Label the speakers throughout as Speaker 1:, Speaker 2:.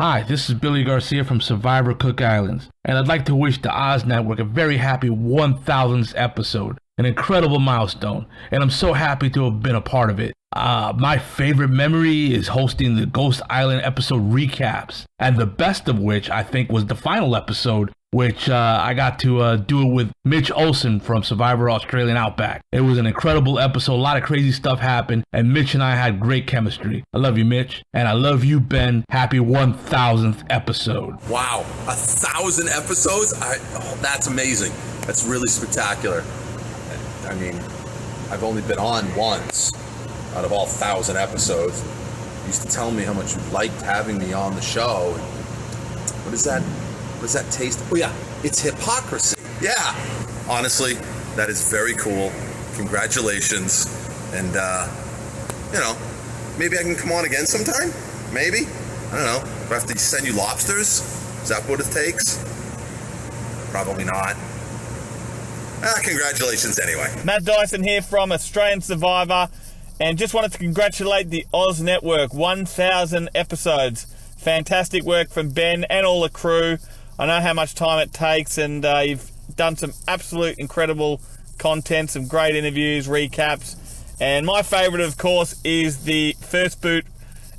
Speaker 1: Hi, this is Billy Garcia from Survivor Cook Islands, and I'd like to wish the Oz Network a very happy 1000th episode, an incredible milestone, and I'm so happy to have been a part of it. My favorite memory is hosting the Ghost Island episode recaps, and the best of which I think was the final episode, which I got to do it with Mitch Olsen from Survivor Australian Outback. It was an incredible episode, a lot of crazy stuff happened, and Mitch and I had great chemistry. I love you, Mitch, and I love you, Ben. Happy 1000th episode.
Speaker 2: Wow, 1,000 episodes? That's amazing. That's really spectacular. I mean, I've only been on once out of all 1,000 episodes. You used to tell me how much you liked having me on the show. What is that? What does that taste? Oh yeah, it's hypocrisy. Yeah, honestly, that is very cool. Congratulations. And, maybe I can come on again sometime? Maybe? I don't know. Do I have to send you lobsters? Is that what it takes? Probably not. Congratulations anyway.
Speaker 3: Matt Dyson here from Australian Survivor, and just wanted to congratulate the Oz Network, 1,000 episodes. Fantastic work from Ben and all the crew. I know how much time it takes, and you've done some absolute incredible content, some great interviews, recaps. And my favourite, of course, is the First Boot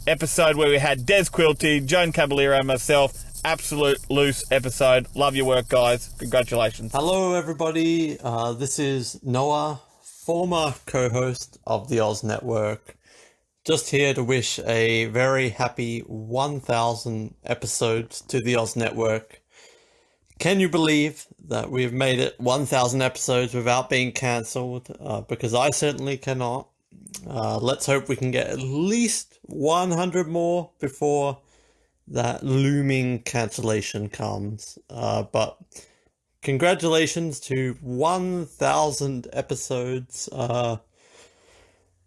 Speaker 3: episode where we had Des Quilty, Joan Caballero, myself. Absolute loose episode. Love your work, guys. Congratulations.
Speaker 4: Hello, everybody. This is Noah, former co-host of the Oz Network. Just here to wish a very happy 1,000 episodes to the Oz Network. Can you believe that we've made it 1,000 episodes without being cancelled? Because I certainly cannot. Let's hope we can get at least 100 more before that looming cancellation comes. But congratulations to 1,000 episodes.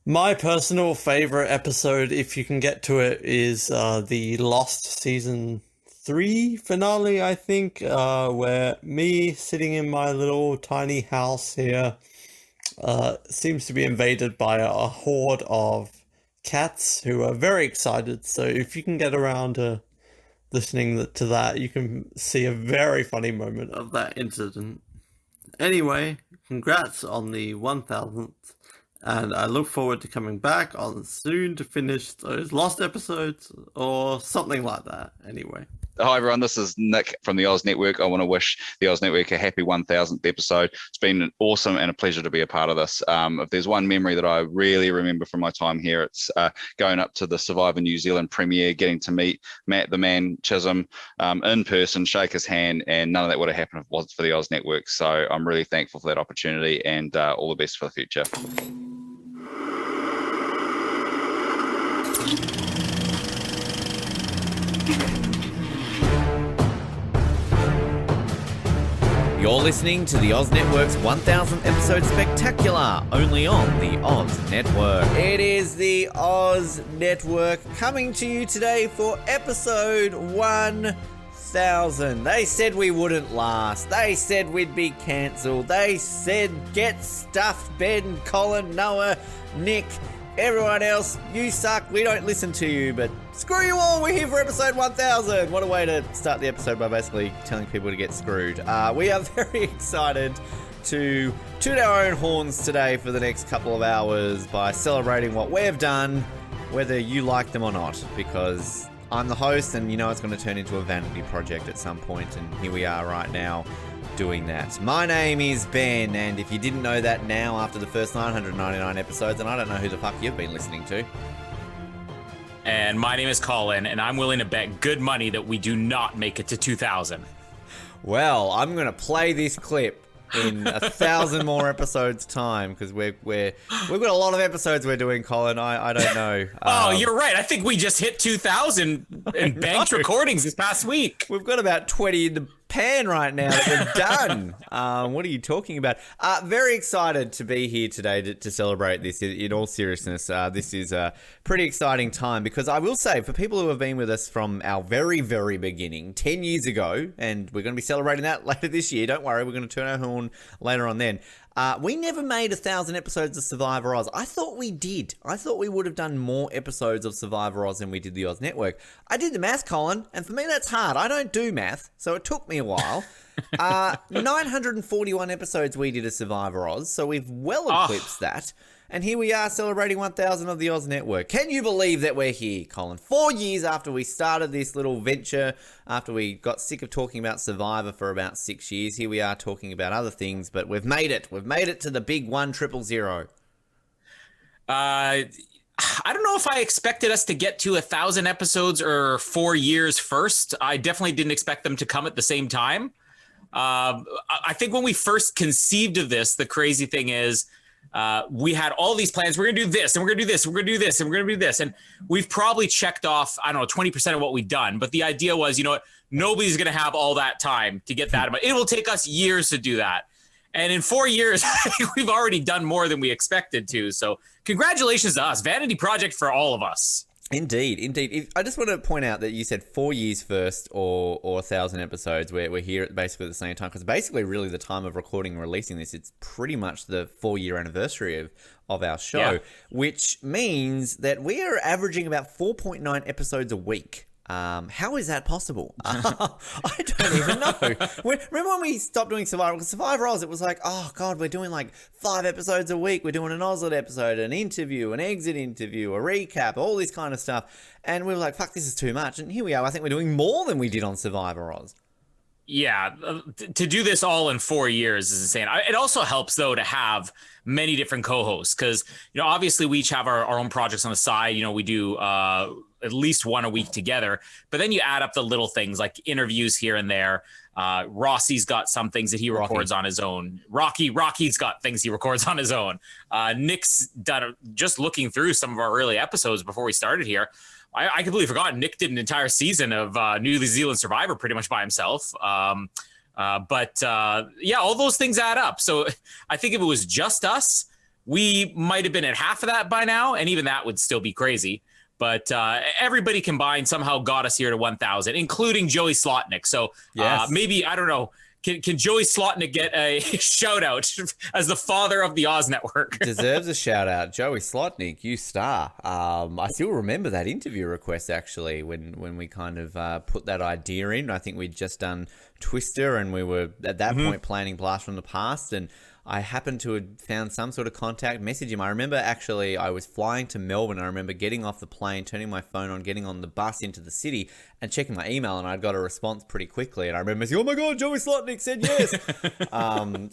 Speaker 4: My personal favourite episode, if you can get to it, is the Lost Season 3 finale, I think, where me sitting in my little tiny house here seems to be invaded by a horde of cats who are very excited. So if you can get around to listening to that, you can see a very funny moment of that incident. Anyway, congrats on the 1,000th. And I look forward to coming back on soon to finish those lost episodes or something like that. Anyway.
Speaker 5: Hi everyone, this is Nick from the Oz Network. I want to wish the Oz Network a happy 1000th episode. It's been awesome and a pleasure to be a part of this. If there's one memory that I really remember from my time here, it's going up to the Survivor New Zealand premiere, getting to meet Matt the Man Chisholm in person, shake his hand, and none of that would have happened if it wasn't for the Oz Network. So I'm really thankful for that opportunity, and all the best for the future.
Speaker 6: You're listening to the Oz Network's 1000th episode spectacular, only on the Oz Network. It is the Oz Network coming to you today for episode 1000. They said we wouldn't last. They said we'd be cancelled. They said get stuffed, Ben, Colin, Noah, Nick, everyone else. You suck. We don't listen to you, but screw you all. We're here for episode 1000. What a way to start the episode by basically telling people to get screwed. We are very excited to toot our own horns today for the next couple of hours by celebrating what we've done, whether you like them or not, because I'm the host and you know it's going to turn into a vanity project at some point, and here we are right now doing that. My name is Ben, and if you didn't know that now after the first 999 episodes, then I don't know who the fuck you've been listening to.
Speaker 7: And my name is Colin, and I'm willing to bet good money that we do not make it to 2,000.
Speaker 6: Well, I'm going to play this clip in 1,000 more episodes time, because we've got a lot of episodes we're doing, Colin. I don't know.
Speaker 7: Oh, you're right. I think we just hit 2,000 in banked recordings this past week.
Speaker 6: We've got about 20 in the pan right now that we've done. What are you talking about? Very excited to be here today to celebrate this. In all seriousness, this is a pretty exciting time, because I will say, for people who have been with us from our very, very beginning, 10 years ago, and we're going to be celebrating that later this year. Don't worry, we're going to turn our horn later on then. We never made 1,000 episodes of Survivor Oz. I thought we did. I thought we would have done more episodes of Survivor Oz than we did the Oz Network. I did the math, Colin, and for me that's hard. I don't do math, so it took me a while. 941 episodes we did of Survivor Oz, so we've well eclipsed that. And here we are celebrating 1,000 of the Oz Network. Can you believe that we're here, Colin? 4 years after we started this little venture, after we got sick of talking about Survivor for about 6 years, here we are talking about other things, but we've made it. We've made it to the big 1,000.
Speaker 7: I don't know if I expected us to get to 1,000 episodes or 4 years first. I definitely didn't expect them to come at the same time. I think when we first conceived of this, the crazy thing is, we had all these plans. We're going to do this, and we're going to do this, and we're going to do this, and we're going to do this. And we've probably checked off, 20% of what we've done. But the idea was, you know what? Nobody's going to have all that time to get that. It will take us years to do that. And in 4 years, we've already done more than we expected to. So congratulations to us. Vanity project for all of us.
Speaker 6: Indeed. I just want to point out that you said 4 years first or 1,000 episodes. We're here at basically the same time, because basically really the time of recording and releasing this, it's pretty much the 4-year anniversary of our show, which means that we are averaging about 4.9 episodes a week. How is that possible? I don't even know. Remember when we stopped doing Survivor? Because Survivor Oz, it was like, oh God, we're doing like 5 episodes a week. We're doing an Ozlet episode, an interview, an exit interview, a recap, all this kind of stuff. And we were like, fuck, this is too much. And here we are. I think we're doing more than we did on Survivor Oz.
Speaker 7: Yeah, to do this all in 4 years is insane. It also helps, though, to have many different co-hosts because, obviously we each have our own projects on the side. We do at least one a week together, but then you add up the little things like interviews here and there. Rossi's got some things that he records on his own. Rocky's got things he records on his own. Nick's done, just looking through some of our early episodes before we started here, I completely forgot Nick did an entire season of New Zealand Survivor pretty much by himself. But all those things add up. So I think if it was just us, we might have been at half of that by now, and even that would still be crazy. But everybody combined somehow got us here to 1,000, including Joey Slotnick. So maybe, I don't know, can Joey Slotnick get a shout out as the father of the Oz Network?
Speaker 6: Deserves a shout out. Joey Slotnick, you star. I still remember that interview request actually when we kind of put that idea in. I think we'd just done Twister and we were at that point planning Blast from the Past, and I happened to have found some sort of contact, message him. I remember actually I was flying to Melbourne. I remember getting off the plane, turning my phone on, getting on the bus into the city and checking my email, and I got a response pretty quickly. And I remember saying, oh my God, Joey Slotnick said yes.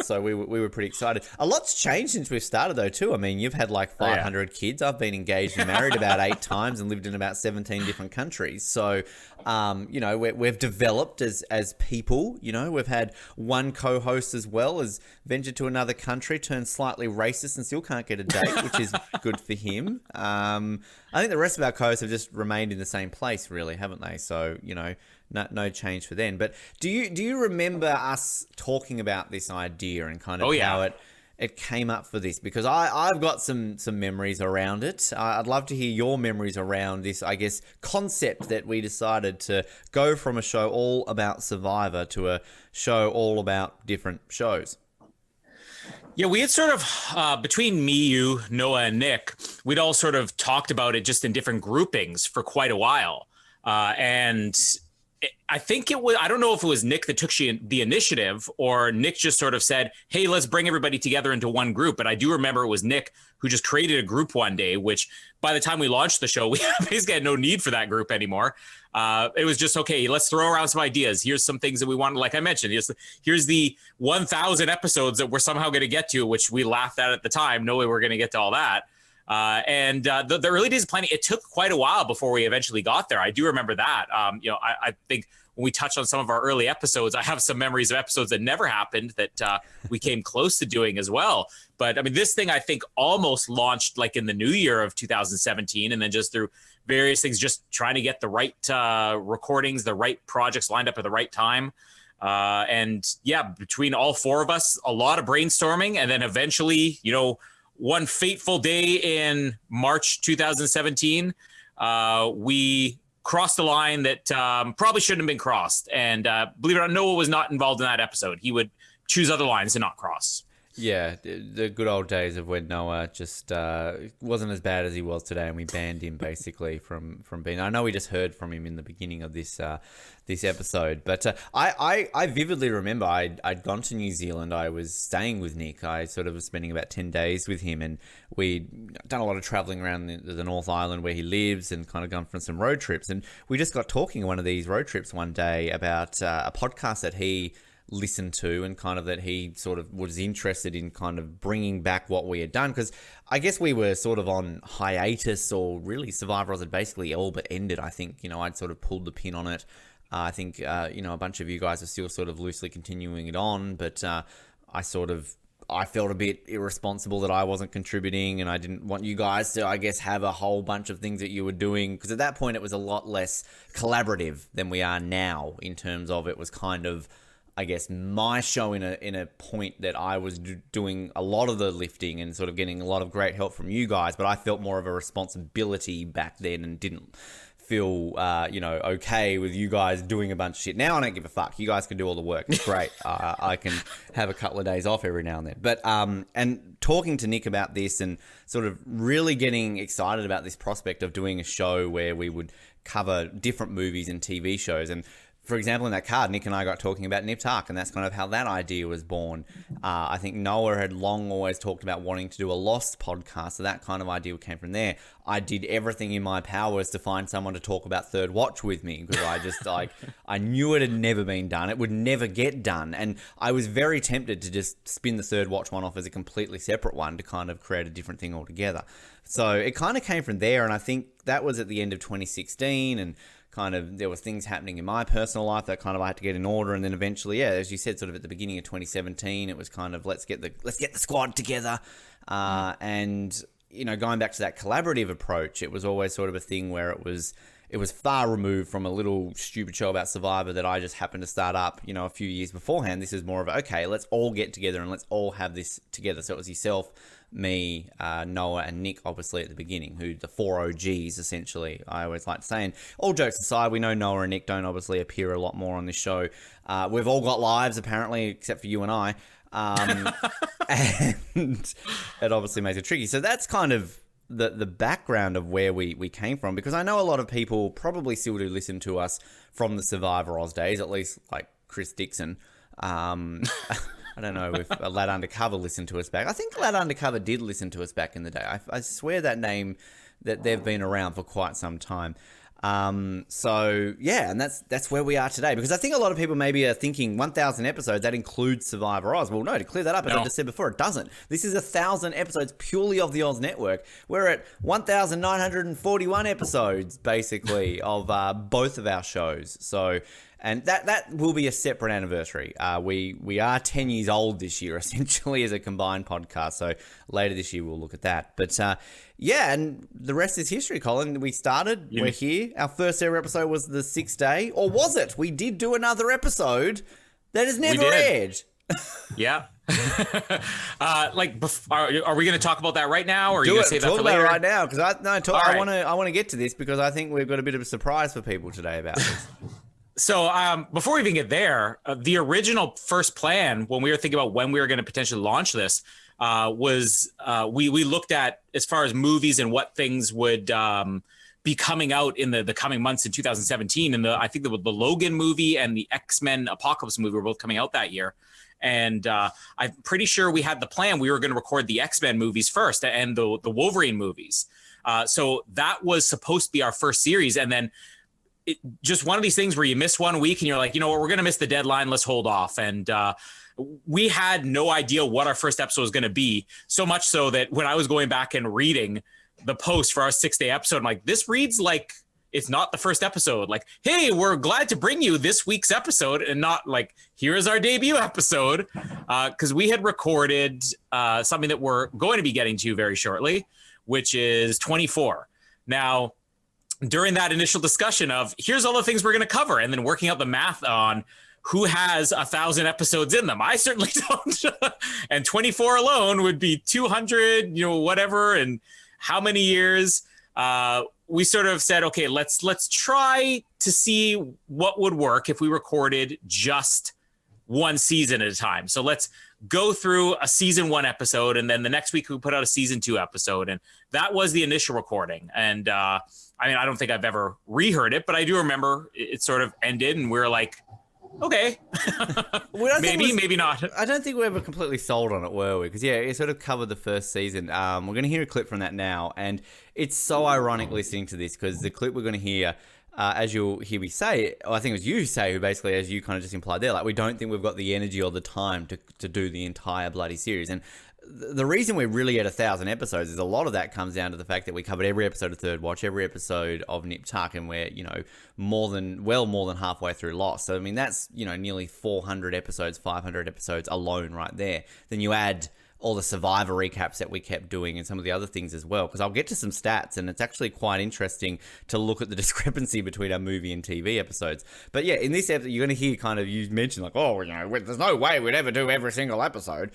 Speaker 6: So we were pretty excited. A lot's changed since we've started though too. I mean, you've had like 500 kids. I've been engaged and married about 8 times and lived in about 17 different countries. So, we've developed as people. We've had one co-host as well as ventured to another country, turned slightly racist and still can't get a date, which is good for him. I think the rest of our co-hosts have just remained in the same place, really, haven't they? So, no change for them. But do you remember us talking about this idea and kind of how it came up for this? Because I've got some memories around it. I'd love to hear your memories around this, I guess, concept that we decided to go from a show all about Survivor to a show all about different shows.
Speaker 7: Yeah, we had sort of, between me, you, Noah, and Nick, we'd all sort of talked about it just in different groupings for quite a while. I think it was, I don't know if it was Nick that took the initiative or Nick just sort of said, hey, let's bring everybody together into one group. But I do remember it was Nick who just created a group one day, which by the time we launched the show, we basically had no need for that group anymore. It was just, okay, let's throw around some ideas. Here's some things that we want, like I mentioned, here's the 1,000 episodes that we're somehow going to get to, which we laughed at the time. No way we're going to get to all that. The early days of planning, it took quite a while before we eventually got there. I do remember that. I think when we touched on some of our early episodes, I have some memories of episodes that never happened that we came close to doing as well. But I mean, this thing I think almost launched like in the new year of 2017, and then just through various things, just trying to get the right recordings, the right projects lined up at the right time. Between all 4 of us, a lot of brainstorming, and then eventually, one fateful day in March 2017, we crossed a line that probably shouldn't have been crossed. And believe it or not, Noah was not involved in that episode. He would choose other lines to not cross.
Speaker 6: Yeah, the good old days of when Noah just wasn't as bad as he was today, and we banned him basically from being. I know we just heard from him in the beginning of this this episode, but I vividly remember I'd gone to New Zealand. I was staying with Nick. I sort of was spending about 10 days with him, and we'd done a lot of traveling around the North Island where he lives, and kind of gone for some road trips. And we just got talking on one of these road trips one day about a podcast that he listened to, and kind of that he sort of was interested in kind of bringing back what we had done, because I guess we were sort of on hiatus, or really Survivor Oz had basically all but ended. I think, I'd sort of pulled the pin on it. I think, a bunch of you guys are still sort of loosely continuing it on, but I felt a bit irresponsible that I wasn't contributing, and I didn't want you guys to, I guess, have a whole bunch of things that you were doing, because at that point it was a lot less collaborative than we are now, in terms of it was kind of, I guess, my show in a point that I was doing a lot of the lifting and sort of getting a lot of great help from you guys, but I felt more of a responsibility back then and didn't feel, okay with you guys doing a bunch of shit. Now I don't give a fuck. You guys can do all the work. It's great. I can have a couple of days off every now and then. But, and talking to Nick about this and sort of really getting excited about this prospect of doing a show where we would cover different movies and TV shows. And for example, in that card, Nick and I got talking about Nip Tuck, and that's kind of how that idea was born. I think Noah had long always talked about wanting to do a Lost podcast, so that kind of idea came from there. I did everything in my powers to find someone to talk about Third Watch with me, because I just, I knew it had never been done. It would never get done, and I was very tempted to just spin the Third Watch one off as a completely separate one to kind of create a different thing altogether. So it kind of came from there, and I think that was at the end of 2016, and kind of there was things happening in my personal life that kind of I had to get in order, and then eventually, as you said, sort of at the beginning of 2017, it was kind of let's get the squad together, and going back to that collaborative approach, it was always sort of a thing where it was far removed from a little stupid show about Survivor that I just happened to start up, a few years beforehand. This is more of okay, let's all get together and let's all have this together. So it was yourself, me, Noah, and Nick, obviously, at the beginning, who the 4 OGs, essentially, I always like to say. And all jokes aside, we know Noah and Nick don't obviously appear a lot more on this show. We've all got lives, apparently, except for you and I. And it obviously makes it tricky. So that's kind of the background of where we came from, because I know a lot of people probably still do listen to us from the Survivor Oz days, at least like Chris Dixon. I don't know if Lad Undercover listened to us back. I think Lad Undercover did listen to us back in the day. I swear that name, that they've been around for quite some time. So yeah, and that's where we are today, because I think a lot of people maybe are thinking 1,000 episodes, that includes Survivor Oz. Well, no, to clear that up, as I just said before, it doesn't. This is 1,000 episodes purely of the Oz Network. We're at 1,941 episodes, basically, of both of our shows. So, and that will be a separate anniversary. We are 10 years old this year, essentially, as a combined podcast. So later this year, we'll look at that. But yeah, and the rest is history, Colin. We started, we're here. Our first ever episode was the 6th day. Or was it? We did do another episode that has never aired.
Speaker 7: Yeah. Are we going to talk about that right now, or are you going to save that for later?
Speaker 6: Talk about it right now, because I want to get to this, because I think we've got a bit of a surprise for people today about this.
Speaker 7: So before we even get there, the original first plan when we were thinking about when we were going to potentially launch this was we looked at, as far as movies and what things would be coming out in the coming months in 2017. And I think the Logan movie and the X-Men Apocalypse movie were both coming out that year. And I'm pretty sure we had the plan. We were going to record the X-Men movies first and the Wolverine movies. So that was supposed to be our first series. And then just one of these things where you miss 1 week and you're like, you know what, we're going to miss the deadline. Let's hold off. And we had no idea what our first episode was going to be, so much so that when I was going back and reading the post for our 6-day episode, I'm like, this reads like it's not the first episode. Like, hey, we're glad to bring you this week's episode, and not like, here is our debut episode. Because we had recorded something that we're going to be getting to very shortly, which is 24. Now, during that initial discussion of here's all the things we're going to cover, and then working out the math on who has 1,000 episodes in them, I certainly don't. And 24 alone would be 200, whatever, and how many years. We sort of said, okay, let's try to see what would work if we recorded just one season at a time. So let's go through a season 1 episode, and then the next week we put out a season 2 episode. And that was the initial recording. And I mean, I don't think I've ever reheard it, but I do remember it sort of ended, and we were like, okay, maybe not.
Speaker 6: I don't think we were completely sold on it, were we? Because, yeah, it sort of covered the first season. We're going to hear a clip from that now, and it's so ironic listening to this, because the clip we're going to hear, as you'll hear me say, I think it was you say, who basically, as you kind of just implied there, like, we don't think we've got the energy or the time to do the entire bloody series. And the reason we're really at 1,000 episodes is a lot of that comes down to the fact that we covered every episode of Third Watch, every episode of Nip Tuck, and we're, more than halfway through Lost. So, I mean, that's, nearly 400 episodes, 500 episodes alone right there. Then you add all the Survivor recaps that we kept doing and some of the other things as well, because I'll get to some stats, and it's actually quite interesting to look at the discrepancy between our movie and TV episodes. But yeah, in this episode, you're going to hear kind of, you mentioned like, there's no way we'd ever do every single episode,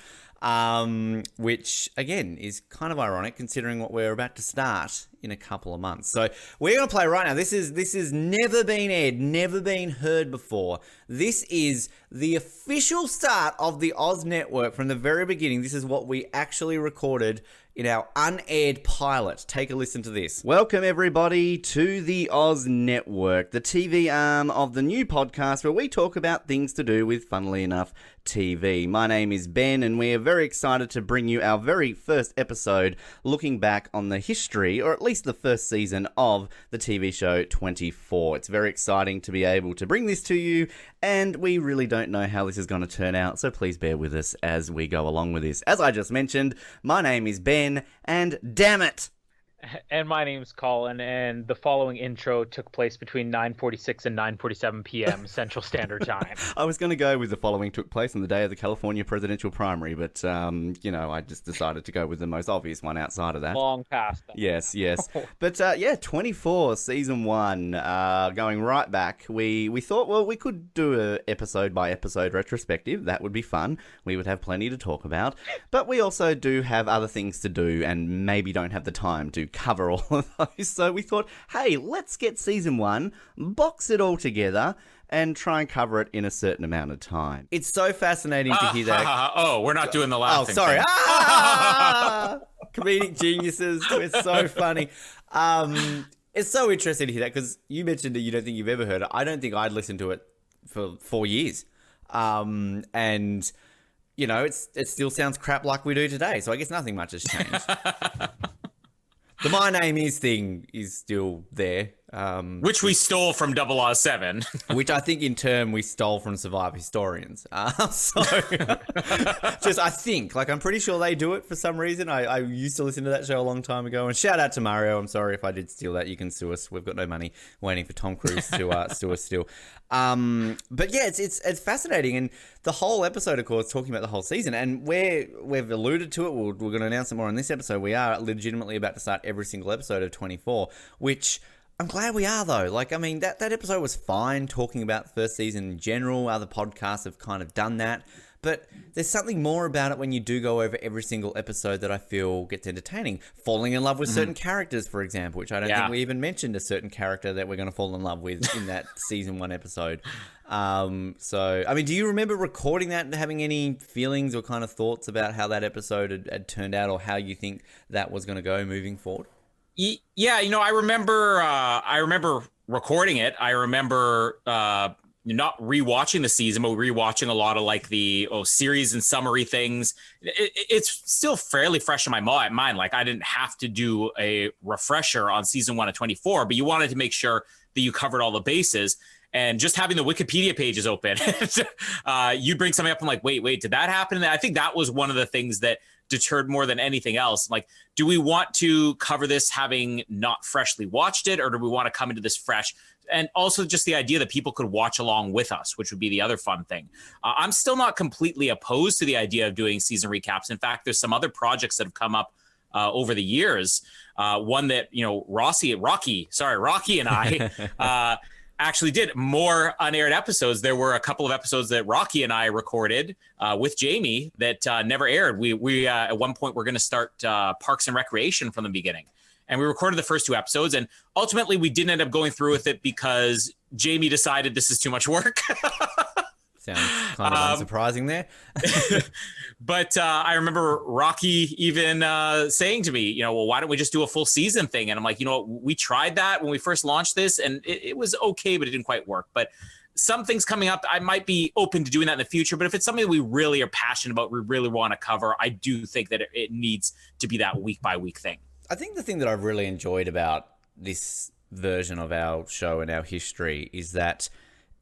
Speaker 6: which again is kind of ironic considering what we're about to start in a couple of months. So we're going to play right now. This is never been aired, never been heard before. This is the official start of the Oz Network from the very beginning. This is what we actually recorded in our unaired pilot. Take a listen to this. Welcome everybody to the Oz Network, the TV arm of the new podcast where we talk about things to do with, funnily enough, TV. My name is Ben, and we are very excited to bring you our very first episode looking back on the history, or at least the first season of the TV show 24. It's very exciting to be able to bring this to you, and we really don't know how this is going to turn out, so please bear with us as we go along with this. As I just mentioned, my name is Ben, and damn it!
Speaker 8: And my name's Colin, and the following intro took place between 9:46 and 9:47 p.m. Central Standard Time.
Speaker 6: I was going to go with the following took place on the day of the California presidential primary, but, I just decided to go with the most obvious one outside of that.
Speaker 8: Long past that.
Speaker 6: Yes. But, 24, season 1, going right back, we thought, well, we could do a episode-by-episode retrospective. That would be fun. We would have plenty to talk about. But we also do have other things to do and maybe don't have the time to cover all of those. So we thought, hey, let's get season 1, box it all together, and try and cover it in a certain amount of time. It's so fascinating to hear that.
Speaker 7: We're not doing the laughing.
Speaker 6: Oh, sorry.
Speaker 7: Thing.
Speaker 6: Comedic geniuses. It's so funny. It's so interesting to hear that, because you mentioned that you don't think you've ever heard it. I don't think I'd listened to it for 4 years. And it still sounds crap like we do today. So I guess nothing much has changed. The My Name Is thing is still there.
Speaker 7: Which we stole from 007.
Speaker 6: Which I think in turn we stole from Survivor historians. I think, I'm pretty sure they do it for some reason. I used to listen to that show a long time ago. And shout out to Mario. I'm sorry if I did steal that. You can sue us. We've got no money waiting for Tom Cruise to sue us still. But yeah, it's fascinating. And the whole episode, of course, talking about the whole season. And we've alluded to it. We're going to announce it more on this episode. We are legitimately about to start every single episode of 24, which I'm glad we are, though. That episode was fine talking about the first season in general. Other podcasts have kind of done that. But there's something more about it when you do go over every single episode that I feel gets entertaining. Falling in love with certain characters, for example, which I don't think we even mentioned a certain character that we're going to fall in love with in that season 1 episode. Do you remember recording that and having any feelings or kind of thoughts about how that episode had turned out, or how you think that was going to go moving forward?
Speaker 7: Yeah, I remember recording it. I remember not rewatching the season, but rewatching a lot of the series and summary things. It's still fairly fresh in my mind. I didn't have to do a refresher on season 1 of 24, but you wanted to make sure that you covered all the bases. And just having the Wikipedia pages open, you'd bring something up and wait, did that happen? And I think that was one of the things that deterred more than anything else. Do we want to cover this having not freshly watched it, or do we want to come into this fresh? And also just the idea that people could watch along with us, which would be the other fun thing. I'm still not completely opposed to the idea of doing season recaps. In fact, there's some other projects that have come up over the years. One that, Rocky and I actually did more unaired episodes. There were a couple of episodes that Rocky and I recorded with Jamie that never aired. We at one point, we're going to start Parks and Recreation from the beginning. And we recorded the first 2 episodes. And ultimately, we didn't end up going through with it because Jamie decided this is too much work.
Speaker 6: Sounds kind of unsurprising there.
Speaker 7: But I remember Rocky even saying to me, well, why don't we just do a full season thing? And I'm like, we tried that when we first launched this, and it was okay, but it didn't quite work. But some things coming up, I might be open to doing that in the future. But if it's something that we really are passionate about, we really want to cover, I do think that it needs to be that week by week thing.
Speaker 6: I think the thing that I've really enjoyed about this version of our show and our history is that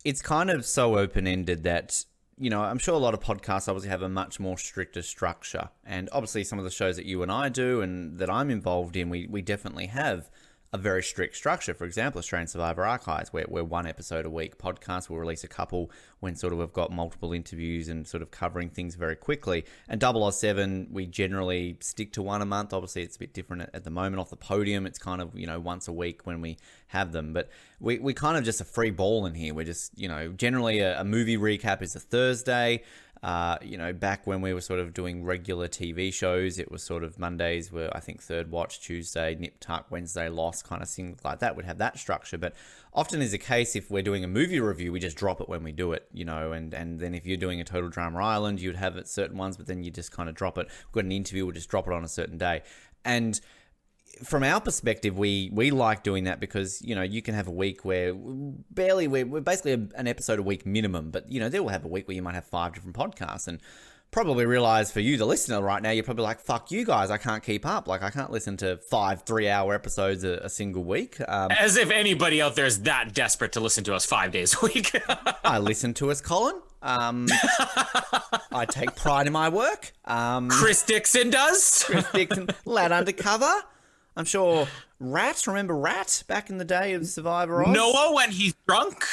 Speaker 6: it's kind of so open-ended that, I'm sure a lot of podcasts obviously have a much more stricter structure. And obviously some of the shows that you and I do and that I'm involved in, we definitely have a very strict structure. For example, Australian Survivor Archives, where we're 1 episode a week podcast. We'll release a couple when sort of we've got multiple interviews and sort of covering things very quickly. And 007, we generally stick to 1 a month. Obviously, it's a bit different at the moment. Off the podium, it's kind of, once a week when we have them. But we kind of just a free ball in here. We're just, generally a movie recap is a Thursday. Back when we were sort of doing regular TV shows, it was sort of Mondays were, I think, Third Watch, Tuesday, Nip Tuck, Wednesday, Lost, kind of things like that would have that structure. But often is the case if we're doing a movie review, we just drop it when we do it, and then if you're doing a Total Drama Island, you'd have it certain ones, but then you just kind of drop it. We've got an interview, we'll just drop it on a certain day. And from our perspective, we like doing that because, you can have a week where we're basically an episode a week minimum, but, they will have a week where you might have 5 different podcasts and probably realize for you, the listener right now, you're probably like, fuck you guys, I can't keep up. Like, I can't listen to 5 3-hour episodes a single week.
Speaker 7: As if anybody out there is that desperate to listen to us 5 days a week.
Speaker 6: I listen to us, Colin. I take pride in my work.
Speaker 7: Chris Dixon does.
Speaker 6: Chris Dixon, Lad Undercover. I'm sure remember Rat back in the day of Survivor Oz?
Speaker 7: Noah when he's drunk.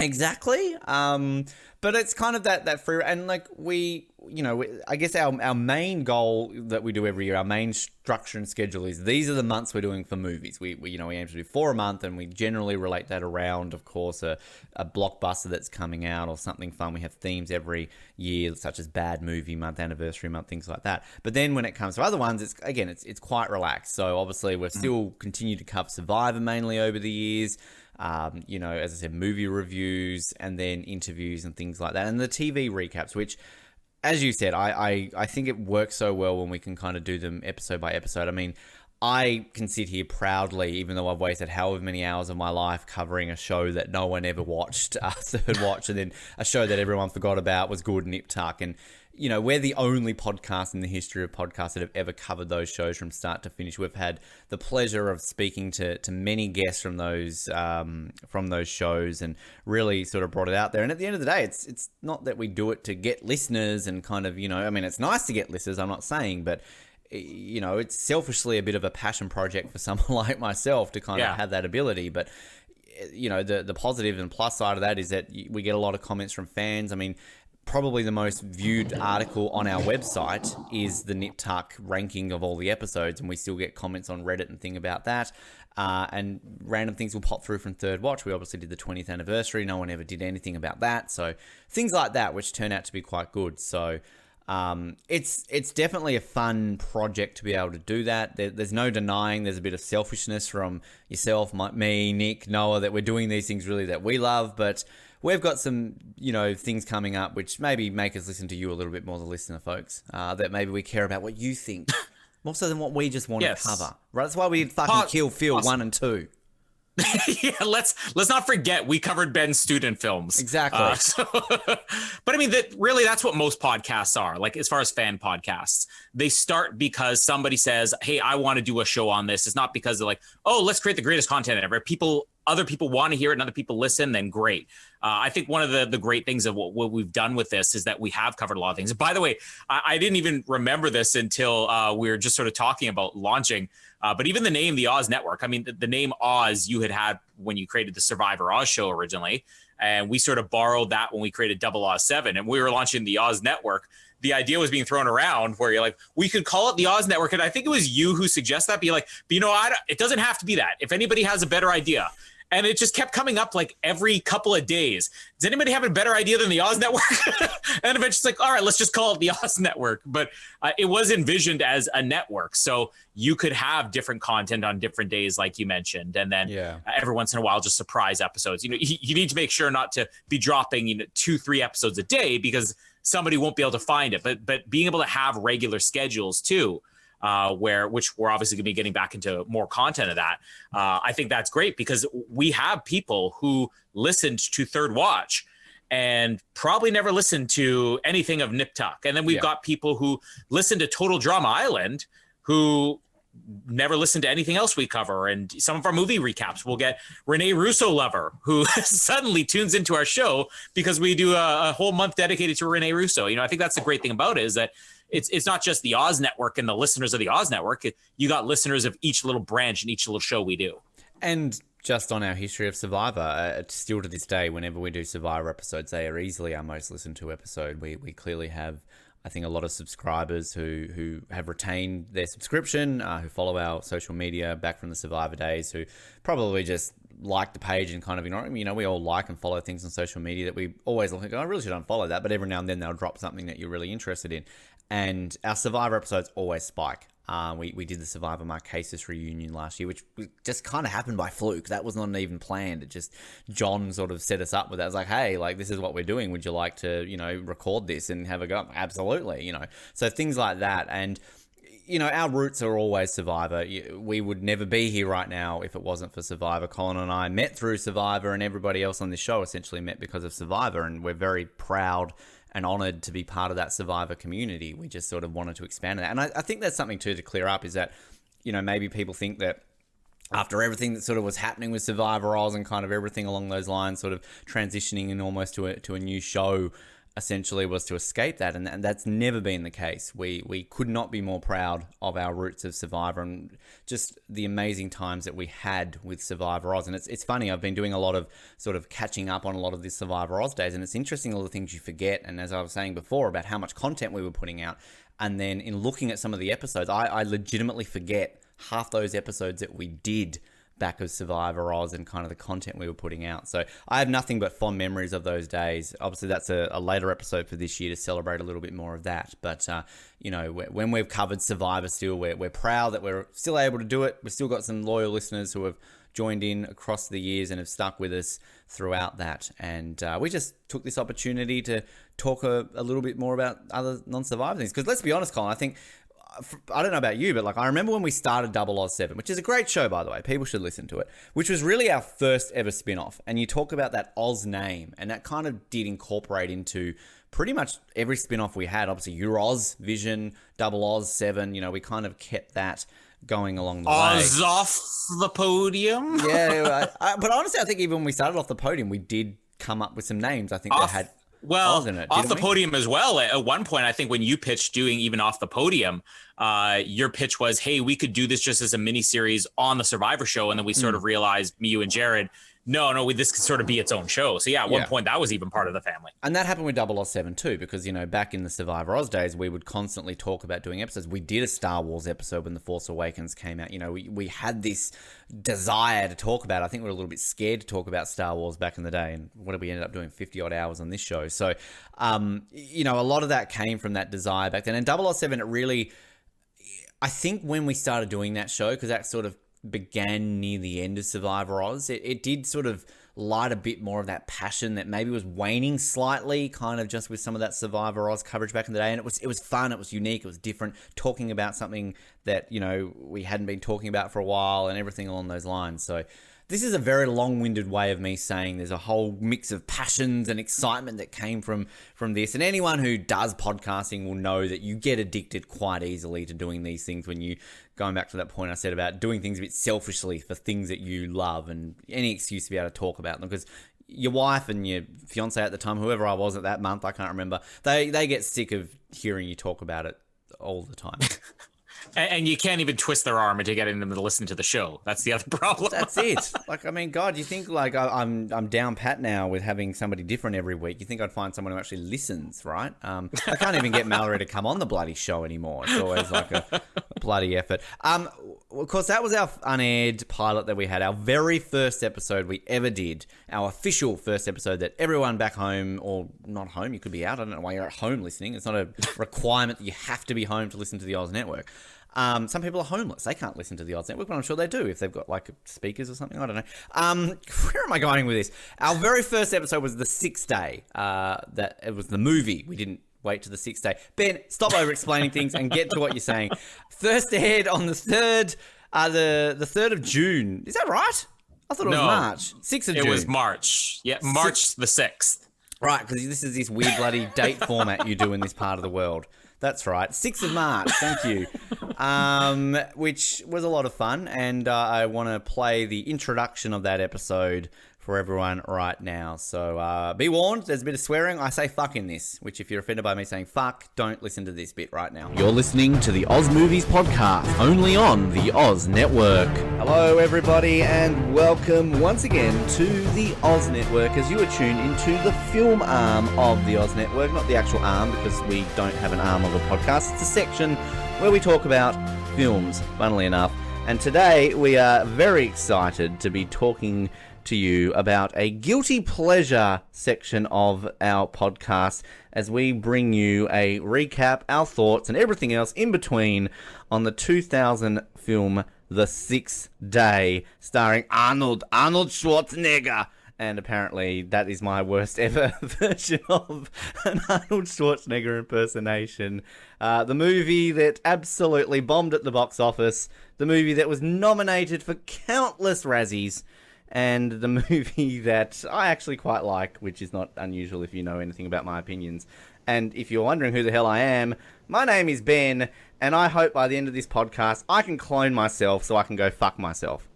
Speaker 6: Exactly. But it's kind of that free, and like I guess our main goal that we do every year, our main structure and schedule is these are the months we're doing for movies. We aim to do 4 a month, and we generally relate that around, of course, a blockbuster that's coming out or something fun. We have themes every year, such as Bad Movie Month, Anniversary Month, things like that. But then when it comes to other ones, it's quite relaxed. So obviously we've still continued to cover Survivor mainly over the years. As I said, movie reviews and then interviews and things like that. And the TV recaps, which, as you said, I think it works so well when we can kind of do them episode by episode. I mean, I can sit here proudly, even though I've wasted however many hours of my life covering a show that no one ever watched, Third Watch, and then a show that everyone forgot about was Good Nip Tuck. And, we're the only podcast in the history of podcasts that have ever covered those shows from start to finish. We've had the pleasure of speaking to many guests from those shows and really sort of brought it out there. And at the end of the day, it's not that we do it to get listeners and kind of, it's nice to get listeners, I'm not saying, but it's selfishly a bit of a passion project for someone like myself to kind of have that ability. But, the positive and plus side of that is that we get a lot of comments from fans. I mean, probably the most viewed article on our website is the Nip Tuck ranking of all the episodes, and we still get comments on Reddit and thing about that. And random things will pop through from Third Watch. We obviously did the 20th anniversary. No one ever did anything about that. So things like that, which turn out to be quite good. So it's definitely a fun project to be able to do that. There's no denying there's a bit of selfishness from yourself, me, Nick, Noah, that we're doing these things really that we love, but we've got some, things coming up which maybe make us listen to you a little bit more, the listener folks, that maybe we care about what you think more so than what we just want to cover. Right? That's why we did fucking Kill Phil 1 and 2.
Speaker 7: Yeah, let's not forget we covered Ben's student films.
Speaker 6: Exactly.
Speaker 7: But I mean, that's what most podcasts are. Like, as far as fan podcasts, they start because somebody says, "Hey, I want to do a show on this." It's not because they're like, "Oh, let's create the greatest content ever." Other people want to hear it and other people listen, then great. I think one of the great things of what we've done with this is that we have covered a lot of things. And by the way, I didn't even remember this until we were just sort of talking about launching. But even the name, the Oz Network, I mean, the name Oz you had when you created the Survivor Oz show originally. And we sort of borrowed that when we created Oz 7 and we were launching the Oz Network. The idea was being thrown around where you're like, we could call it the Oz Network. And I think it was you who suggested that. Be like, but it doesn't have to be that. If anybody has a better idea. And it just kept coming up like every couple of days. Does anybody have a better idea than the Oz Network? And eventually it's like, all right, let's just call it the Oz Network. But it was envisioned as a network. So you could have different content on different days, like you mentioned. And then every once in a while, just surprise episodes. You need to make sure not to be dropping 2-3 episodes a day because somebody won't be able to find it. But being able to have regular schedules too, which we're obviously going to be getting back into more content of that. I think that's great because we have people who listened to Third Watch and probably never listened to anything of Nip Tuck. And then we've got people who listen to Total Drama Island who never listened to anything else we cover. And some of our movie recaps, we'll get Renee Russo lover who suddenly tunes into our show because we do a whole month dedicated to Renee Russo. I think that's the great thing about it is that it's not just the Oz Network and the listeners of the Oz Network. You got listeners of each little branch and each little show we do.
Speaker 6: And just on our history of Survivor, still to this day, whenever we do Survivor episodes, they are easily our most listened to episode. We clearly have, I think, a lot of subscribers who have retained their subscription, who follow our social media back from the Survivor days, who probably just like the page and kind of ignore it. We all like and follow things on social media that we always look at, I really should unfollow that, but every now and then they'll drop something that you're really interested in. And our Survivor episodes always spike. We did the Survivor Marquesas reunion last year, which just kind of happened by fluke. That was not even planned. It just, John sort of set us up with that. It was like, hey, this is what we're doing. Would you like to, record this and have a go? Absolutely, So things like that. And, our roots are always Survivor. We would never be here right now if it wasn't for Survivor. Colin and I met through Survivor, and everybody else on this show essentially met because of Survivor. And we're very proud and honoured to be part of that Survivor community. We just sort of wanted to expand that. And I think that's something too to clear up is that, maybe people think that after everything that sort of was happening with Survivor Oz and kind of everything along those lines, sort of transitioning in almost to a new show, essentially was to escape that. And that's never been the case. We could not be more proud of our roots of Survivor and just the amazing times that we had with Survivor Oz. And it's funny, I've been doing a lot of sort of catching up on a lot of these Survivor Oz days, and it's interesting all the things you forget. And as I was saying before about how much content we were putting out, and then in looking at some of the episodes, I legitimately forget half those episodes that we did back of Survivor Oz and kind of the content we were putting out. So I have nothing but fond memories of those days. Obviously, that's a later episode for this year to celebrate a little bit more of that. But, when we've covered Survivor still, we're proud that we're still able to do it. We've still got some loyal listeners who have joined in across the years and have stuck with us throughout that. And we just took this opportunity to talk a little bit more about other non-Survivor things. Because let's be honest, Colin, I think, I don't know about you, but I remember when we started Double Oz 7, which is a great show, by the way. People should listen to it, which was really our first ever spin-off. And you talk about that Oz name, and that kind of did incorporate into pretty much every spin-off we had. Obviously, Euroz, Vision, Double Oz 7, we kind of kept that going along the way.
Speaker 7: Oz off the podium?
Speaker 6: Yeah, but honestly, I think even when we started off the podium, we did come up with some names. I think that had
Speaker 7: Oz in
Speaker 6: it,
Speaker 7: off the podium as well. At one point, I think when you pitched doing even off the podium, your pitch was, hey, we could do this just as a mini series on the Survivor show. And then we sort of realized, me, you and Jared, no, this could sort of be its own show. So yeah, at one point that was even part of the family.
Speaker 6: And that happened with Double Oz 7 too, because, back in the Survivor Oz days, we would constantly talk about doing episodes. We did a Star Wars episode when The Force Awakens came out. We had this desire to talk about it. I think we were a little bit scared to talk about Star Wars back in the day. And what did we end up doing? 50 odd hours on this show. So, a lot of that came from that desire back then. And Double Oz 7, it really, I think when we started doing that show, because that sort of began near the end of Survivor Oz, it did sort of light a bit more of that passion that maybe was waning slightly, kind of just with some of that Survivor Oz coverage back in the day. And it was fun, it was unique, it was different, talking about something that, we hadn't been talking about for a while and everything along those lines. So this is a very long-winded way of me saying there's a whole mix of passions and excitement that came from this. And anyone who does podcasting will know that you get addicted quite easily to doing these things when you, going back to that point I said about doing things a bit selfishly for things that you love and any excuse to be able to talk about them. Because your wife and your fiance at the time, whoever I was at that month, I can't remember, they get sick of hearing you talk about it all the time.
Speaker 7: And you can't even twist their arm into getting them to listen to the show. That's the other problem.
Speaker 6: That's it. God, you think I'm down pat now with having somebody different every week. You think I'd find someone who actually listens, right? I can't even get Mallory to come on the bloody show anymore. It's always like a bloody effort. of course, that was our unaired pilot that we had, our very first episode we ever did, our official first episode that everyone back home, or not home, you could be out, I don't know why you're at home listening. It's not a requirement that you have to be home to listen to the Oz Network. Some people are homeless. They can't listen to the Oz Network, but I'm sure they do if they've got like speakers or something. I don't know. Where am I going with this? Our very first episode was the 6th day. That it was the movie. We didn't wait to the 6th day. Ben, stop over-explaining things and get to what you're saying. First aired on the 3rd, the 3rd of June. Is that right? I thought it was March. 6th of June.
Speaker 7: It was March. Yeah, March the 6th.
Speaker 6: Right, because this is this weird bloody date format you do in this part of the world. That's right. 6th of March, thank you. Which was a lot of fun, and I want to play the introduction of that episode for everyone right now. So be warned, there's a bit of swearing. I say fuck in this, which if you're offended by me saying fuck, don't listen to this bit right now.
Speaker 9: You're listening to the Oz Movies Podcast, only on the Oz Network.
Speaker 6: Hello everybody, and welcome once again to the Oz Network as you are tuned into the film arm of the Oz Network, not the actual arm because we don't have an arm of a podcast. It's a section where we talk about films, funnily enough. And today we are very excited to be talking to you about a guilty pleasure section of our podcast as we bring you a recap, our thoughts, and everything else in between on the 2000 film The 6th Day, starring Arnold Schwarzenegger. And apparently that is my worst ever version of an Arnold Schwarzenegger impersonation. The movie that absolutely bombed at the box office, the movie that was nominated for countless Razzies, and the movie that I actually quite like, which is not unusual if you know anything about my opinions. And if you're wondering who the hell I am, my name is Ben, and I hope by the end of this podcast I can clone myself so I can go fuck myself.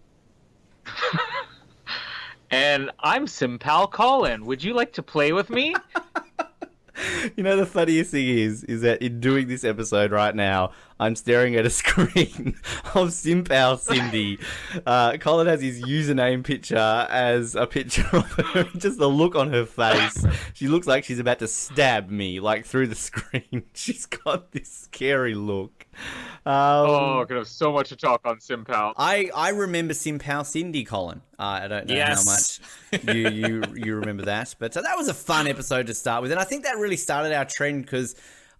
Speaker 8: And I'm Simpal Colin. Would you like to play with me?
Speaker 6: You know, the funniest thing is that in doing this episode right now, I'm staring at a screen of Simpal Cindy. Colin has his username picture as a picture of her. Just the look on her face. She looks like she's about to stab me, like, through the screen. She's got this scary look.
Speaker 8: I'm gonna have so much to talk on Simpal.
Speaker 6: I remember Simpal Cindy, Colin. I don't know how much you remember that, but so that was a fun episode to start with, and I think that really started our trend because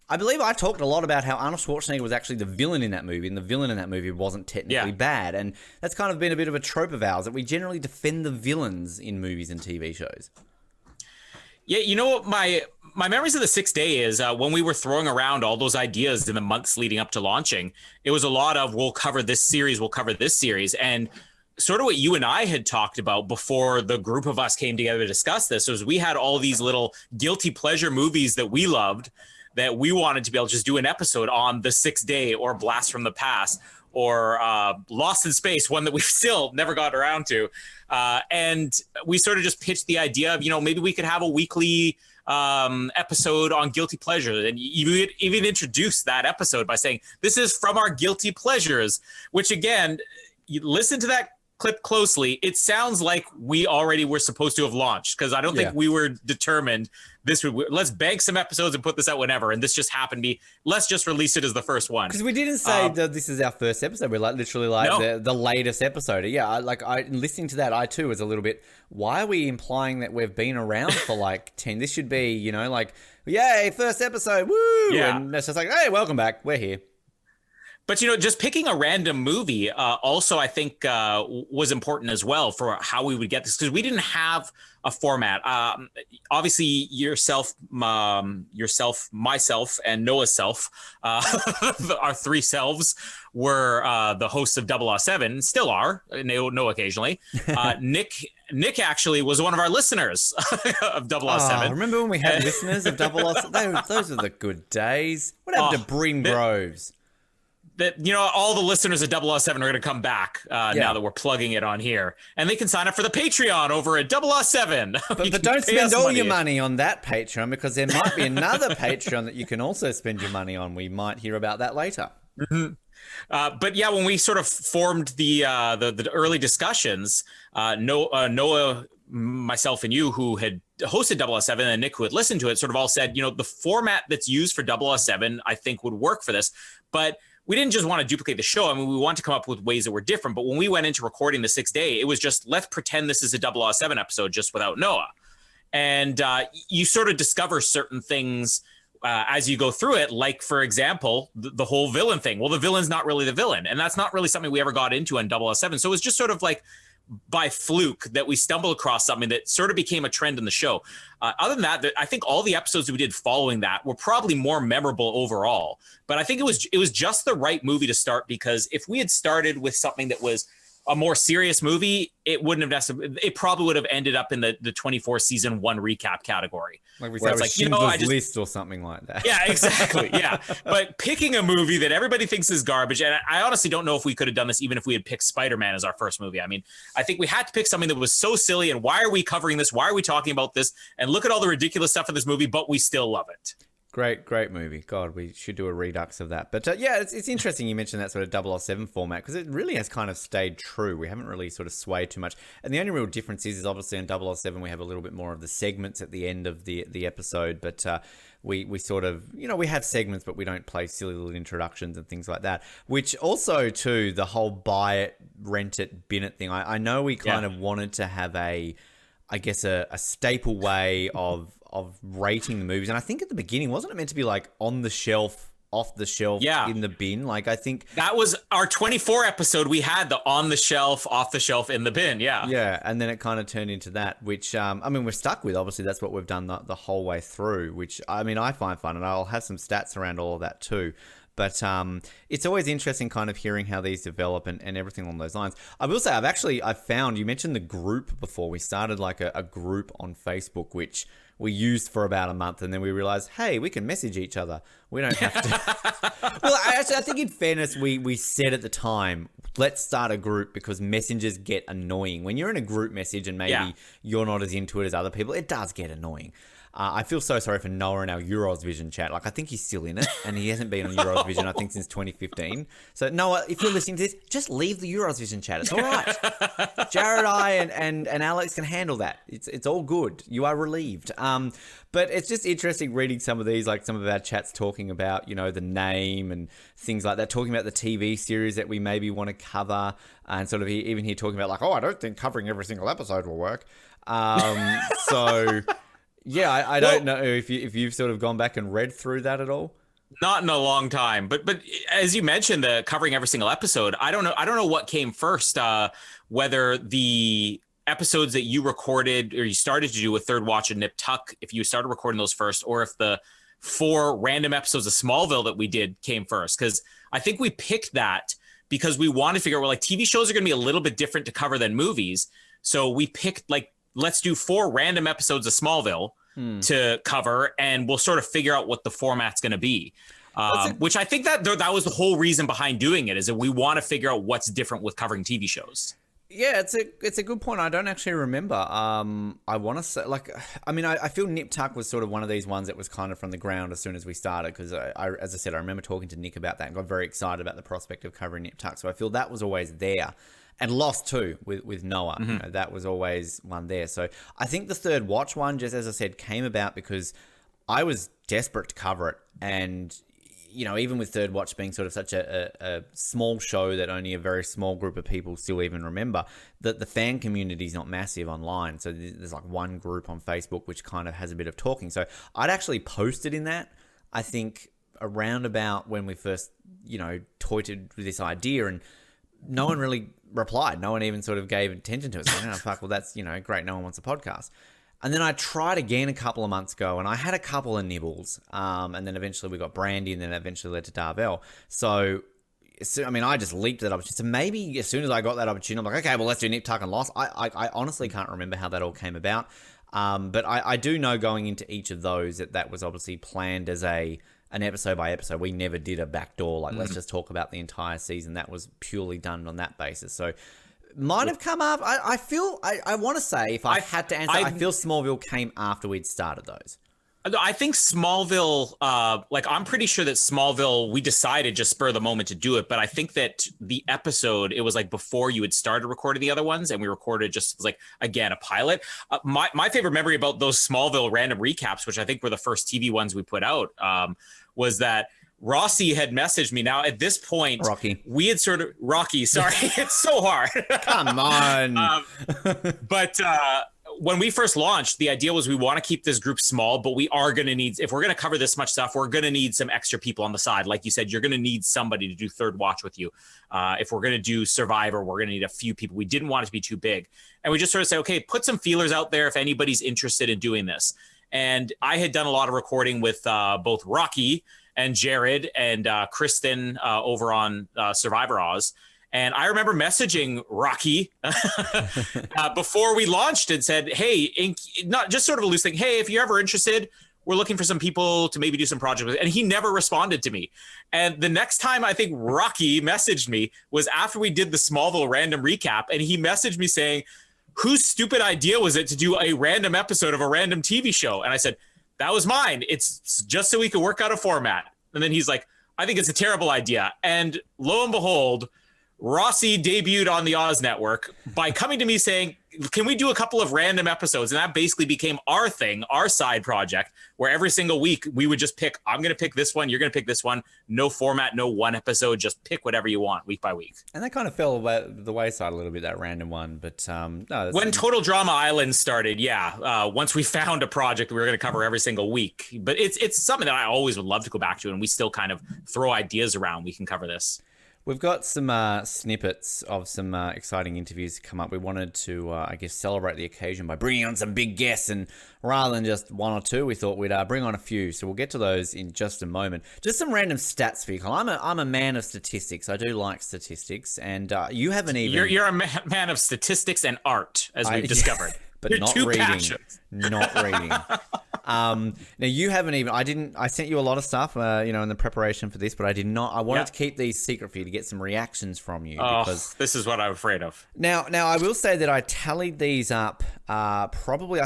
Speaker 6: I believe I talked a lot about how Arnold Schwarzenegger was actually the villain in that movie, and the villain in that movie wasn't technically bad, and that's kind of been a bit of a trope of ours that we generally defend the villains in movies and TV shows.
Speaker 7: Yeah, you know what my memories of the 6th Day is when we were throwing around all those ideas in the months leading up to launching, it was a lot of we'll cover this series, and sort of what you and I had talked about before the group of us came together to discuss this was we had all these little guilty pleasure movies that we loved that we wanted to be able to just do an episode on the 6th Day or Blast from the Past or Lost in Space, one that we've still never got around to. And we sort of just pitched the idea of, maybe we could have a weekly episode on guilty pleasures. And you even introduced that episode by saying, this is from our guilty pleasures, which again, you listen to that clip closely. It sounds like we already were supposed to have launched because I don't think we were determined this would, let's bank some episodes and put this out whenever. And this just happened to be, let's just release it as the first one.
Speaker 6: Because we didn't say that this is our first episode. We're literally the latest episode. Yeah. Listening to that, I too was a little bit, why are we implying that we've been around for like 10? This should be, yay, first episode. Woo. Yeah. And it's just like, hey, welcome back. We're here.
Speaker 7: But, just picking a random movie also, I think, was important as well for how we would get this, because we didn't have a format. Obviously, yourself, myself, and Noah's self, our three selves, were the hosts of 007, still are, no occasionally. Nick actually was one of our listeners of 007.
Speaker 6: Remember when we had listeners of 007? Those were the good days. What happened to Breen Groves?
Speaker 7: That all the listeners of 007 are going to come back now that we're plugging it on here, and they can sign up for the Patreon over at 007.
Speaker 6: But don't spend all your money on that Patreon, because there might be another Patreon that you can also spend your money on. We might hear about that later.
Speaker 7: Mm-hmm. But yeah, when we sort of formed the early discussions, Noah, myself, and you, who had hosted 007, and Nick, who had listened to it, sort of all said, the format that's used for 007, I think would work for this, but we didn't just want to duplicate the show. I mean, we want to come up with ways that were different. But when we went into recording the 6th day, it was just, let's pretend this is a 007 episode just without Noah. And you sort of discover certain things as you go through it, like, for example, the whole villain thing. Well, the villain's not really the villain. And that's not really something we ever got into on 007. So it was just sort of like by fluke that we stumbled across something that sort of became a trend in the show. Other than that, I think all the episodes that we did following that were probably more memorable overall. But I think it was just the right movie to start, because if we had started with something that was a more serious movie, it wouldn't have necessarily, it probably would have ended up in the 24 season 1 recap category.
Speaker 10: Like we said, like Schindler's List or something like that.
Speaker 7: Yeah, exactly. Yeah. But picking a movie that everybody thinks is garbage, and I honestly don't know if we could have done this even if we had picked Spider-Man as our first movie. I mean, I think we had to pick something that was so silly, and why are we covering this? Why are we talking about this? And look at all the ridiculous stuff in this movie, but we still love it.
Speaker 10: Great movie. God, we should do a redux of that. But yeah, it's interesting you mentioned that sort of 007 format, because it really has kind of stayed true. We haven't really sort of swayed too much. And the only real difference is obviously in 007 we have a little bit more of the segments at the end of the episode. But we sort of, we have segments, but we don't play silly little introductions and things like that. Which also, too, the whole buy it, rent it, bin it thing. I know we kind of wanted to have a staple way of rating the movies, and I think at the beginning wasn't it meant to be like on the shelf, off the shelf, in the bin? Like, I think
Speaker 7: that was our 24 episode. We had the on the shelf, off the shelf, in the bin. Yeah,
Speaker 10: and then it kind of turned into that, which I mean, we're stuck with. Obviously, that's what we've done the whole way through, which I mean, I find fun, and I'll have some stats around all of that too. But it's always interesting kind of hearing how these develop and everything along those lines. I will say, I've found, you mentioned the group before. We started like a group on Facebook, which we used for about a month, and then we realized, hey, we can message each other. We don't have to. Well, I think in fairness, we said at the time, let's start a group, because messengers get annoying. When you're in a group message and maybe you're not as into it as other people, it does get annoying. I feel so sorry for Noah in our Euros Vision chat. Like, I think he's still in it, and he hasn't been on Euros Vision, I think, since 2015. So, Noah, if you're listening to this, just leave the Euros Vision chat. It's all right. Jared, I, and Alex can handle that. It's all good. You are relieved. But it's just interesting reading some of these, like some of our chats talking about, the name and things like that, talking about the TV series that we maybe want to cover, and sort of even here talking about like, I don't think covering every single episode will work. So... Yeah, I don't know if you've sort of gone back and read through that at all.
Speaker 7: Not in a long time, but as you mentioned, the covering every single episode, I don't know what came first, whether the episodes that you recorded or you started to do with Third Watch and Nip Tuck, if you started recording those first, or if the 4 random episodes of Smallville that we did came first. Because I think we picked that because we want to figure out, well, like, TV shows are going to be a little bit different to cover than movies. So we picked, like, let's do 4 random episodes of Smallville to cover, and we'll sort of figure out what the format's going to be. Which I think that was the whole reason behind doing it, is that we want to figure out what's different with covering TV shows.
Speaker 10: Yeah, it's a good point. I don't actually remember. I want to say, like, I mean, I feel Nip Tuck was sort of one of these ones that was kind of from the ground as soon as we started, because as I said, I remember talking to Nick about that and got very excited about the prospect of covering Nip Tuck. So I feel that was always there. And Lost too, with Noah.
Speaker 7: Mm-hmm.
Speaker 10: That was always one there. So I think the Third Watch one, just as I said, came about because I was desperate to cover it. And, even with Third Watch being sort of such a small show that only a very small group of people still even remember, that the fan community is not massive online. So there's like one group on Facebook which kind of has a bit of talking. So I'd actually posted in that, I think, around about when we first, toyed with this idea, and no one really replied. No one even sort of gave attention to it. So, fuck, well, that's, great. No one wants a podcast. And then I tried again a couple of months ago, and I had a couple of nibbles. And then eventually we got Brandy, and then eventually led to Darvell. So, I mean, I just leaped that opportunity. So maybe as soon as I got that opportunity, I'm like, okay, well, let's do Nip Tuck and Lost. I honestly can't remember how that all came about. But I do know going into each of those that was obviously planned as an episode by episode. We never did a backdoor, like, let's just talk about the entire season. That was purely done on that basis. So might have come up. I feel, I want to say, if I had to answer, I feel Smallville came after we'd started those.
Speaker 7: I think Smallville, I'm pretty sure that Smallville, we decided just spur of the moment to do it. But I think that the episode, it was like before you had started recording the other ones, and we recorded just like, again, a pilot. My favorite memory about those Smallville random recaps, which I think were the first TV ones we put out, was that Rossi had messaged me. Now at this point,
Speaker 10: Rocky.
Speaker 7: we had sort of sorry, it's so hard.
Speaker 10: Come on.
Speaker 7: But when we first launched, the idea was we want to keep this group small, but we are going to need, if we're going to cover this much stuff, we're going to need some extra people on the side. Like you said, you're going to need somebody to do Third Watch with you. If we're going to do Survivor, we're going to need a few people. We didn't want it to be too big. And we just sort of said, okay, put some feelers out there if anybody's interested in doing this. And I had done a lot of recording with both Rocky and Jared and Kristen over on Survivor Oz. And I remember messaging Rocky before we launched and said, hey, not just sort of a loose thing. Hey, if you're ever interested, we're looking for some people to maybe do some projects with. And he never responded to me. And the next time I think Rocky messaged me was after we did the Smallville random recap. And he messaged me saying, whose stupid idea was it to do a random episode of a random TV show? And I said, that was mine. It's just so we could work out a format. And then he's like, I think it's a terrible idea. And lo and behold, Rossi debuted on the Oz Network by coming to me saying, can we do a couple of random episodes? And that basically became our thing, our side project, where every single week we would just pick, I'm going to pick this one, you're going to pick this one. No format, no one episode, just pick whatever you want week by week.
Speaker 10: And that kind of fell the wayside a little bit, that random one. But no,
Speaker 7: when Total Drama Island started, once we found a project we were going to cover every single week. But it's something that I always would love to go back to, and we still kind of throw ideas around. We can cover this.
Speaker 10: We've got some snippets of some exciting interviews to come up. We wanted to, celebrate the occasion by bringing on some big guests. And rather than just one or two, we thought we'd bring on a few. So we'll get to those in just a moment. Just some random stats for you, Colin. I'm a man of statistics. I do like statistics. And you haven't even...
Speaker 7: You're a man of statistics and art, as we've discovered.
Speaker 10: But
Speaker 7: You're
Speaker 10: not
Speaker 7: two
Speaker 10: reading.
Speaker 7: passions.
Speaker 10: Not reading. Now you haven't even. I sent you a lot of stuff, in the preparation for this, but I wanted to keep these secret for you to get some reactions from you. Because
Speaker 7: this is what I'm afraid of.
Speaker 10: Now I will say that I tallied these up. I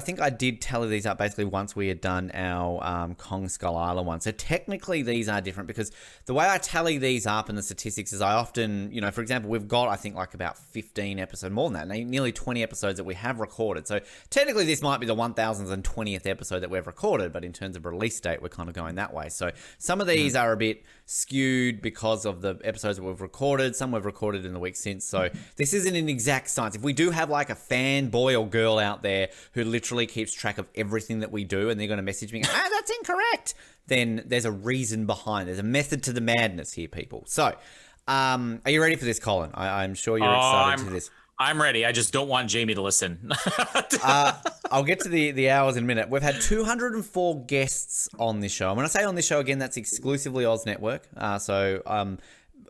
Speaker 10: think I did tally these up basically once we had done our Kong Skull Island one. So technically these are different because the way I tally these up in the statistics is I often, for example, we've got I think like about 15 episodes, more than that, nearly 20 episodes that we have recorded. So technically this might be the 1020th episode that we've recorded, but in terms of release date, we're kind of going that way. So some of these are a bit skewed because of the episodes that we've recorded. Some we've recorded in the week since. So this isn't an exact science. If we do have like a fanboy or girl out there who literally keeps track of everything that we do and they're going to message me, that's incorrect, then there's a reason behind. There's a method to the madness here, people. So are you ready for this, Colin? I'm sure you're excited for this.
Speaker 7: I'm ready. I just don't want Jamie to listen.
Speaker 10: I'll get to the hours in a minute. We've had 204 guests on this show. And when I say on this show, again, that's exclusively Oz Network.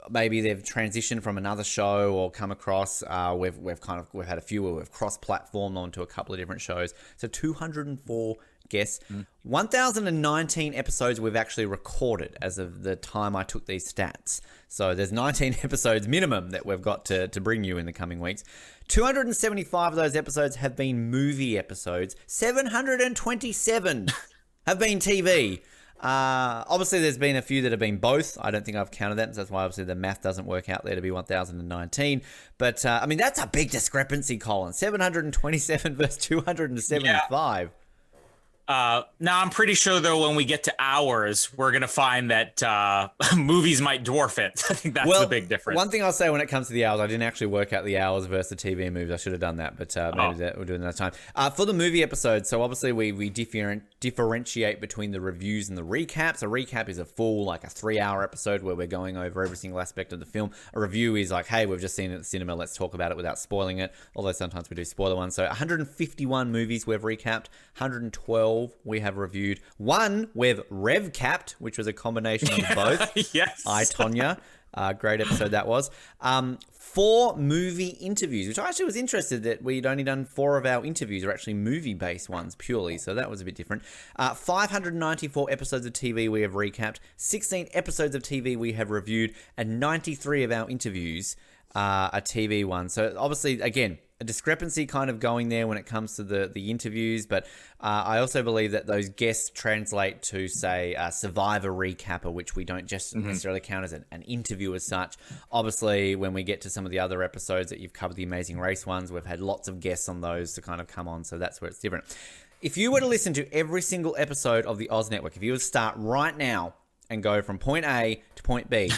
Speaker 10: Maybe they've transitioned from another show or come across. We've had a few where we've cross-platformed onto a couple of different shows. So 204 guests. 1,019 episodes we've actually recorded as of the time I took these stats. So there's 19 episodes minimum that we've got to bring you in the coming weeks. 275 of those episodes have been movie episodes. 727 have been TV. Obviously, there's been a few that have been both. I don't think I've counted that, so that's why obviously the math doesn't work out there to be 1,019. But, that's a big discrepancy, Colin. 727 versus 275.
Speaker 7: Yeah. Now, I'm pretty sure, though, when we get to hours, we're going to find that movies might dwarf it. I think that's the big difference.
Speaker 10: One thing I'll say when it comes to the hours, I didn't actually work out the hours versus the TV and movies. I should have done that, but maybe we'll do it another time. For the movie episodes, so obviously we differentiate between the reviews and the recaps. A recap is a full, like a 3-hour episode where we're going over every single aspect of the film. A review is like, hey, we've just seen it at the cinema, let's talk about it without spoiling it, although sometimes we do spoiler ones. So 151 movies we've recapped, 112 we have reviewed, 1 we've rev-capped, which was a combination of both.
Speaker 7: Yes.
Speaker 10: I, Tonya. Great episode that was. 4 movie interviews, which I actually was interested that we'd only done 4 of our interviews are actually movie-based ones purely, so that was a bit different. 594 episodes of TV we have recapped, 16 episodes of TV we have reviewed, and 93 of our interviews are TV ones. So obviously, again, a discrepancy kind of going there when it comes to the interviews, but I also believe that those guests translate to, say, a Survivor recapper, which we don't just necessarily count as an interview as such. Obviously, when we get to some of the other episodes that you've covered, the Amazing Race ones, we've had lots of guests on those to kind of come on, so that's where it's different. If you were to listen to every single episode of the Oz Network, if you were to start right now and go from point A to point B,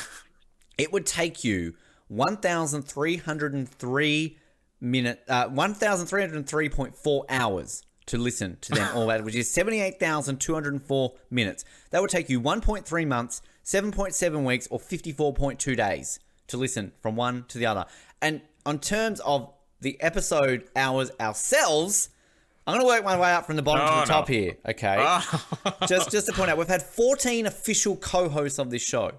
Speaker 10: it would take you 1,303.4 hours to listen to them all that, which is 78,204 minutes. That would take you 1.3 months, 7.7 weeks, or 54.2 days to listen from one to the other. And on terms of the episode hours ourselves, I'm going to work my way up from the bottom to the top here, okay? Just to point out, we've had 14 official co-hosts of this show.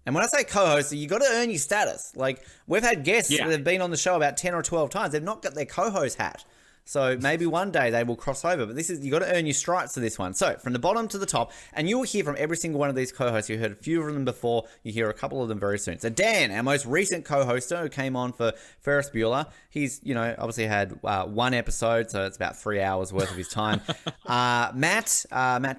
Speaker 10: And when I say co-host, you got to earn your status. Like, we've had guests that have been on the show about 10 or 12 times. They've not got their co-host hat. So maybe one day they will cross over. But this is, you got to earn your stripes to this one. So from the bottom to the top, and you will hear from every single one of these co-hosts. You heard a few of them before. You hear a couple of them very soon. So Dan, our most recent co-hoster who came on for Ferris Bueller, he's, obviously had one episode, so it's about 3 hours worth of his time. Matt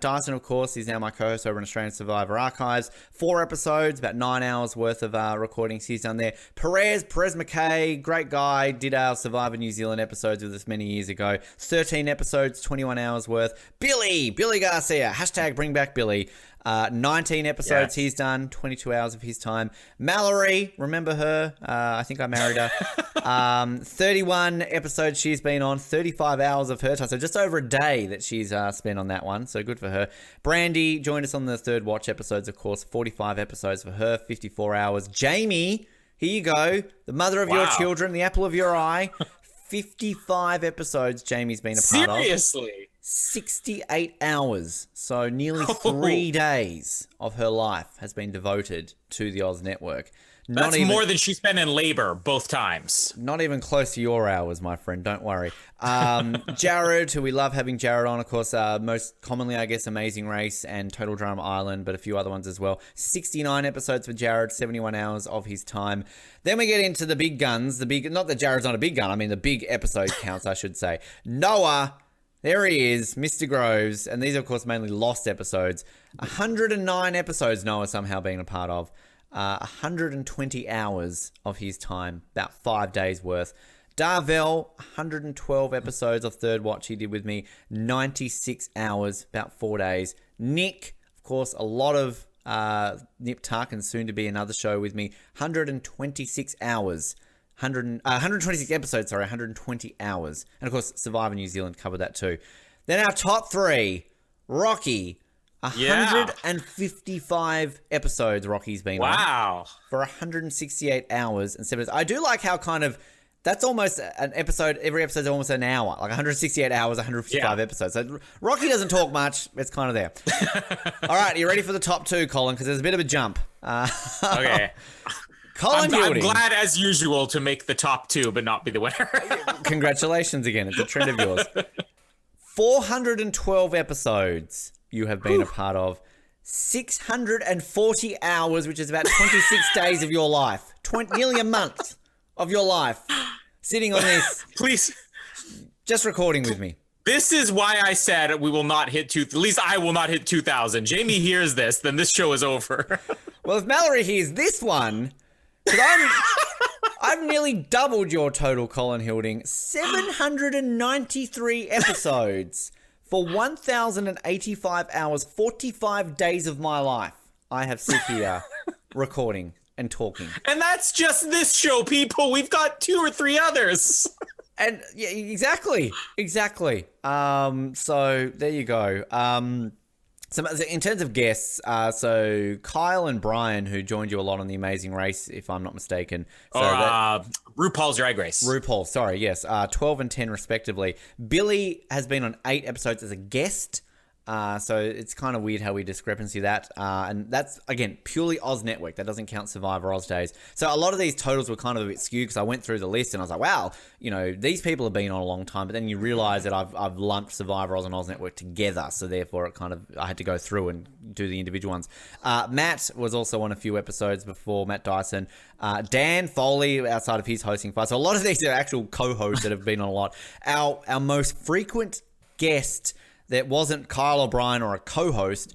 Speaker 10: Dyson, of course, he's now my co-host over in Australian Survivor Archives. 4 episodes, about 9 hours worth of recordings he's done there. Perez McKay, great guy, did our Survivor New Zealand episodes with us many years ago. 13 episodes, 21 hours worth. Billy Garcia, hashtag bring back Billy. 19 episodes he's done, 22 hours of his time. Mallory, remember her? I think I married her. 31 episodes she's been on, 35 hours of her time. So just over a day that she's spent on that one. So good for her. Brandy joined us on the Third Watch episodes, of course. 45 episodes for her, 54 hours. Jamie, here you go. The mother of your children, the apple of your eye. 55 episodes Jamie's been a part of.
Speaker 7: Seriously?
Speaker 10: 68 hours. So nearly 3 days of her life has been devoted to the Oz Network.
Speaker 7: That's more than she spent in labor both times.
Speaker 10: Not even close to your hours, my friend. Don't worry. Jared, who we love having Jared on, of course, most commonly, I guess, Amazing Race and Total Drama Island, but a few other ones as well. 69 episodes for Jared, 71 hours of his time. Then we get into the big guns. Not that Jared's not a big gun. I mean, the big episode counts, I should say. Noah, there he is, Mr. Groves. And these are, of course, mainly lost episodes. 109 episodes Noah somehow being a part of. 120 hours of his time, about 5 days worth. Darvell, 112 episodes of Third Watch he did with me, 96 hours, about 4 days. Nick, of course, a lot of Nip Tuck and soon to be another show with me, 126 hours. 126 episodes, 120 hours. And of course, Survivor New Zealand covered that too. Then our top 3, Rocky, 155 episodes Rocky's been on. For 168 hours and 7 days. I do like how that's almost an episode, every episode's almost an hour. Like 168 hours, 155 episodes. So Rocky doesn't talk much. It's kind of there. All right, are you ready for the top 2, Colin? Because there's a bit of a jump.
Speaker 7: Okay.
Speaker 10: Colin
Speaker 7: I'm
Speaker 10: Hilding.
Speaker 7: glad, as usual, to make the top 2 but not be the winner.
Speaker 10: Congratulations again. It's a trend of yours. 412 episodes you have been a part of. 640 hours, which is about 26 days of your life. Nearly a month of your life sitting on this.
Speaker 7: Please.
Speaker 10: Just recording with me.
Speaker 7: This is why I said we will not hit at least I will not hit 2,000. Jamie hears this, then this show is over.
Speaker 10: Well, if Mallory hears this one, because I've nearly doubled your total, Colin Hilding. 793 episodes for 1,085 hours, 45 days of my life. I have sit here recording and talking.
Speaker 7: And that's just this show, people. We've got 2 or 3 others.
Speaker 10: And yeah, exactly. So there you go. So in terms of guests, so Kyle and Brian, who joined you a lot on The Amazing Race, if I'm not mistaken. So
Speaker 7: RuPaul's Drag Race.
Speaker 10: RuPaul, sorry, yes. 12 and 10 respectively. Billy has been on 8 episodes as a guest. So it's kind of weird how we discrepancy that. And that's, again, purely Oz Network. That doesn't count Survivor Oz days. So a lot of these totals were kind of a bit skewed because I went through the list and I was like, wow, these people have been on a long time. But then you realize that I've lumped Survivor Oz and Oz Network together. So therefore, I had to go through and do the individual ones. Matt was also on a few episodes before, Matt Dyson. Dan Foley, outside of his hosting fight. So a lot of these are actual co-hosts that have been on a lot. Our most frequent guest that wasn't Kyle O'Brien or a co-host,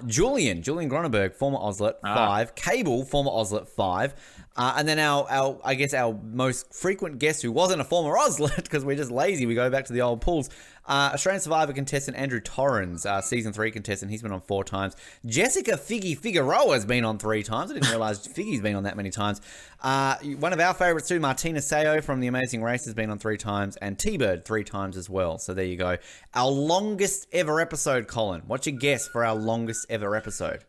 Speaker 10: Julian Gronenberg, former Ozlet, 5. Cable, former Ozlet, 5. And then our most frequent guest who wasn't a former Ozlet, because we're just lazy, we go back to the old pools, Australian Survivor contestant Andrew Torrens, season 3 contestant, he's been on 4 times. Jessica Figgy Figueroa has been on 3 times. I didn't realise Figgy's been on that many times. One of our favourites too, Martina Seo from The Amazing Race has been on 3 times, and T-Bird 3 times as well. So there you go. Our longest ever episode, Colin. What's your guess for our longest ever episode?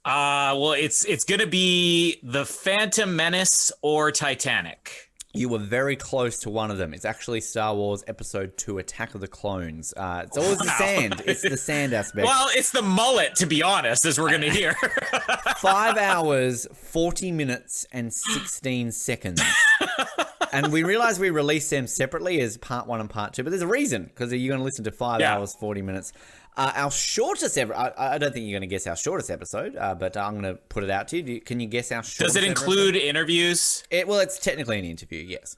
Speaker 7: Well, it's going to be The Phantom Menace or Titanic.
Speaker 10: You were very close to one of them. It's actually Star Wars Episode 2, Attack of the Clones. It's always the sand. It's the sand aspect.
Speaker 7: Well, it's the mullet, to be honest, as we're going to hear.
Speaker 10: 5 hours, 40 minutes, and 16 seconds. And we realized we released them separately as part 1 and part 2, but there's a reason, because you're going to listen to 5 hours, 40 minutes. Our shortest ever, I don't think you're going to guess our shortest episode, but I'm going to put it out to you. Can you guess our shortest
Speaker 7: Does it include
Speaker 10: episode?
Speaker 7: interviews?
Speaker 10: Well, it's technically an interview, yes.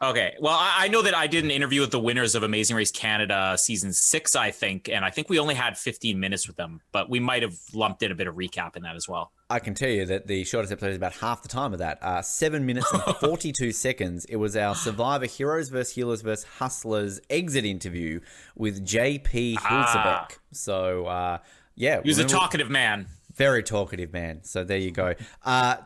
Speaker 7: Okay. Well, I know that I did an interview with the winners of Amazing Race Canada season 6, I think, and I think we only had 15 minutes with them, but we might have lumped in a bit of recap in that as well.
Speaker 10: I can tell you that the shortest episode is about half the time of that. 7 minutes and 42 seconds. It was our Survivor Heroes vs. Healers vs. Hustlers exit interview with JP Hilsebeck. So, yeah.
Speaker 7: He was a talkative man.
Speaker 10: Very talkative man. So there you go.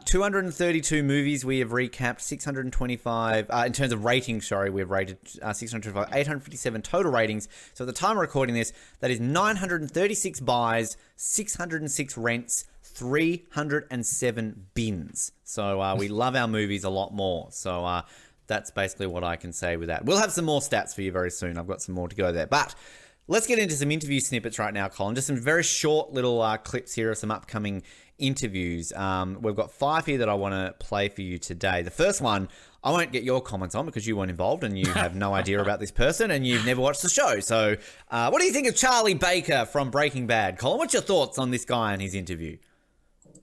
Speaker 10: 232 movies we have recapped, 625, in terms of ratings, sorry, we've rated 625, 857 total ratings. So at the time of recording this, that is 936 buys, 606 rents, 307 bins. So we love our movies a lot more. So that's basically what I can say with that. We'll have some more stats for you very soon. I've got some more to go there. But let's get into some interview snippets right now, Colin. Just some very short little clips here of some upcoming interviews. We've got 5 here that I want to play for you today. The first one, I won't get your comments on because you weren't involved and you have no idea about this person and you've never watched the show. So what do you think of Charlie Baker from Breaking Bad? Colin, what's your thoughts on this guy and his interview?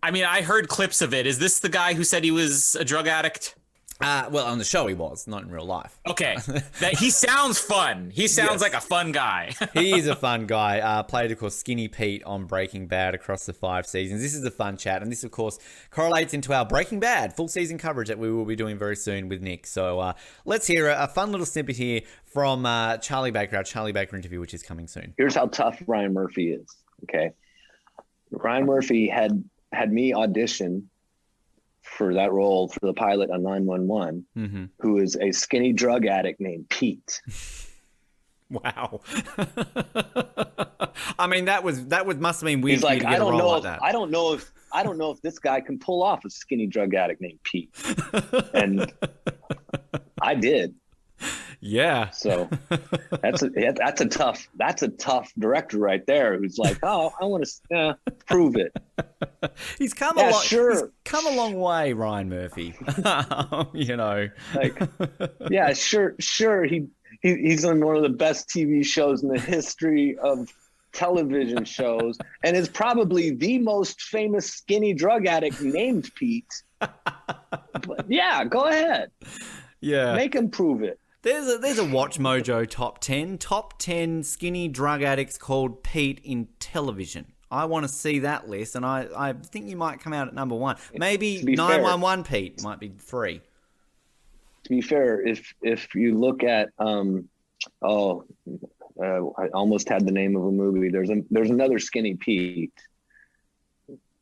Speaker 7: I mean, I heard clips of it. Is this the guy who said he was a drug addict?
Speaker 10: Well, on the show he was, not in real life.
Speaker 7: Okay. He sounds fun. He sounds like a fun guy.
Speaker 10: He is a fun guy. Played, of course, Skinny Pete on Breaking Bad across the 5 seasons. This is a fun chat, and this, of course, correlates into our Breaking Bad full season coverage that we will be doing very soon with Nick. So let's hear a fun little snippet here from Charlie Baker, our Charlie Baker interview, which is coming soon.
Speaker 11: Here's how tough Ryan Murphy is, okay? Ryan Murphy had me audition for that role for the pilot on 911, who is a skinny drug addict named Pete.
Speaker 10: Wow. I mean, that must have been weird.
Speaker 11: He's like,
Speaker 10: to get a role like that.
Speaker 11: I don't know if this guy can pull off a skinny drug addict named Pete. And I did.
Speaker 10: Yeah.
Speaker 11: So that's a tough director right there who's like, oh, I want to prove it.
Speaker 10: He's come a lot. Sure. He's come a long way, Ryan Murphy. You know,
Speaker 11: like, yeah, sure. He's on one of the best TV shows in the history of television shows, and is probably the most famous skinny drug addict named Pete. But yeah, go ahead.
Speaker 10: Yeah,
Speaker 11: make him prove it.
Speaker 10: There's a Watch Mojo top 10 skinny drug addicts called Pete in television. I want to see that list, and I think you might come out at number 1. Maybe 911 Pete might be 3.
Speaker 11: To be fair, if you look at I almost had the name of a movie. There's another skinny Pete.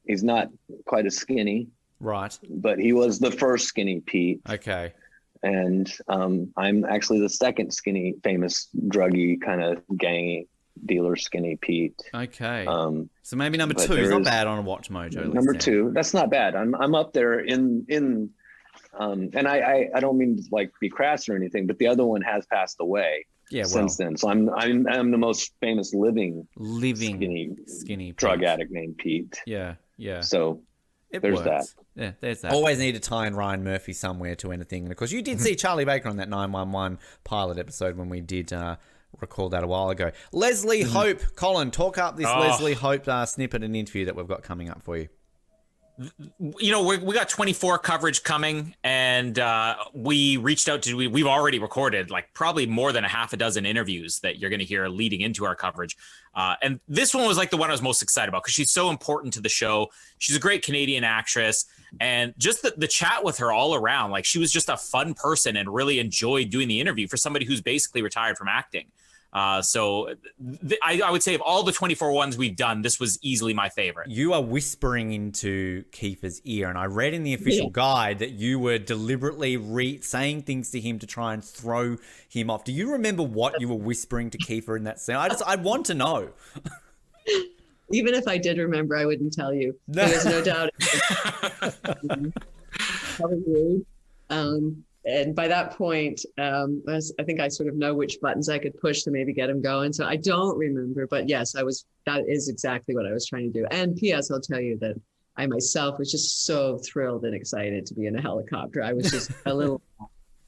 Speaker 11: He's not quite as skinny,
Speaker 10: right? But
Speaker 11: he was the first skinny Pete.
Speaker 10: Okay.
Speaker 11: And I'm actually the second skinny, famous druggy kind of gangy dealer, Skinny Pete.
Speaker 10: Okay. So maybe number 2 is not bad on a Watch Mojo.
Speaker 11: Number 2, that's not bad. I'm up there in and I don't mean to like be crass or anything, but the other one has passed away.
Speaker 10: Yeah,
Speaker 11: since then. So I'm the most famous living
Speaker 10: skinny
Speaker 11: drug addict named Pete.
Speaker 10: Yeah.
Speaker 11: So there's that.
Speaker 10: Yeah, there's that. Always need to tie in Ryan Murphy somewhere to anything. And of course, you did see Charlie Baker on that 911 pilot episode when we did record that a while ago. Leslie Hope, Colin, talk up this Leslie Hope snippet and interview that we've got coming up for you.
Speaker 7: You know, we got 24 coverage coming, and we reached out to, we've already recorded like probably more than a half a dozen interviews that you're going to hear leading into our coverage. And this one was like the one I was most excited about because she's so important to the show. She's a great Canadian actress, and just the chat with her all around, like she was just a fun person and really enjoyed doing the interview for somebody who's basically retired from acting. I would say of all the 24 ones we've done, this was easily my favorite.
Speaker 10: You are whispering into Kiefer's ear, and I read in the official guide that you were deliberately saying things to him to try and throw him off. Do you remember what you were whispering to Kiefer in that scene? I want to know.
Speaker 12: Even if I did remember, I wouldn't tell you. There's no doubt. Probably rude. And by that point, I think I sort of know which buttons I could push to maybe get him going. So I don't remember, but yes, that is exactly what I was trying to do. And P.S., I'll tell you that I myself was just so thrilled and excited to be in a helicopter. I was just a little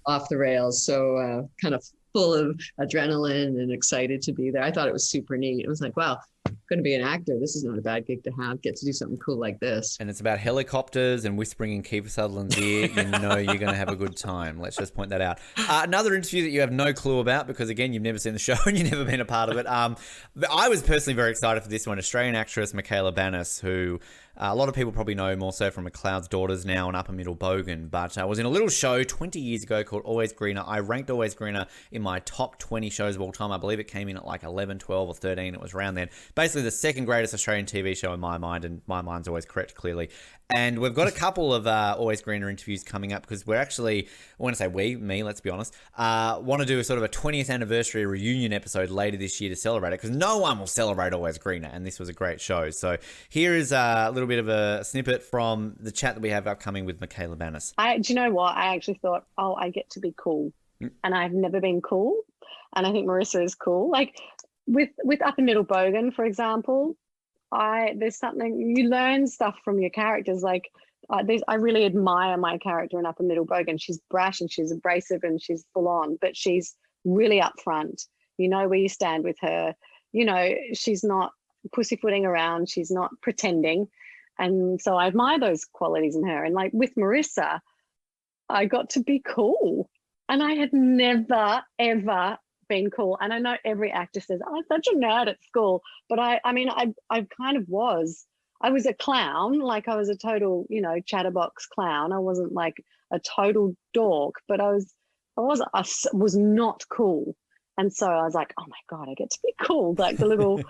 Speaker 12: off the rails, so kind of full of adrenaline and excited to be there. I thought it was super neat. It was like, wow, I'm going to be an actor. This is not a bad gig to have. Get to do something cool like this.
Speaker 10: And it's about helicopters and whispering in Kiefer Sutherland's ear. You know you're going to have a good time. Let's just point that out. Another interview that you have no clue about because, again, you've never seen the show and you've never been a part of it. I was personally very excited for this one. Australian actress Michaela Banis, who a lot of people probably know more so from McLeod's Daughters now and Upper Middle Bogan, but was in a little show 20 years ago called Always Greener. I ranked Always Greener in my top 20 shows of all time. I believe it came in at like 11, 12 or 13. It was around then. Basically the second greatest Australian TV show in my mind, and my mind's always correct, clearly. And we've got a couple of Always Greener interviews coming up because we're actually, I want to say me, let's be honest, want to do a sort of a 20th anniversary reunion episode later this year to celebrate it because no one will celebrate Always Greener, and this was a great show. So here is a little bit of a snippet from the chat that we have upcoming with Michaela Banis.
Speaker 13: Do you know what? I actually thought, I get to be cool. And I've never been cool. And I think Marissa is cool. Like with Upper Middle Bogan, for example, there's something, you learn stuff from your characters. Like I really admire my character in Upper Middle Bogan. She's brash and she's abrasive and she's full on, but she's really upfront. You know where you stand with her. You know, she's not pussyfooting around. She's not pretending. And so I admire those qualities in her. And like with Marissa, I got to be cool. And I had never, ever been cool. And I know every actor says, I'm such a nerd at school. But I kind of was. I was a clown. Like I was a total, chatterbox clown. I wasn't like a total dork, but I was not cool. And so I was like, oh my God, I get to be cool. Like the little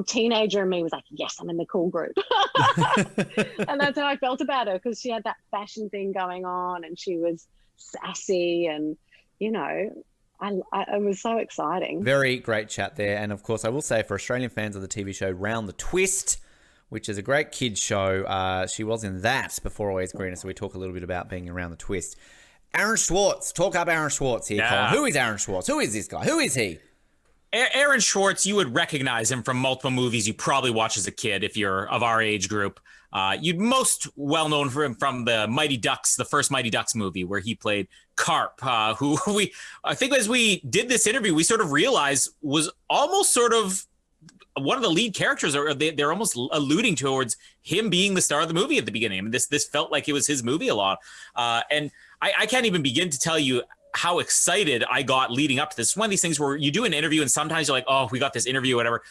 Speaker 13: teenager in me was like, yes, I'm in the cool group. And that's how I felt about her because she had that fashion thing going on and she was sassy and, it was so exciting.
Speaker 10: Very great chat there. And of course, I will say for Australian fans of the TV show Round the Twist, which is a great kids show, she was in that before Always Greener. So we talk a little bit about being around the twist. Aaron Schwartz. Talk up Aaron Schwartz here, Colin. Who is Aaron Schwartz? Who is this guy? Who is he?
Speaker 7: Aaron Schwartz, you would recognize him from multiple movies you probably watched as a kid if you're of our age group. You'd most well known for him from the Mighty Ducks, the first Mighty Ducks movie where he played Carp, who I think as we did this interview, we sort of realized was almost sort of one of the lead characters, or they're almost alluding towards him being the star of the movie at the beginning. I mean, this felt like it was his movie a lot. And I can't even begin to tell you how excited I got leading up to this. One of these things where you do an interview and sometimes you're like, oh, we got this interview, whatever.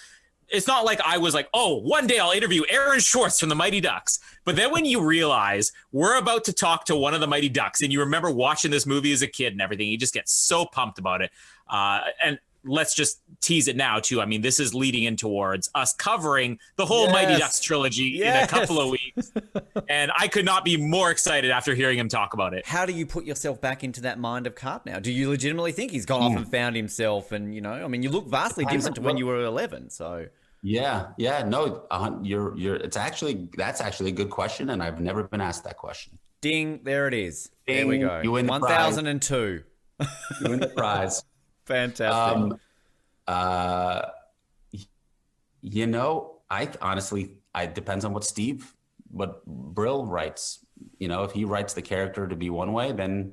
Speaker 7: It's not like I was like, oh, one day I'll interview Aaron Schwartz from the Mighty Ducks. But then when you realize we're about to talk to one of the Mighty Ducks and you remember watching this movie as a kid and everything, you just get so pumped about it. And let's just tease it now too. I mean, this is leading in towards us covering the whole Mighty Ducks trilogy in a couple of weeks. And I could not be more excited after hearing him talk about it.
Speaker 10: How do you put yourself back into that mind of Carp now? Do you legitimately think he's gone off and found himself? And, I mean, you look vastly different to when you were 11. So
Speaker 14: no, that's actually a good question. And I've never been asked that question.
Speaker 10: Ding. There it is.
Speaker 14: Ding,
Speaker 10: there we go.
Speaker 14: You win the
Speaker 10: 1002.
Speaker 14: You win the prize.
Speaker 10: Fantastic.
Speaker 14: I honestly, it depends on what Brill writes. If he writes the character to be one way, then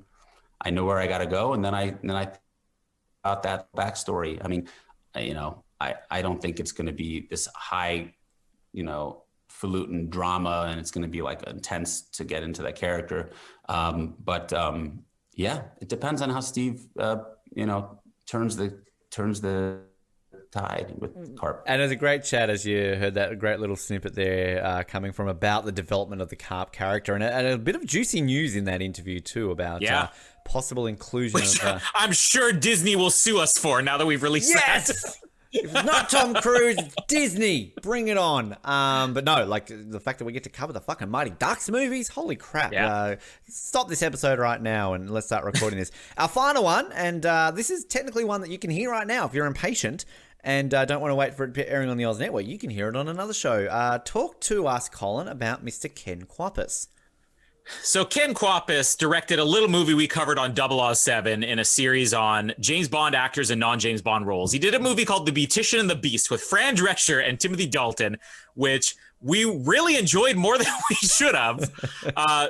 Speaker 14: I know where I got to go. And then I about that backstory. I mean, I don't think it's going to be this high, falutin drama and it's going to be like intense to get into that character. It depends on how Steve, turns the tide with carp.
Speaker 10: And it was a great chat, as you heard that great little snippet there coming from about the development of the carp character, and a bit of juicy news in that interview too about possible inclusion of...
Speaker 7: I'm sure Disney will sue us for now that we've released that.
Speaker 10: If it's not Tom Cruise, it's Disney. Bring it on. But no, like the fact that we get to cover the fucking Mighty Ducks movies, holy crap.
Speaker 7: Yeah.
Speaker 10: Stop this episode right now and let's start recording this. Our final one, and this is technically one that you can hear right now if you're impatient and don't want to wait for it airing on the Oz Network. You can hear it on another show. Talk to us, Colin, about Mr. Ken Kwapis.
Speaker 7: So Ken Kwapis directed a little movie we covered on 007 in a series on James Bond actors and non-James Bond roles. He did a movie called The Beautician and the Beast with Fran Drescher and Timothy Dalton, which we really enjoyed more than we should have.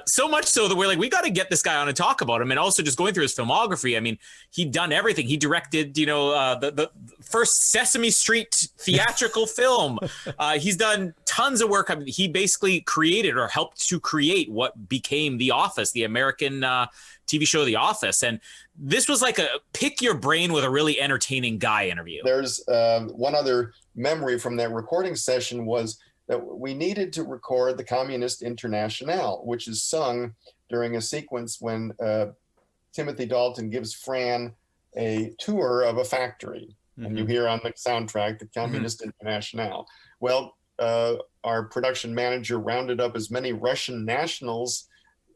Speaker 7: So much so that we're like, we got to get this guy on and talk about him. And also just going through his filmography. I mean, he'd done everything. He directed, the first Sesame Street theatrical film. He's done tons of work. I mean, he basically created or helped to create what became The Office, the American TV show The Office. And this was like a pick your brain with a really entertaining guy interview.
Speaker 15: There's one other memory from that recording session was that we needed to record the Communist Internationale, which is sung during a sequence when Timothy Dalton gives Fran a tour of a factory. Mm-hmm. And you hear on the soundtrack, the Communist Internationale. Well, our production manager rounded up as many Russian nationals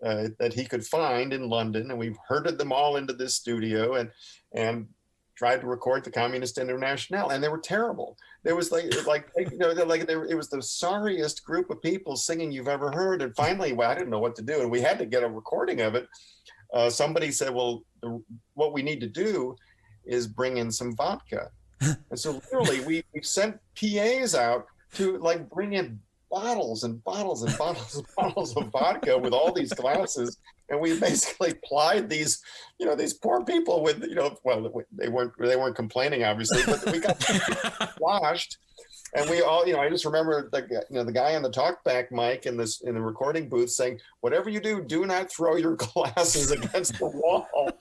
Speaker 15: that he could find in London, and we herded them all into this studio and tried to record the Communist Internationale, and they were terrible. There was it was the sorriest group of people singing you've ever heard. And finally, I didn't know what to do, and we had to get a recording of it. Somebody said, "Well, what we need to do is bring in some vodka," and so literally we sent PAs out to bring in bottles and bottles and bottles and bottles of vodka with all these glasses. And we basically plied these poor people with, well, they weren't complaining, obviously, but we got washed. And we all, I just remember the guy on the talkback mic in the recording booth saying, "Whatever you do not throw your glasses against the wall."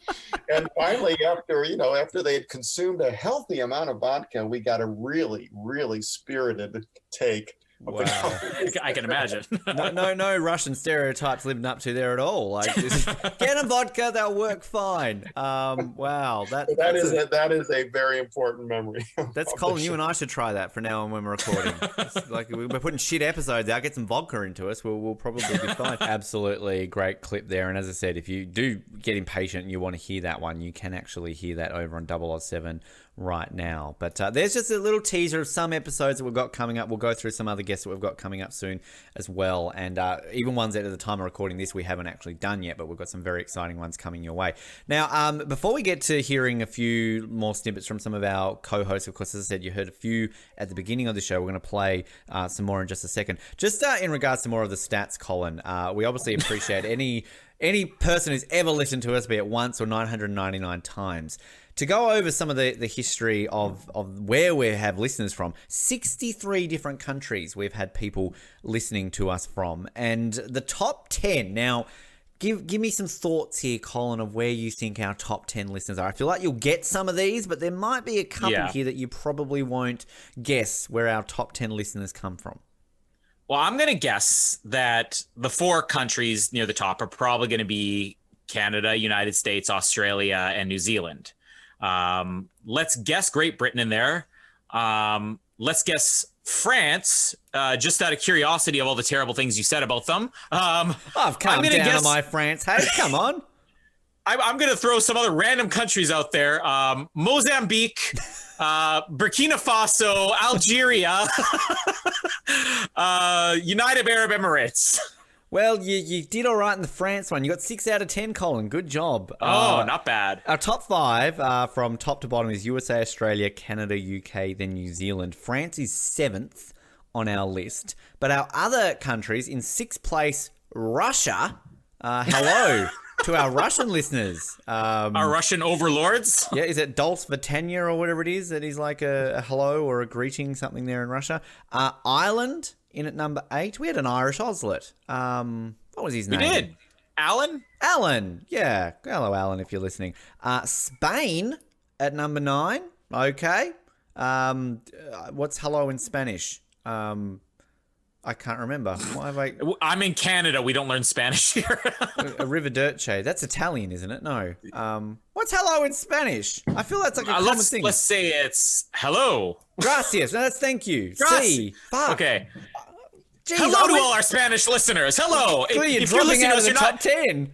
Speaker 15: And finally, after they had consumed a healthy amount of vodka, we got a really, really spirited take.
Speaker 7: Wow. I can imagine.
Speaker 10: No Russian stereotypes living up to there at all. Like, just get them vodka, they'll work fine. Wow,
Speaker 15: that is a very important memory.
Speaker 10: That's Colin. You and I should try that for now on when we're recording. Like we're putting shit episodes out. Get some vodka into us. We'll probably be fine. Absolutely great clip there. And as I said, if you do get impatient and you want to hear that one, you can actually hear that over on 007 right now. But there's just a little teaser of some episodes that we've got coming up. We'll go through some other guests that we've got coming up soon as well, and even ones that at the time of recording this we haven't actually done yet, but we've got some very exciting ones coming your way. Now, before we get to hearing a few more snippets from some of our co-hosts, of course, as I said, you heard a few at the beginning of the show. We're going to play some more in just a second. Just in regards to more of the stats, Colin, we obviously appreciate any person who's ever listened to us, be it once or 999 times. To go over some of the history of where we have listeners from, 63 different countries we've had people listening to us from. And the top 10, now, give me some thoughts here, Colin, of where you think our top 10 listeners are. I feel like you'll get some of these, but there might be a couple here that you probably won't guess where our top 10 listeners come from.
Speaker 7: Well, I'm going to guess that the 4 countries near the top are probably going to be Canada, United States, Australia, and New Zealand. Let's guess Great Britain in there. Let's guess France, just out of curiosity of all the terrible things you said about them.
Speaker 10: I've come down on my France. Hey, come on.
Speaker 7: I'm going to throw some other random countries out there. Mozambique, Burkina Faso, Algeria, United Arab Emirates.
Speaker 10: Well, you did all right in the France one. You got 6 out of 10, Colin. Good job.
Speaker 7: Oh, not bad.
Speaker 10: Our top 5 from top to bottom is USA, Australia, Canada, UK, then New Zealand. France is 7th on our list. But our other countries, in 6th place, Russia. Hello to our Russian listeners.
Speaker 7: Our Russian overlords?
Speaker 10: Yeah, is it Dolce Vatanya or whatever it is? That is like a hello or a greeting, something there in Russia. Ireland. In at number 8, we had an Irish Ozlet. What was his name?
Speaker 7: We did. Alan?
Speaker 10: Alan. Yeah. Hello, Alan, if you're listening. Spain at number 9. Okay. What's hello in Spanish? I can't remember. Why have
Speaker 7: I'm in Canada. We don't learn Spanish here.
Speaker 10: Arrivederci. That's Italian, isn't it? No. What's hello in Spanish? I feel that's like a common thing.
Speaker 7: Let's say it's hello.
Speaker 10: Gracias. No, that's thank you.
Speaker 7: Gracias.
Speaker 10: Fuck.
Speaker 7: Okay.
Speaker 10: Jeez,
Speaker 7: hello to all our Spanish listeners. Hello.
Speaker 10: If you're listening to us, you're top 10.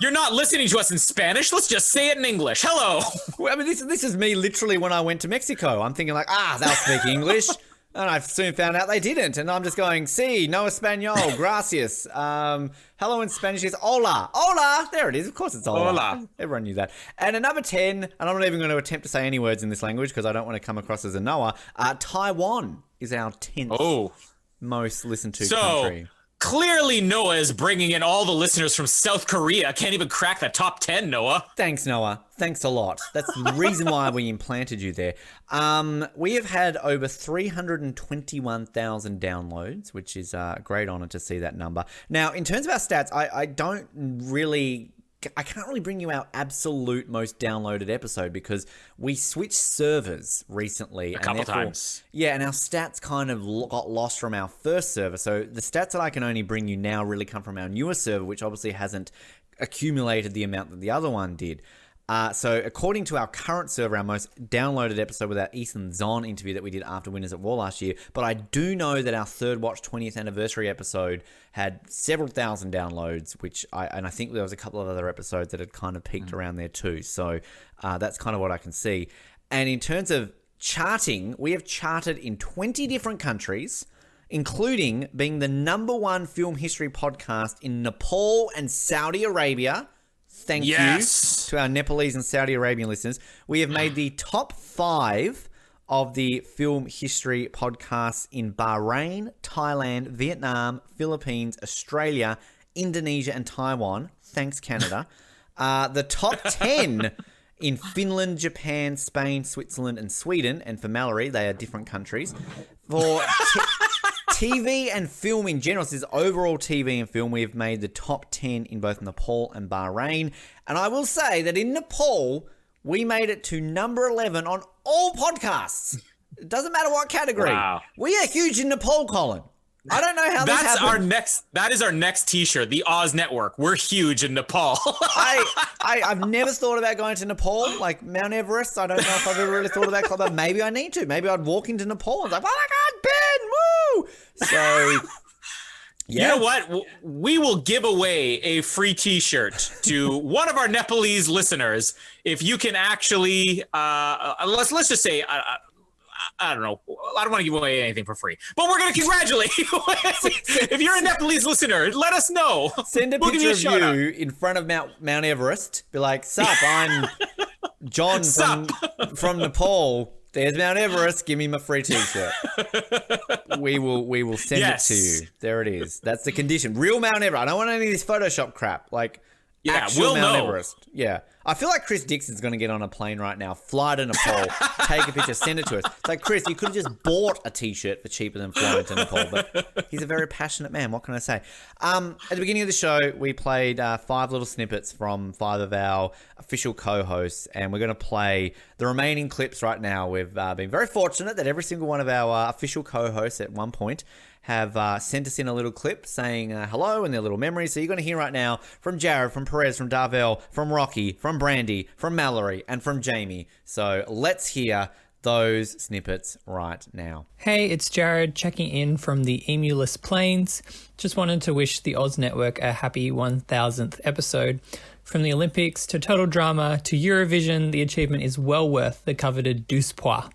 Speaker 7: You're not listening to us in Spanish. Let's just say it in English. Hello.
Speaker 10: Well, I mean, this is me literally when I went to Mexico. I'm thinking like, they'll speak English. And I soon found out they didn't. And I'm just going, sí, no español, gracias. Hello in Spanish is hola. Hola. There it is. Of course it's hola.
Speaker 7: Hola.
Speaker 10: Everyone knew that. And at number 10, and I'm not even going to attempt to say any words in this language because I don't want to come across as a Noah. Taiwan is our 10th most listened to country.
Speaker 7: Clearly Noah is bringing in all the listeners from South Korea. Can't even crack the top 10, Noah.
Speaker 10: Thanks, Noah. Thanks a lot. That's the reason why we implanted you there. We have had over 321,000 downloads, which is a great honor to see that number. Now, in terms of our stats, I can't really bring you our absolute most downloaded episode because we switched servers recently.
Speaker 7: A couple times.
Speaker 10: Yeah, and our stats kind of got lost from our first server. So the stats that I can only bring you now really come from our newer server, which obviously hasn't accumulated the amount that the other one did. So according to our current server, our most downloaded episode was our Ethan Zahn interview that we did after Winners at War last year. But I do know that our Third Watch 20th anniversary episode had several thousand downloads, and I think there was a couple of other episodes that had kind of peaked around there too. So that's kind of what I can see. And in terms of charting, we have charted in 20 different countries, including being the #1 film history podcast in Nepal and Saudi Arabia. Thank you to our Nepalese and Saudi Arabian listeners. We have made the top 5 of the film history podcasts in Bahrain, Thailand, Vietnam, Philippines, Australia, Indonesia, and Taiwan. Thanks, Canada. The top 10 in Finland, Japan, Spain, Switzerland, and Sweden. And for Mallory, they are different countries. For TV and film in general, so this is overall TV and film, we have made the top 10 in both Nepal and Bahrain. And I will say that in Nepal, we made it to number 11 on all podcasts. It doesn't matter what category.
Speaker 7: Wow.
Speaker 10: We are huge in Nepal, Colin. I don't know how this happened.
Speaker 7: That is our next t-shirt, the Oz Network. We're huge in Nepal.
Speaker 10: I've never thought about going to Nepal, like Mount Everest. I don't know if I've ever really thought about it, but maybe I need to. Maybe I'd walk into Nepal and be like, oh my God, Ben, woo! So,
Speaker 7: yeah. You know what? We will give away a free t-shirt to one of our Nepalese listeners if you can actually, let's just say, I don't know. I don't want to give away anything for free, but we're going to congratulate you. If you're a Nepalese listener, let us know.
Speaker 10: Send a picture of you in front of Mount Everest. Be like, sup, I'm John from Nepal. There's Mount Everest. Give me my free t-shirt. We will send it to you. There it is. That's the condition. Real Mount Everest. I don't want any of this Photoshop crap. Like, actual Mount Everest. Yeah. I feel like Chris Dixon's going to get on a plane right now, fly to Nepal, take a picture, send it to us. It's like, Chris, you could have just bought a t-shirt for cheaper than flying to Nepal, but he's a very passionate man. What can I say? At the beginning of the show, we played 5 little snippets from 5 of our official co-hosts, and we're going to play the remaining clips right now. We've been very fortunate that every single one of our official co-hosts at one point have sent us in a little clip saying hello and their little memories. So you're going to hear right now from Jared, from Perez, from Darvell, from Rocky, from Brandy, from Mallory, and from Jamie. So let's hear those snippets right now.
Speaker 16: Hey, it's Jared checking in from the Emulous Plains. Just wanted to wish the Oz Network a happy 1000th episode. From the Olympics to Total Drama to Eurovision, the achievement is well worth the coveted douze pois.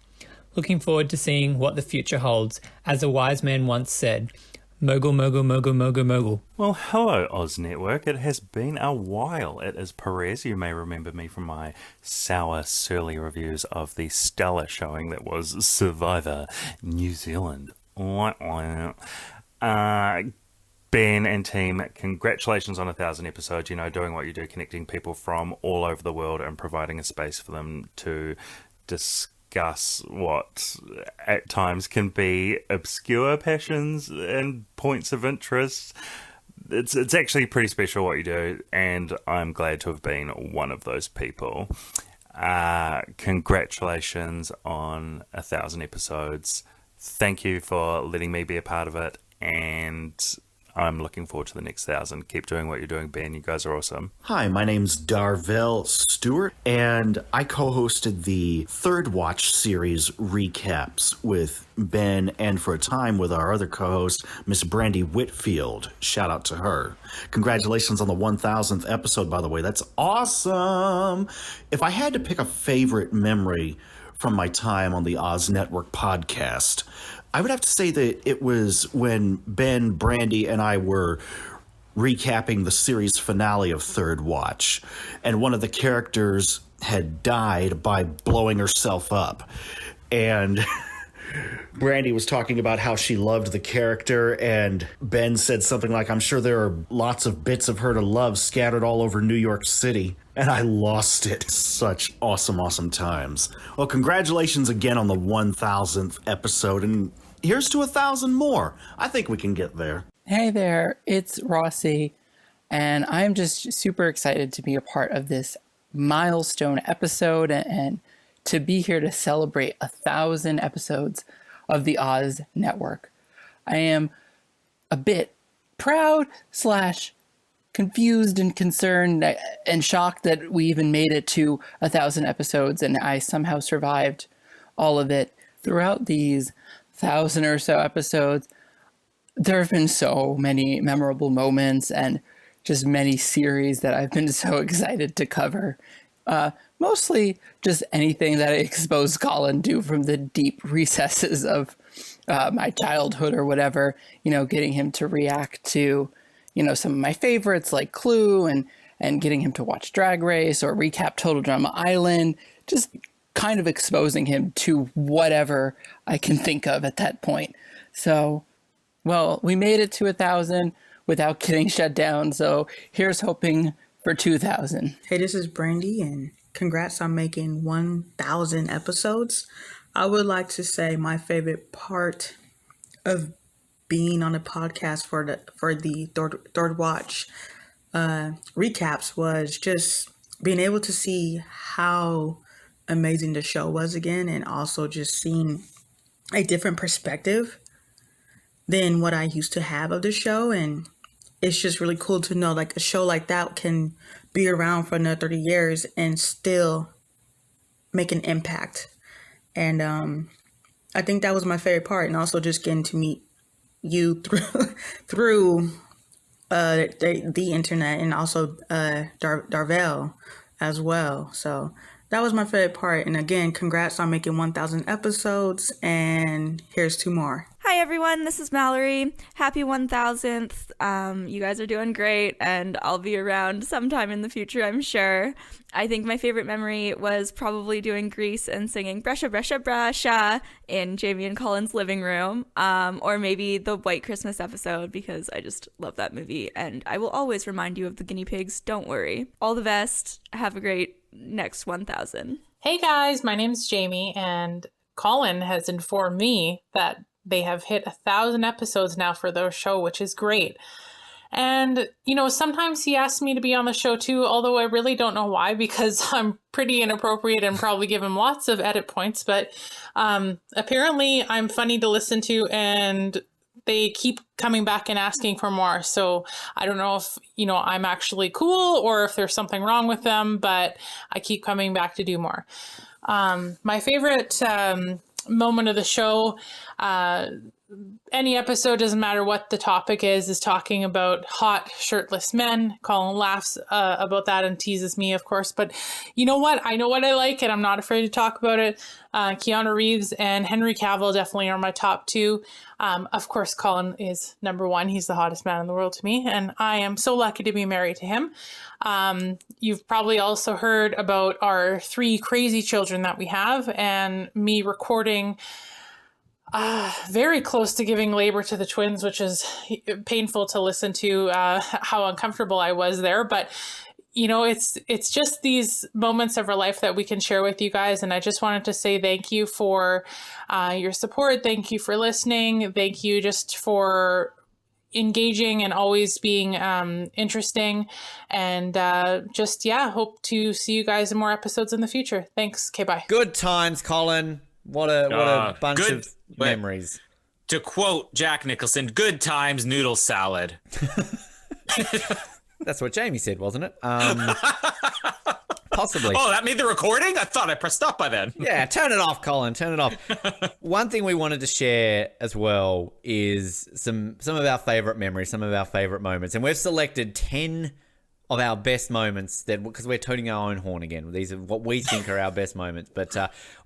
Speaker 16: Looking forward to seeing what the future holds. As a wise man once said, mogul, mogul, mogul, mogul, mogul.
Speaker 17: Well, hello, Oz Network. It has been a while. It is Perez. You may remember me from my sour, surly reviews of the stellar showing that was Survivor New Zealand. Ben and team, congratulations on 1,000 episodes. You know, doing what you do, connecting people from all over the world and providing a space for them to discuss what at times can be obscure passions and points of interest. It's actually pretty special what you do, and I'm glad to have been one of those people. Congratulations on 1,000 episodes. Thank you for letting me be a part of it, and I'm looking forward to the next 1,000. Keep doing what you're doing, Ben. You guys are awesome.
Speaker 18: Hi, my name's Darvell Stewart, and I co-hosted the Third Watch series recaps with Ben, and for a time with our other co-host, Miss Brandy Whitfield. Shout out to her. Congratulations on the 1,000th episode, by the way. That's awesome. If I had to pick a favorite memory from my time on the Oz Network podcast, I would have to say that it was when Ben, Brandy, and I were recapping the series finale of Third Watch, and one of the characters had died by blowing herself up. And Brandy was talking about how she loved the character, and Ben said something like, I'm sure there are lots of bits of her to love scattered all over New York City. And I lost it. Such awesome, awesome times. Well, congratulations again on the 1,000th episode, and here's to 1,000 more. I think we can get there.
Speaker 19: Hey there, it's Rossi, and I'm just super excited to be a part of this milestone episode and to be here to celebrate 1,000 episodes of the Oz Network. I am a bit proud / confused and concerned and shocked that we even made it to 1,000 episodes and I somehow survived all of it. Throughout these 1,000 or so episodes, there have been so many memorable moments and just many series that I've been so excited to cover. Mostly just anything that I exposed Colin to from the deep recesses of my childhood or whatever, getting him to react to, some of my favorites like Clue and getting him to watch Drag Race or recap Total Drama Island, just kind of exposing him to whatever I can think of at that point. So, well, we made it to 1,000 without getting shut down. So here's hoping for 2,000.
Speaker 20: Hey, this is Brandy, and congrats on making 1,000 episodes. I would like to say my favorite part of being on the podcast for the Third Watch recaps was just being able to see how amazing the show was again, and also just seeing a different perspective than what I used to have of the show. And it's just really cool to know like a show like that can be around for another 30 years and still make an impact. And I think that was my favorite part, and also just getting to meet you through the internet, and also Darvell as well. So that was my favorite part. And again, congrats on making 1,000 episodes, and here's 2 more.
Speaker 21: Hi everyone, this is Mallory. Happy 1,000th. You guys are doing great, and I'll be around sometime in the future, I'm sure. I think my favorite memory was probably doing Grease and singing Brescia, Brescia, Brescia in Jamie and Colin's living room, or maybe the White Christmas episode, because I just love that movie, and I will always remind you of the guinea pigs, don't worry. All the best. Have a great next 1,000.
Speaker 22: Hey guys, my name's Jamie, and Colin has informed me that they have hit 1,000 episodes now for their show, which is great. And, sometimes he asks me to be on the show too, although I really don't know why, because I'm pretty inappropriate and probably give him lots of edit points. But apparently I'm funny to listen to, and they keep coming back and asking for more. So I don't know if, I'm actually cool or if there's something wrong with them, but I keep coming back to do more. My favorite moment of the show, any episode, doesn't matter what the topic is talking about hot shirtless men. Colin laughs about that and teases me, of course, but you know what? I know what I like, and I'm not afraid to talk about it. Keanu Reeves and Henry Cavill definitely are my top 2. Of course, Colin is number 1. He's the hottest man in the world to me, and I am so lucky to be married to him. You've probably also heard about our 3 crazy children that we have, and me recording very close to giving labor to the twins, which is painful to listen to, how uncomfortable I was there. But, it's just these moments of our life that we can share with you guys. And I just wanted to say thank you for your support. Thank you for listening. Thank you just for engaging and always being interesting. And hope to see you guys in more episodes in the future. Thanks. Okay, bye.
Speaker 10: Good times, Colin. What a bunch
Speaker 7: good-
Speaker 10: of memories.
Speaker 7: To quote Jack Nicholson, good times, noodle salad.
Speaker 10: That's what Jamie said, wasn't it? Possibly.
Speaker 7: Oh, that made the recording? I thought I pressed stop by then.
Speaker 10: Yeah, turn it off, Colin. Turn it off. One thing we wanted to share as well is some of our favorite memories, some of our favorite moments, and we've selected 10 of our best moments that because we're toting our own horn again. These are what we think are our best moments. But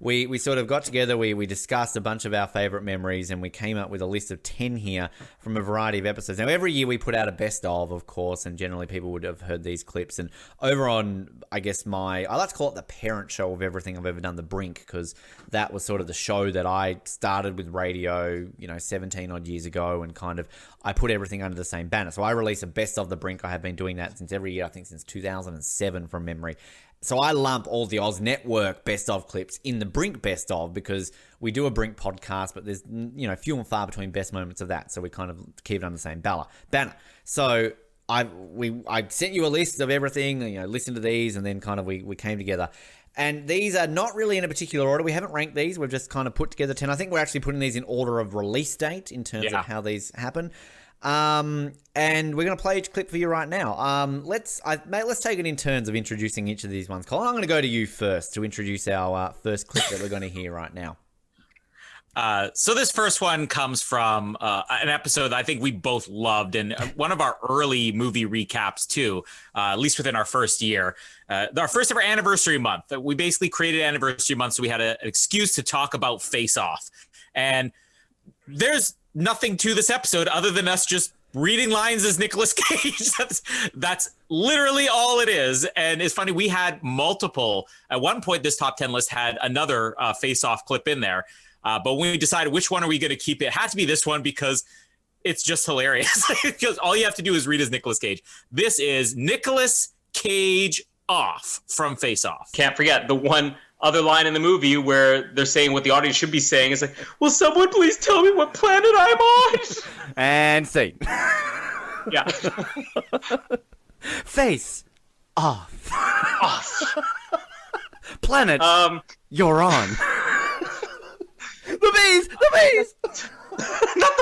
Speaker 10: we sort of got together, we discussed a bunch of our favorite memories, and we came up with a list of 10 here from a variety of episodes. Now, every year we put out a best of course, and generally people would have heard these clips. And over on, I guess, I like to call it the parent show of everything I've ever done, The Brink, because that was sort of the show that I started with radio, 17 odd years ago, and kind of I put everything under the same banner. So I release a best of The Brink. I have been doing that since every year, I think since 2007 from memory. So I lump all the Oz Network best of clips in the Brink best of because we do a Brink podcast, but there's, few and far between best moments of that. So we kind of keep it under the same banner. So I sent you a list of everything, listen to these, and then kind of we came together. And these are not really in a particular order. We haven't ranked these. We've just kind of put together 10. I think we're actually putting these in order of release date in terms of how these happen. And we're going to play each clip for you right now. Let's take it in turns of introducing each of these ones. Colin, I'm going to go to you first to introduce our first clip that we're going to hear right now.
Speaker 7: So this first one comes from an episode that I think we both loved, and one of our early movie recaps too, at least within our first year. Our first ever anniversary month. We basically created anniversary month, so we had an excuse to talk about Face Off. And there's nothing to this episode other than us just reading lines as Nicolas Cage. That's literally all it is. And it's funny, we had multiple. At one point, this top 10 list had another Face Off clip in there. But when we decided which one are we going to keep, it had to be this one because it's just hilarious. Because all you have to do is read as Nicolas Cage. This is Nicolas Cage Off from Face Off.
Speaker 1: Can't forget the one other line in the movie where they're saying what the audience should be saying is like, will someone please tell me what planet I'm on?
Speaker 10: And scene.
Speaker 1: Yeah.
Speaker 10: Face Off. Planet you're on. The bees!
Speaker 1: Not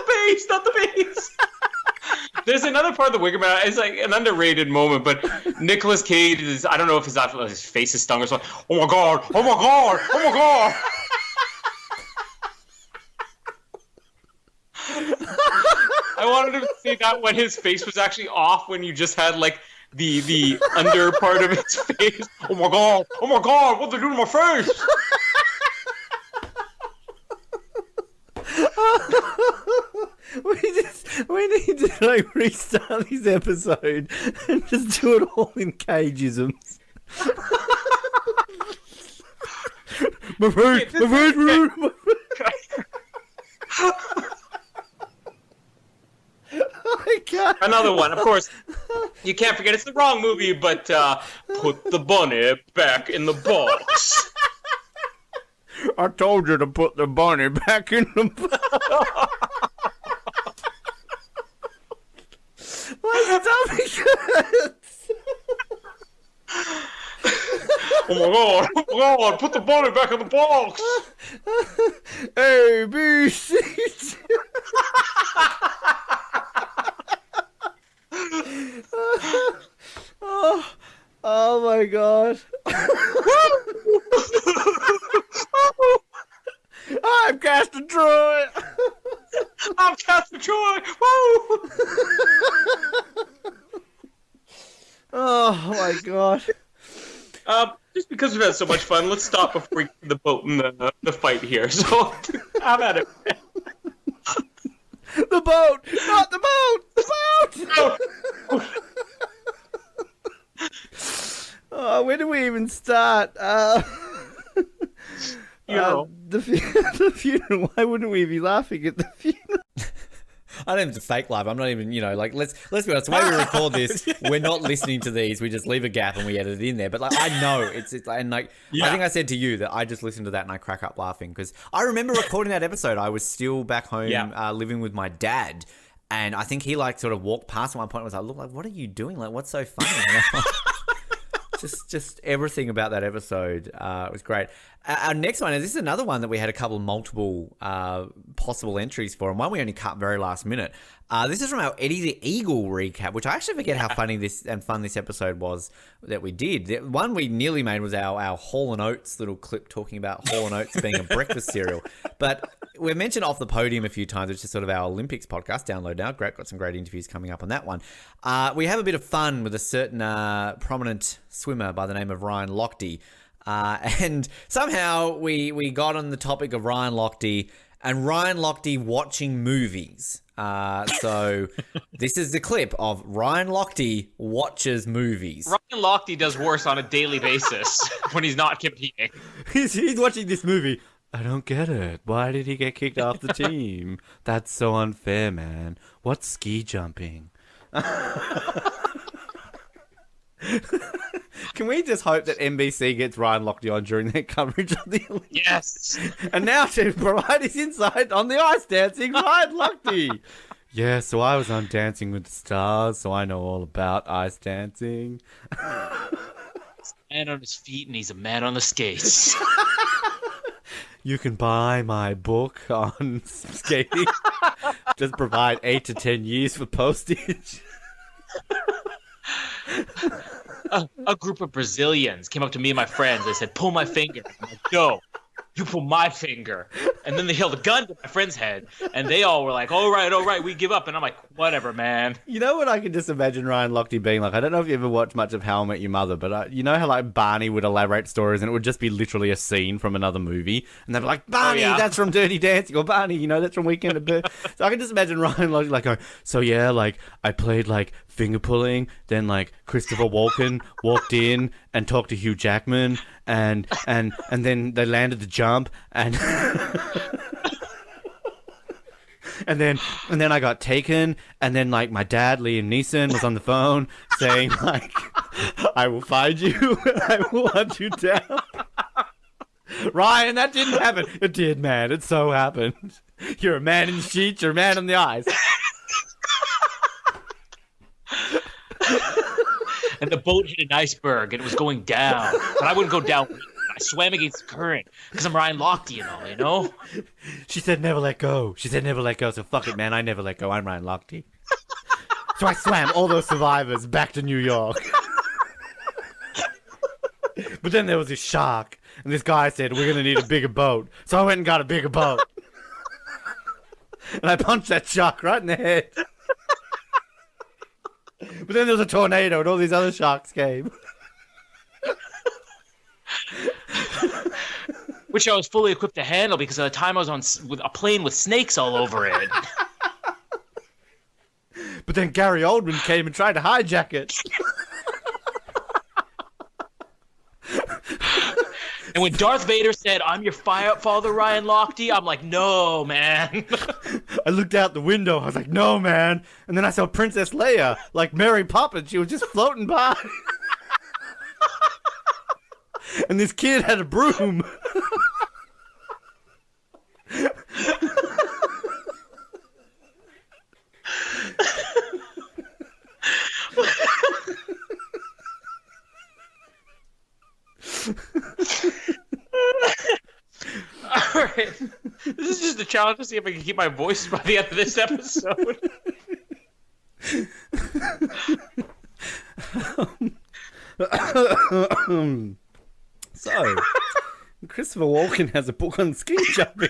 Speaker 1: the bees! There's another part of the Wicker Man. It's like an underrated moment, but Nicolas Cage is, I don't know if his face is stung or something. Oh my God! I wanted to see that when his face was actually off, when you just had like the under part of his face. Oh my God, what they do to my face?
Speaker 10: We need to like restart this episode and just do it all in cageisms. My face. Oh my God.
Speaker 1: Another one, of course. You can't forget it's the wrong movie, but put the bunny back in the box.
Speaker 10: I told you to put the bunny back in the box. My stomach hurts.
Speaker 1: Oh my God, put the bunny back in the box.
Speaker 10: A, B, C, D. Oh my God. I'm Castor Troy.
Speaker 1: I'm Castor Troy. Woo!
Speaker 10: Oh my God.
Speaker 1: Just because we've had so much fun, let's stop before we get to the boat and the fight here. So I'm at it.
Speaker 10: The boat, not the boat. The boat. Oh, where do we even start? The funeral. Why wouldn't we be laughing at the funeral? I don't even fake live. I'm not even, like, let's be honest. The way we record this, we're not listening to these. We just leave a gap and we edit it in there. But like, I know it's and like, I think I said to you that I just listened to that and I crack up laughing because I remember recording that episode. I was still back home living with my dad. And I think he like sort of walked past at one point and was like, look, like, what are you doing? Like, what's so funny? just everything about that episode was great. Our next one, and this is another one that we had a couple of multiple possible entries for, and one we only cut very last minute. This is from our Eddie the Eagle recap, which I actually forget how funny this and fun this episode was that we did. The one we nearly made was our Hall & Oates little clip talking about Hall & Oates being a breakfast cereal. But we've mentioned Off the Podium a few times, which is sort of our Olympics podcast. Download now. Great, got some great interviews coming up on that one. We have a bit of fun with a certain prominent swimmer by the name of Ryan Lochte. And somehow we got on the topic of Ryan Lochte and Ryan Lochte watching movies. So this is the clip of Ryan Lochte watches movies.
Speaker 1: Ryan Lochte does worse on a daily basis when he's not competing.
Speaker 2: He's watching this movie. I don't get it. Why did he get kicked off the team? That's so unfair, man. What's ski jumping?
Speaker 10: Can we just hope that NBC gets Ryan Lochte on during their coverage of the Olympics?
Speaker 1: Yes.
Speaker 10: And now to provide his insight on the ice dancing, Ryan Lochte.
Speaker 2: Yeah, so I was on Dancing with the Stars, so I know all about ice dancing.
Speaker 1: He's a man on his feet and he's a man on the skates.
Speaker 2: You can buy my book on skating.
Speaker 10: Just provide 8 to 10 years for postage.
Speaker 1: A group of Brazilians came up to me and my friends. They said, pull my finger. I'm like, no, you pull my finger. And then they held a gun to my friend's head. And they all were like, all right, we give up. And I'm like, whatever, man.
Speaker 10: You know what I can just imagine Ryan Lochte being like? I don't know if you ever watched much of How I Met Your Mother, but you know how like Barney would elaborate stories and it would just be literally a scene from another movie. And they'd be like, Barney, that's from Dirty Dancing. Or Barney, you know, that's from Weekend at Bernie's. So I can just imagine Ryan Lochte like going, so yeah, like I played like finger pulling, then like Christopher Walken walked in and talked to Hugh Jackman and then they landed the jump and and then I got taken and then like my dad Liam Neeson was on the phone saying like I will find you and I will hunt you down. Ryan, that didn't happen. It did, man. It so happened. You're a man in the sheets, you're a man on the ice.
Speaker 1: And the boat hit an iceberg and it was going down. But I wouldn't go down. I swam against the current because I'm Ryan Lochte and all, you know?
Speaker 2: She said never let go. So fuck it, man. I never let go. I'm Ryan Lochte. So I swam all those survivors back to New York. But then there was this shark. And this guy said, we're going to need a bigger boat. So I went and got a bigger boat. And I punched that shark right in the head. But then there was a tornado and all these other sharks came.
Speaker 1: Which I was fully equipped to handle because at the time I was on with a plane with snakes all over it.
Speaker 2: But then Gary Oldman came and tried to hijack it.
Speaker 1: And when Darth Vader said, I'm your father, Ryan Lochte, I'm like, no, man.
Speaker 2: I looked out the window. I was like, no, man. And then I saw Princess Leia, like Mary Poppins. She was just floating by. And this kid had a broom.
Speaker 1: All right. This is just a challenge to see if I can keep my voice by the end of this episode.
Speaker 10: So, Christopher Walken has a book on ski jumping.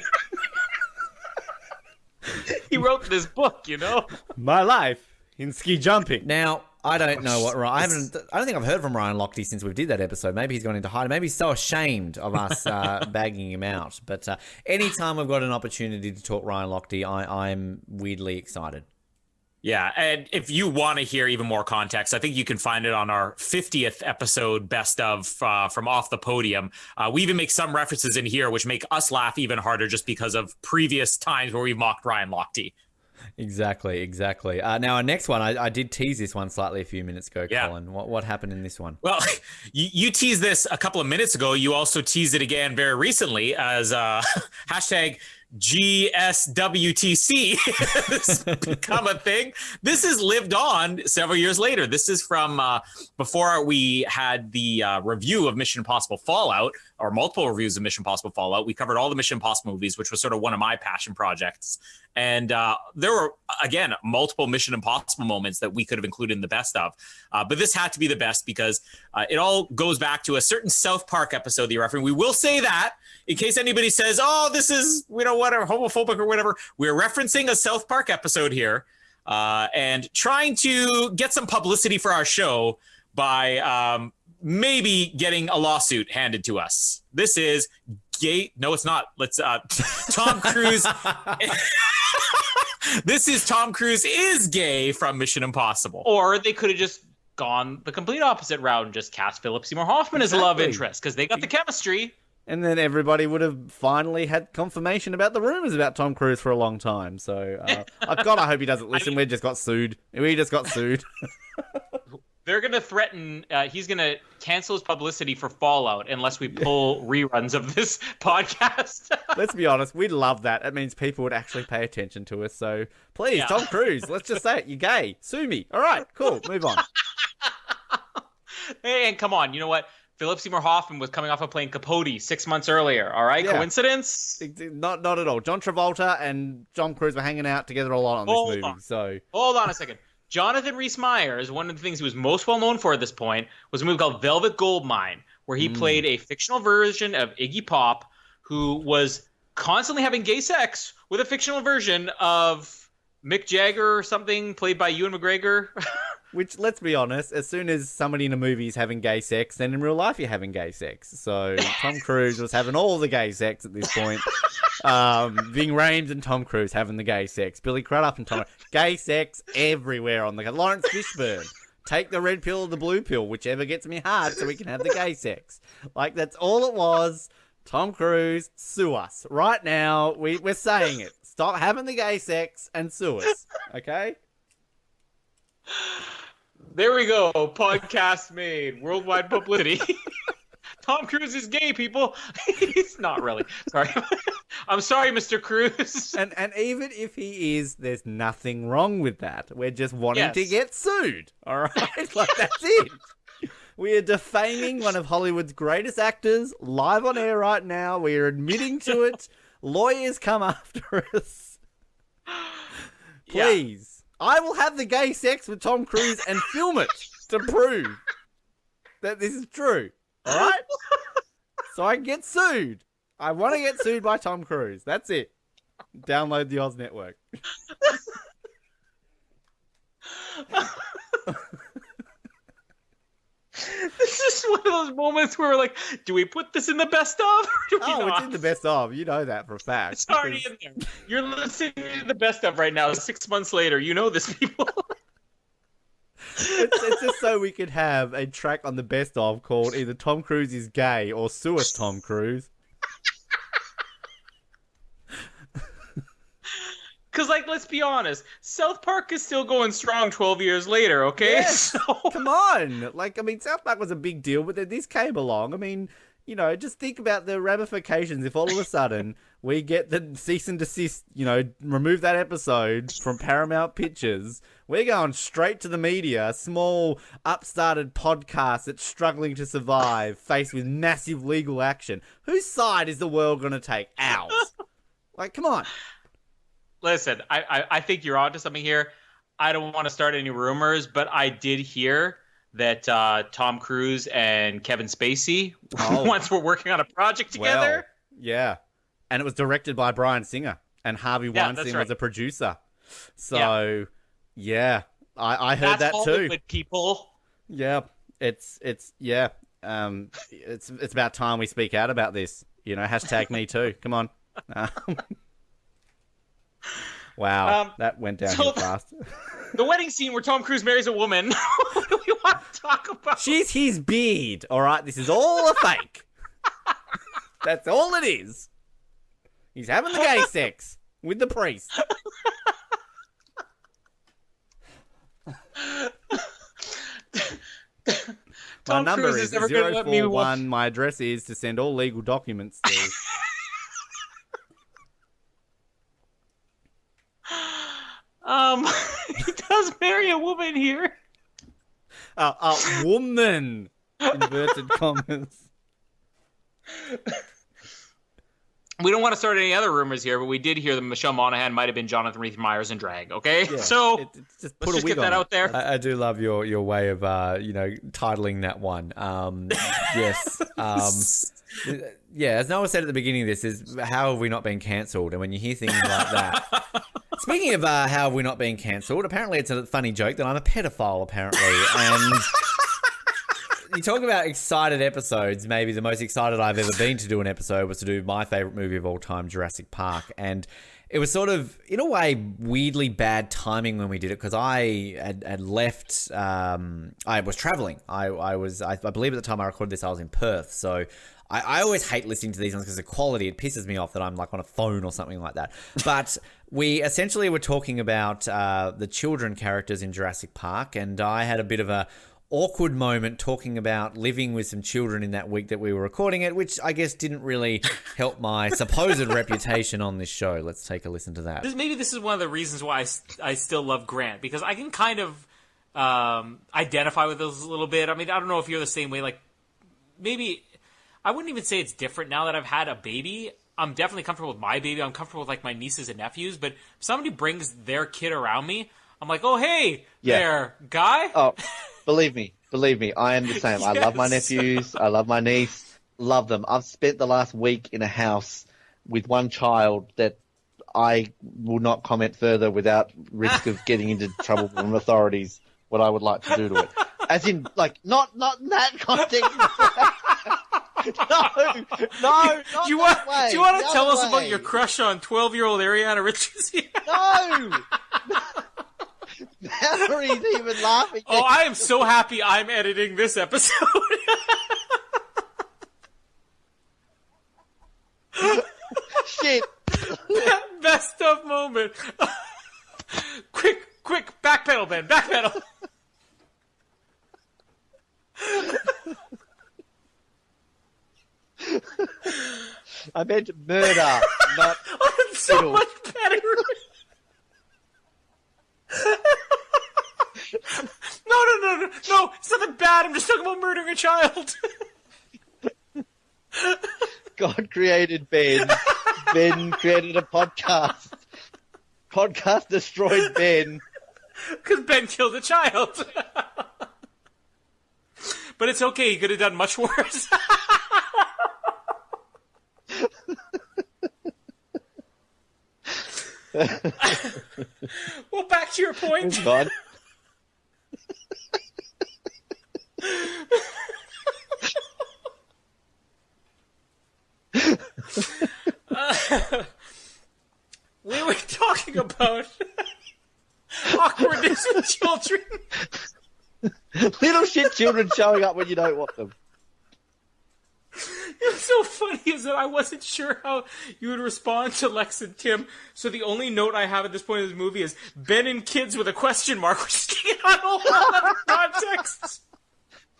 Speaker 1: He wrote this book, you know?
Speaker 2: My life in ski jumping.
Speaker 10: Now, I don't know what I don't think I've heard from Ryan Lochte since we did that episode. Maybe he's gone into hiding. Maybe he's so ashamed of us bagging him out. But anytime we've got an opportunity to talk Ryan Lochte, I'm weirdly excited.
Speaker 7: Yeah, and if you want to hear even more context, I think you can find it on our 50th episode best of from Off the Podium. We even make some references in here which make us laugh even harder just because of previous times where we've mocked Ryan Lochte.
Speaker 10: Exactly. Now, our next one, I did tease this one slightly a few minutes ago, Colin. What happened in this one?
Speaker 7: Well, you teased this a couple of minutes ago. You also teased it again very recently as hashtag GSWTC has become a thing. This has lived on several years later. This is from before we had the review of Mission Impossible Fallout, or multiple reviews of Mission Impossible Fallout. We covered all the Mission Impossible movies, which was sort of one of my passion projects. And there were, again, multiple Mission Impossible moments that we could have included in the best of. But this had to be the best because it all goes back to a certain South Park episode that you're referencing. We will say that in case anybody says, oh, this is, whatever, homophobic or whatever. We're referencing a South Park episode here and trying to get some publicity for our show by maybe getting a lawsuit handed to us. This is gay. No, it's not. Let's Tom Cruise. This is Tom Cruise is gay from Mission Impossible.
Speaker 1: Or they could have just gone the complete opposite route and just cast Philip Seymour Hoffman as a love interest because they got the chemistry.
Speaker 2: And then everybody would have finally had confirmation about the rumors about Tom Cruise for a long time. So, God, I hope he doesn't listen. We just got sued.
Speaker 1: They're going to threaten, he's going to cancel his publicity for Fallout unless we pull reruns of this podcast.
Speaker 2: Let's be honest, we'd love that. It means people would actually pay attention to us. So please, Tom Cruise, let's just say it. You're gay. Sue me. All right, cool. Move on.
Speaker 1: Hey, and come on. You know what? Philip Seymour Hoffman was coming off of playing Capote 6 months earlier. All right, coincidence?
Speaker 2: Not at all. John Travolta and Tom Cruise were hanging out together a lot on this movie. So
Speaker 1: hold on a second. Jonathan Rhys-Meyers, one of the things he was most well known for at this point, was a movie called Velvet Goldmine, where he played a fictional version of Iggy Pop who was constantly having gay sex with a fictional version of Mick Jagger or something, played by Ewan McGregor.
Speaker 2: Which, let's be honest, as soon as somebody in a movie is having gay sex, then in real life you're having gay sex. So Tom Cruise was having all the gay sex at this point. Ving Rhames and Tom Cruise having the gay sex. Billy Crudup and Tom gay sex everywhere on the Lawrence Fishburne. Take the red pill or the blue pill, whichever gets me hard, so we can have the gay sex. Like, that's all it was. Tom Cruise, sue us. Right now, we're saying it. Stop having the gay sex and sue us. Okay?
Speaker 1: There we go. Podcast made. Worldwide publicity. Tom Cruise is gay, people. He's not really. Sorry. I'm sorry, Mr. Cruise.
Speaker 2: And even if he is, there's nothing wrong with that. We're just wanting to get sued. All right? Like, that's it. We are defaming one of Hollywood's greatest actors live on air right now. We are admitting to it. Lawyers come after us. Please. I will have the gay sex with Tom Cruise and film it to prove that this is true. All right? So I can get sued. I want to get sued by Tom Cruise. That's it. Download the Oz Network.
Speaker 1: This is one of those moments where we're like, do we put this in the best of or do we not?
Speaker 2: It's in the best of. You know that for a fact.
Speaker 1: It's already in there. You're listening to the best of right now. 6 months later, you know this, people.
Speaker 2: It's just so we could have a track on the best of called either Tom Cruise is gay or Sue Us, Tom Cruise.
Speaker 1: Because, like, let's be honest, South Park is still going strong 12 years later, okay?
Speaker 2: Yes. Come on. Like, I mean, South Park was a big deal, but then this came along. I mean, you know, just think about the ramifications if all of a sudden we get the cease and desist, you know, remove that episode from Paramount Pictures. We're going straight to the media, a small, upstarted podcast that's struggling to survive, faced with massive legal action. Whose side is the world going to take? Ours. Like, come on.
Speaker 1: Listen, I think you're onto something here. I don't want to start any rumors, but I did hear that Tom Cruise and Kevin Spacey once were working on a project together.
Speaker 2: Well, yeah. And it was directed by Bryan Singer, and Harvey Weinstein was a producer. So, yeah, I heard that too.
Speaker 1: Hollywood, people.
Speaker 2: Yeah, it's about time we speak out about this. You know, hashtag me too. Come on. Wow, that went down fast.
Speaker 1: The wedding scene where Tom Cruise marries a woman. What do we want to talk about?
Speaker 2: She's his beard, all right? This is all a fake. That's all it is. He's having the gay sex with the priest. My number is 041. My address is to send all legal documents to.
Speaker 1: a woman here.
Speaker 2: A woman. Inverted commas.
Speaker 1: We don't want to start any other rumors here, but we did hear that Michelle Monaghan might have been Jonathan Rhys Meyers in drag. Okay,
Speaker 2: Yeah,
Speaker 1: so
Speaker 2: just
Speaker 1: let's just get that out there.
Speaker 2: I do love your way of titling that one. Yes. Yeah, as Noah said at the beginning of this, is how have we not been cancelled? And when you hear things like that. Speaking of how have we not been cancelled, apparently it's a funny joke that I'm a pedophile, apparently. And you talk about excited episodes. Maybe the most excited I've ever been to do an episode was to do my favourite movie of all time, Jurassic Park. And it was sort of, in a way, weirdly bad timing when we did it because I had left. I was travelling. I believe at the time I recorded this, I was in Perth. So I always hate listening to these ones because the quality, it pisses me off that I'm like on a phone or something like that. But we essentially were talking about the children characters in Jurassic Park, and I had a bit of a awkward moment talking about living with some children in that week that we were recording it, which I guess didn't really help my supposed reputation on this show. Let's take a listen to that.
Speaker 7: Maybe this is one of the reasons why I still love Grant, because I can kind of identify with those a little bit. I mean, I don't know if you're the same way. Like, maybe I wouldn't even say it's different now that I've had a baby. I'm definitely comfortable with my baby. I'm comfortable with like my nieces and nephews. But if somebody brings their kid around me, I'm like, oh, hey, there, guy.
Speaker 3: Oh, believe me, I am the same. I love my nephews. I love my niece. Love them. I've spent the last week in a house with one child that I will not comment further without risk of getting into trouble from authorities what I would like to do to it. As in, like, not in that context. No,
Speaker 7: do you want to tell us about your crush on 12-year-old Ariana Richards?
Speaker 3: No! Valerie's even laughing.
Speaker 7: Oh, I am so happy I'm editing this episode.
Speaker 3: Shit.
Speaker 7: Best of moment. Quick, backpedal, Ben, backpedal.
Speaker 3: I meant murder, not
Speaker 7: it's so much better. No, it's nothing bad. I'm just talking about murdering a child.
Speaker 3: God created Ben. Ben created a podcast. Podcast destroyed Ben.
Speaker 7: Because Ben killed a child. But it's okay. He could have done much worse. Well, back to your point.
Speaker 3: God.
Speaker 7: We were talking about awkwardness with children.
Speaker 3: Little shit children showing up when you don't want them.
Speaker 7: What's so funny is that I wasn't sure how you would respond to Lex and Tim, so the only note I have at this point in this movie is Ben and kids with a question mark, which is on a whole other context.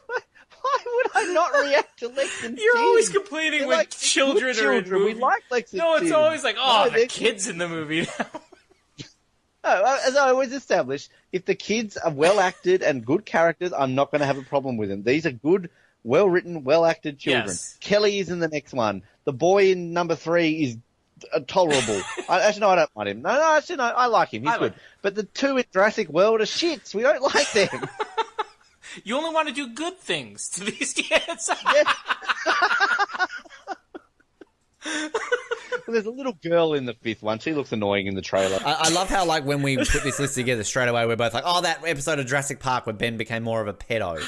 Speaker 3: Why would I not react to Lex and Tim?
Speaker 7: You're always complaining when
Speaker 3: like
Speaker 7: children are in movies.
Speaker 3: We like Lex and
Speaker 7: No,
Speaker 3: Tim.
Speaker 7: it's always like, oh,
Speaker 3: No,
Speaker 7: the kids in the movie now.
Speaker 3: No, as I always established, if the kids are well acted and good characters, I'm not going to have a problem with them. These are good, well written, well acted children.
Speaker 7: Yes.
Speaker 3: Kelly is in the next one. The boy in number 3 is tolerable. Actually, no, I don't mind him. No, I like him. He's good. But the two in Jurassic World are shits. We don't like them.
Speaker 7: You only want to do good things to these kids.
Speaker 3: Well, there's a little girl in the 5th one. She looks annoying in the trailer.
Speaker 10: I love how, like, when we put this list together straight away, we're both like, oh, that episode of Jurassic Park where Ben became more of a pedo.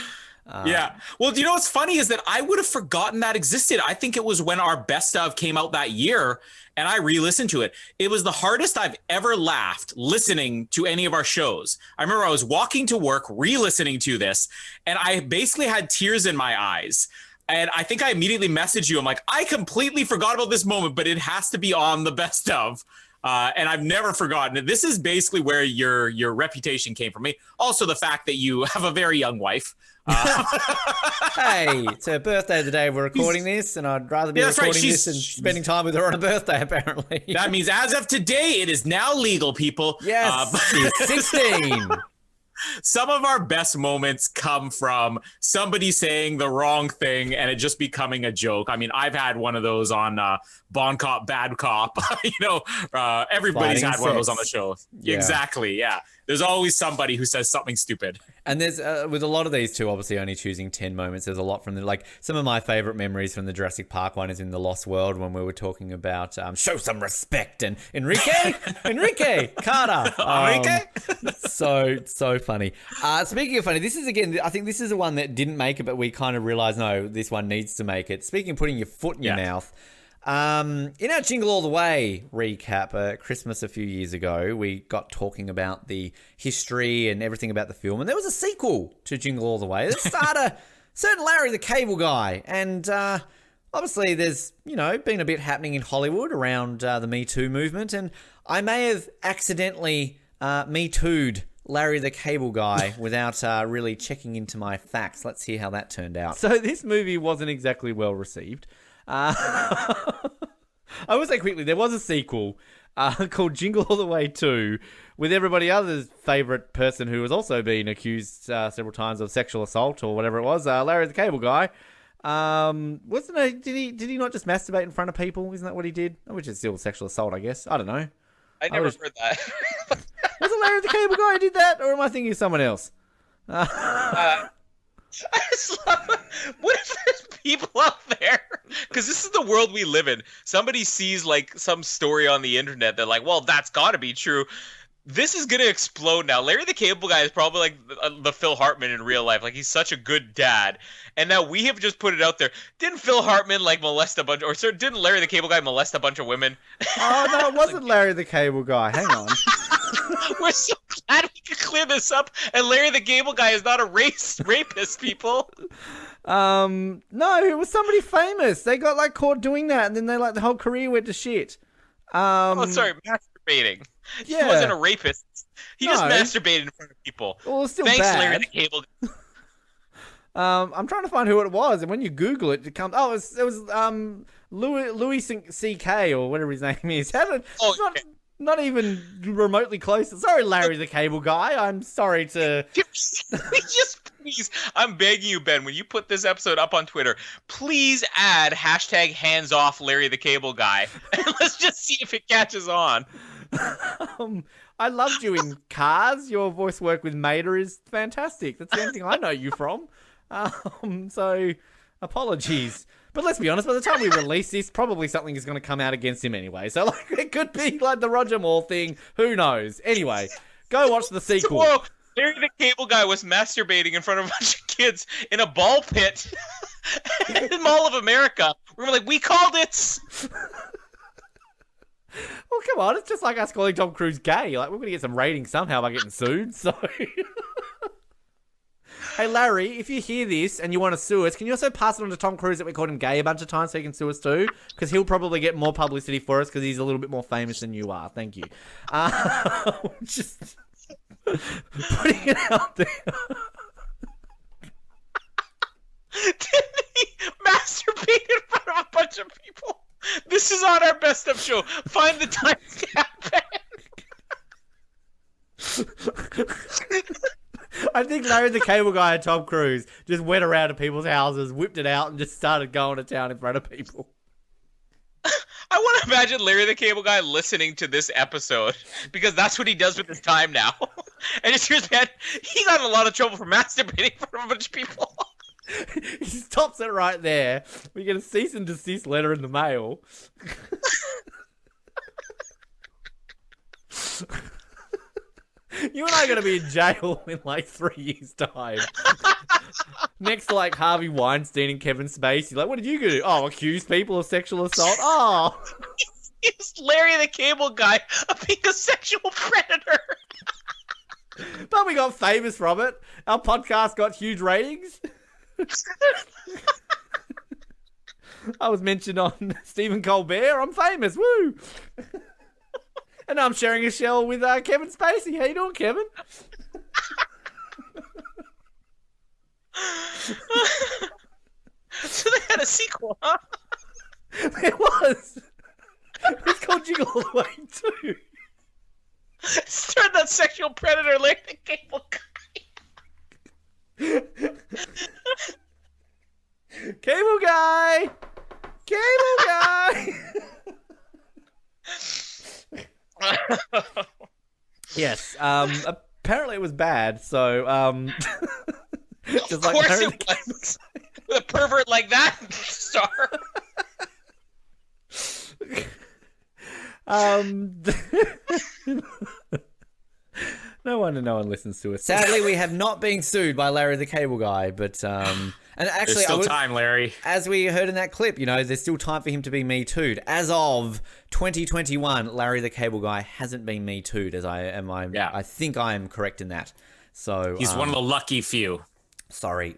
Speaker 7: Yeah. Well, do you know what's funny is that I would have forgotten that existed. I think it was when our best of came out that year and I re-listened to it. It was the hardest I've ever laughed listening to any of our shows. I remember I was walking to work, re-listening to this, and I basically had tears in my eyes. And I think I immediately messaged you. I'm like, I completely forgot about this moment, but it has to be on the best of. And I've never forgotten it. This is basically where your reputation came from me. Also, the fact that you have a very young wife.
Speaker 10: Hey, it's her birthday today. We're recording this, and I'd rather be recording this and spending time with her on her birthday, apparently.
Speaker 7: That means as of today, it is now legal, people.
Speaker 10: Yes, she's 16.
Speaker 7: some of our best moments come from somebody saying the wrong thing and it just becoming a joke. I mean, I've had one of those on Bon Cop, Bad Cop. Everybody's
Speaker 10: Fighting
Speaker 7: had one of those
Speaker 10: sex.
Speaker 7: on the show.
Speaker 10: Yeah.
Speaker 7: Exactly. Yeah. There's always somebody who says something stupid.
Speaker 10: And there's with a lot of these too, obviously only choosing 10 moments. There's a lot from the, like, some of my favorite memories from the Jurassic Park one is in the Lost World when we were talking about show some respect and Enrique Carter.
Speaker 7: Enrique?
Speaker 10: So funny. Speaking of funny, this is again, I think this is the one that didn't make it, but we kind of realized, no, this one needs to make it. Speaking of putting your foot in your mouth, in our Jingle All the Way recap, Christmas a few years ago, we got talking about the history and everything about the film, and there was a sequel to Jingle All the Way that starred a certain Larry the Cable Guy, and obviously there's, been a bit happening in Hollywood around the Me Too movement, and I may have accidentally Me Too'd Larry the Cable Guy without really checking into my facts. Let's hear how that turned out.
Speaker 2: So this movie wasn't exactly well received. I will say quickly, there was a sequel called Jingle All the Way 2 with everybody else's favourite person who was also being accused several times of sexual assault or whatever it was, Larry the Cable Guy. Wasn't it? Did he not just masturbate in front of people? Isn't that what he did? Which is still sexual assault, I guess. I don't know.
Speaker 1: I never heard that.
Speaker 2: Was it Larry the Cable Guy who did that, or am I thinking of someone else?
Speaker 1: I just love, what if there's people out there, because this is the world we live in, somebody sees like some story on the internet, they're like, well, that's got to be true. This is gonna explode now. Larry the Cable Guy is probably like the Phil Hartman in real life. Like, he's such a good dad, and now we have just put it out there. Didn't Phil Hartman like molest a bunch, or sir, didn't Larry the Cable Guy molest a bunch of women?
Speaker 2: Oh no, it wasn't Larry the Cable Guy. Hang on.
Speaker 1: We're so glad we could clear this up, and Larry the Cable Guy is not a rapist, people.
Speaker 2: No, it was somebody famous. They got like caught doing that, and then they the whole career went to shit.
Speaker 1: Oh, sorry, masturbating.
Speaker 2: Yeah.
Speaker 1: He wasn't a rapist. He just
Speaker 2: No.
Speaker 1: masturbated in front of people.
Speaker 2: Well, it's still
Speaker 1: Thanks,
Speaker 2: bad.
Speaker 1: Larry the Cable Guy.
Speaker 2: I'm trying to find who it was, and when you Google it, it comes. Oh, it was Louis C.K. or whatever his name is. Not even remotely close. Sorry, Larry the Cable Guy. I'm sorry to.
Speaker 1: Just please, I'm begging you, Ben, when you put this episode up on Twitter, please add hashtag hands off Larry the Cable Guy, and let's just see if it catches on.
Speaker 2: I loved you in Cars. Your voice work with Mater is fantastic. That's the only thing I know you from. So apologies. But let's be honest, by the time we release this, probably something is going to come out against him anyway. So like, it could be like the Roger Moore thing. Who knows? Anyway, go watch the sequel.
Speaker 1: Tomorrow, Larry the Cable Guy was masturbating in front of a bunch of kids in a ball pit in Mall of America. We were like, we called it.
Speaker 2: Well, come on. It's just like us calling Tom Cruise gay. Like, we're going to get some ratings somehow by getting sued. So, hey, Larry, if you hear this and you want to sue us, can you also pass it on to Tom Cruise that we called him gay a bunch of times so he can sue us too? Because he'll probably get more publicity for us because he's a little bit more famous than you are. Thank you. Just putting it out there.
Speaker 1: Didn't he masturbate in front of a bunch of people? This is on our best of show. Find the timestamp.
Speaker 2: I think Larry the Cable Guy and Tom Cruise just went around to people's houses, whipped it out, and just started going to town in front of people.
Speaker 1: I want to imagine Larry the Cable Guy listening to this episode, because that's what he does with his time now. And just hears, man, he got in a lot of trouble for masturbating in front of a bunch of people.
Speaker 2: He stops it right there. We get a cease and desist letter in the mail. You and I are going to be in jail in like 3 years' time. Next to like Harvey Weinstein and Kevin Spacey. Like, what did you do? Oh, accuse people of sexual assault? Oh.
Speaker 1: He's Larry the Cable Guy of being a sexual predator.
Speaker 2: But we got famous from it. Our podcast got huge ratings. I was mentioned on Stephen Colbert. I'm famous. Woo! And now I'm sharing a shell with Kevin Spacey. How you doing, Kevin?
Speaker 1: So they had a sequel, huh?
Speaker 2: It was. It's called Jingle All the Way 2.
Speaker 1: Start that sexual predator Larry the Cable Guy.
Speaker 2: Yes. Apparently it was bad. So just
Speaker 1: Of
Speaker 2: like
Speaker 1: course
Speaker 2: Larry
Speaker 1: it was. With a pervert like that, star.
Speaker 2: No wonder no one listens to us.
Speaker 10: Sadly, we have not been sued by Larry the Cable Guy, but and actually,
Speaker 7: There's still time, Larry.
Speaker 10: As we heard in that clip, you know, there's still time for him to be Me Too'd. As of 2021, Larry the Cable Guy hasn't been Me Too'd. I think I am correct in that. So
Speaker 7: He's one of the lucky few.
Speaker 10: Sorry,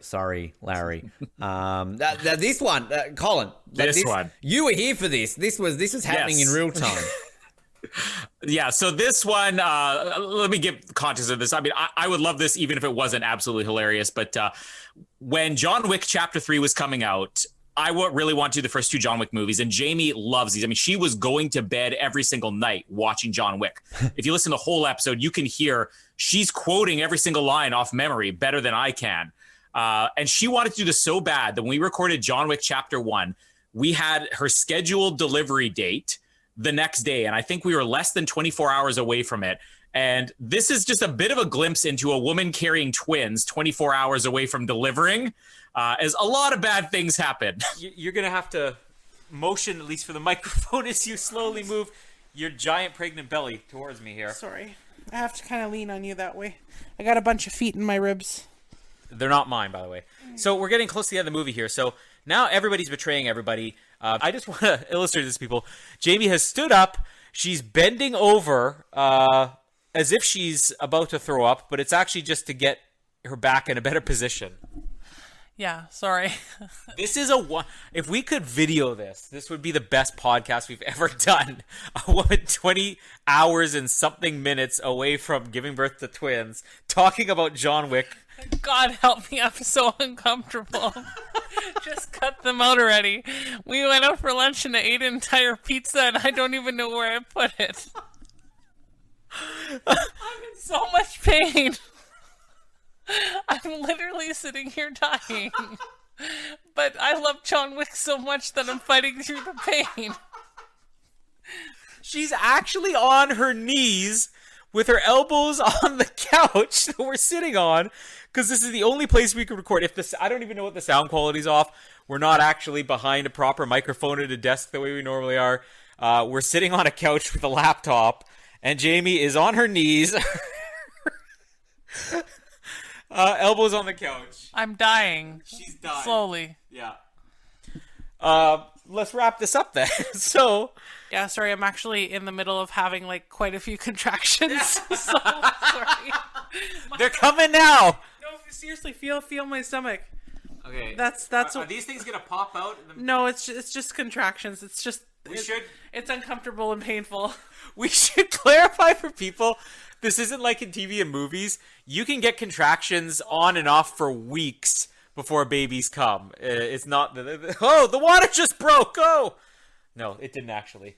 Speaker 10: Larry. This one, Colin.
Speaker 7: This one.
Speaker 10: You were here for this. This was happening in real time.
Speaker 7: Yeah, so this one, let me give context of this. I mean, I would love this even if it wasn't absolutely hilarious. But when John Wick Chapter 3 was coming out, I really want to do the first two John Wick movies, and Jamie loves these. I mean, she was going to bed every single night watching John Wick. If you listen to the whole episode, you can hear she's quoting every single line off memory better than I can. And she wanted to do this so bad that when we recorded John Wick Chapter 1, we had her scheduled delivery date the next day, and I think we were less than 24 hours away from it. And this is just a bit of a glimpse into a woman carrying twins 24 hours away from delivering, as a lot of bad things happen.
Speaker 4: You're gonna have to motion, at least for the microphone, as you slowly move your giant pregnant belly towards me here.
Speaker 5: Sorry, I have to kind of lean on you that way. I got a bunch of feet in my ribs.
Speaker 4: They're not mine, by the way. So we're getting close to the end of the movie here. So now everybody's betraying everybody. I just want to illustrate this, people. Jamie has stood up. She's bending over as if she's about to throw up, but it's actually just to get her back in a better position.
Speaker 5: Yeah, sorry.
Speaker 4: This is if we could video this would be the best podcast we've ever done. A woman 20 hours and something minutes away from giving birth to twins, talking about John Wick.
Speaker 5: God help me, I'm so uncomfortable. Just cut them out already. We went out for lunch and I ate an entire pizza and I don't even know where I put it. I'm in so much pain. I'm literally sitting here dying. But I love John Wick so much that I'm fighting through the pain.
Speaker 4: She's actually on her knees with her elbows on the couch that we're sitting on, because this is the only place we can record. I don't even know what the sound quality's off. We're not actually behind a proper microphone at a desk the way we normally are. We're sitting on a couch with a laptop, and Jamie is on her knees, elbows on the couch.
Speaker 5: I'm dying.
Speaker 4: She's dying.
Speaker 5: Slowly.
Speaker 4: Yeah. Let's wrap this up then. So...
Speaker 5: Yeah, sorry, I'm actually in the middle of having, like, quite a few contractions. So, sorry.
Speaker 4: They're coming now!
Speaker 5: No, seriously, feel my stomach.
Speaker 4: Okay.
Speaker 5: That's
Speaker 4: Are these things gonna pop out?
Speaker 5: No, it's just contractions. It's just... It's uncomfortable and painful.
Speaker 4: We should clarify for people, this isn't like in TV and movies. You can get contractions on and off for weeks before babies come. It's not... Oh, the water just broke! Oh! No, it didn't actually.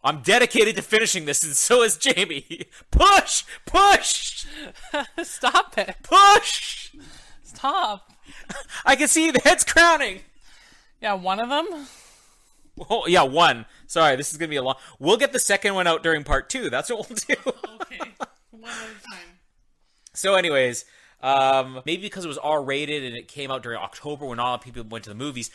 Speaker 4: I'm dedicated to finishing this, and so is Jamie. Push! Push!
Speaker 5: Stop it.
Speaker 4: Push!
Speaker 5: Stop.
Speaker 4: I can see the head's crowning.
Speaker 5: Yeah, one of them?
Speaker 4: Oh, yeah, one. Sorry, this is going to be a long... We'll get the second one out during part 2. That's what we'll do.
Speaker 5: Okay. One at a time.
Speaker 4: So anyways, maybe because it was R-rated and it came out during October when all people went to the movies...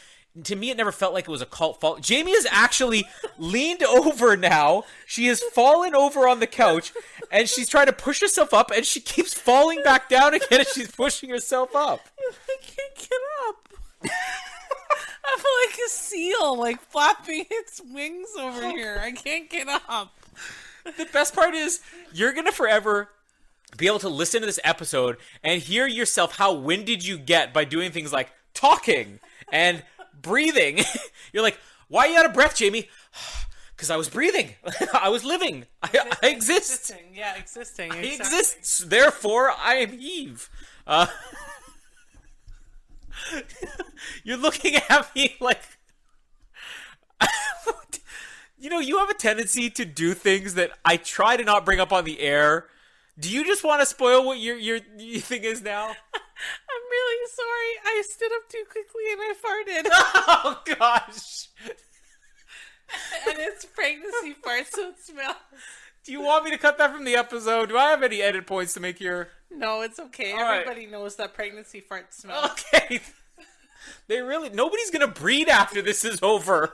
Speaker 4: To me, it never felt like it was a cult fault. Jamie has actually leaned over now. She has fallen over on the couch, and she's trying to push herself up, and she keeps falling back down again as she's pushing herself up.
Speaker 5: I can't get up. I'm like a seal, like flapping its wings over here. I can't get up.
Speaker 4: The best part is, you're going to forever be able to listen to this episode and hear yourself how winded you get by doing things like talking and... breathing. You're like, why are you out of breath, Jamie? Because I was breathing. I was living. I exist.
Speaker 5: Existing. Yeah, existing.
Speaker 4: I exist. Therefore, I am Eve. You're looking at me like... You know, you have a tendency to do things that I try to not bring up on the air. Do you just want to spoil what your thing is now?
Speaker 5: I'm really sorry. I stood up too quickly and I farted.
Speaker 4: Oh, gosh.
Speaker 5: And it's pregnancy fart, so it smells.
Speaker 4: Do you want me to cut that from the episode? Do I have any edit points to make your...
Speaker 5: No, it's okay.
Speaker 4: All right.
Speaker 5: Everybody knows that pregnancy fart smell.
Speaker 4: Okay. Nobody's gonna breed after this is over.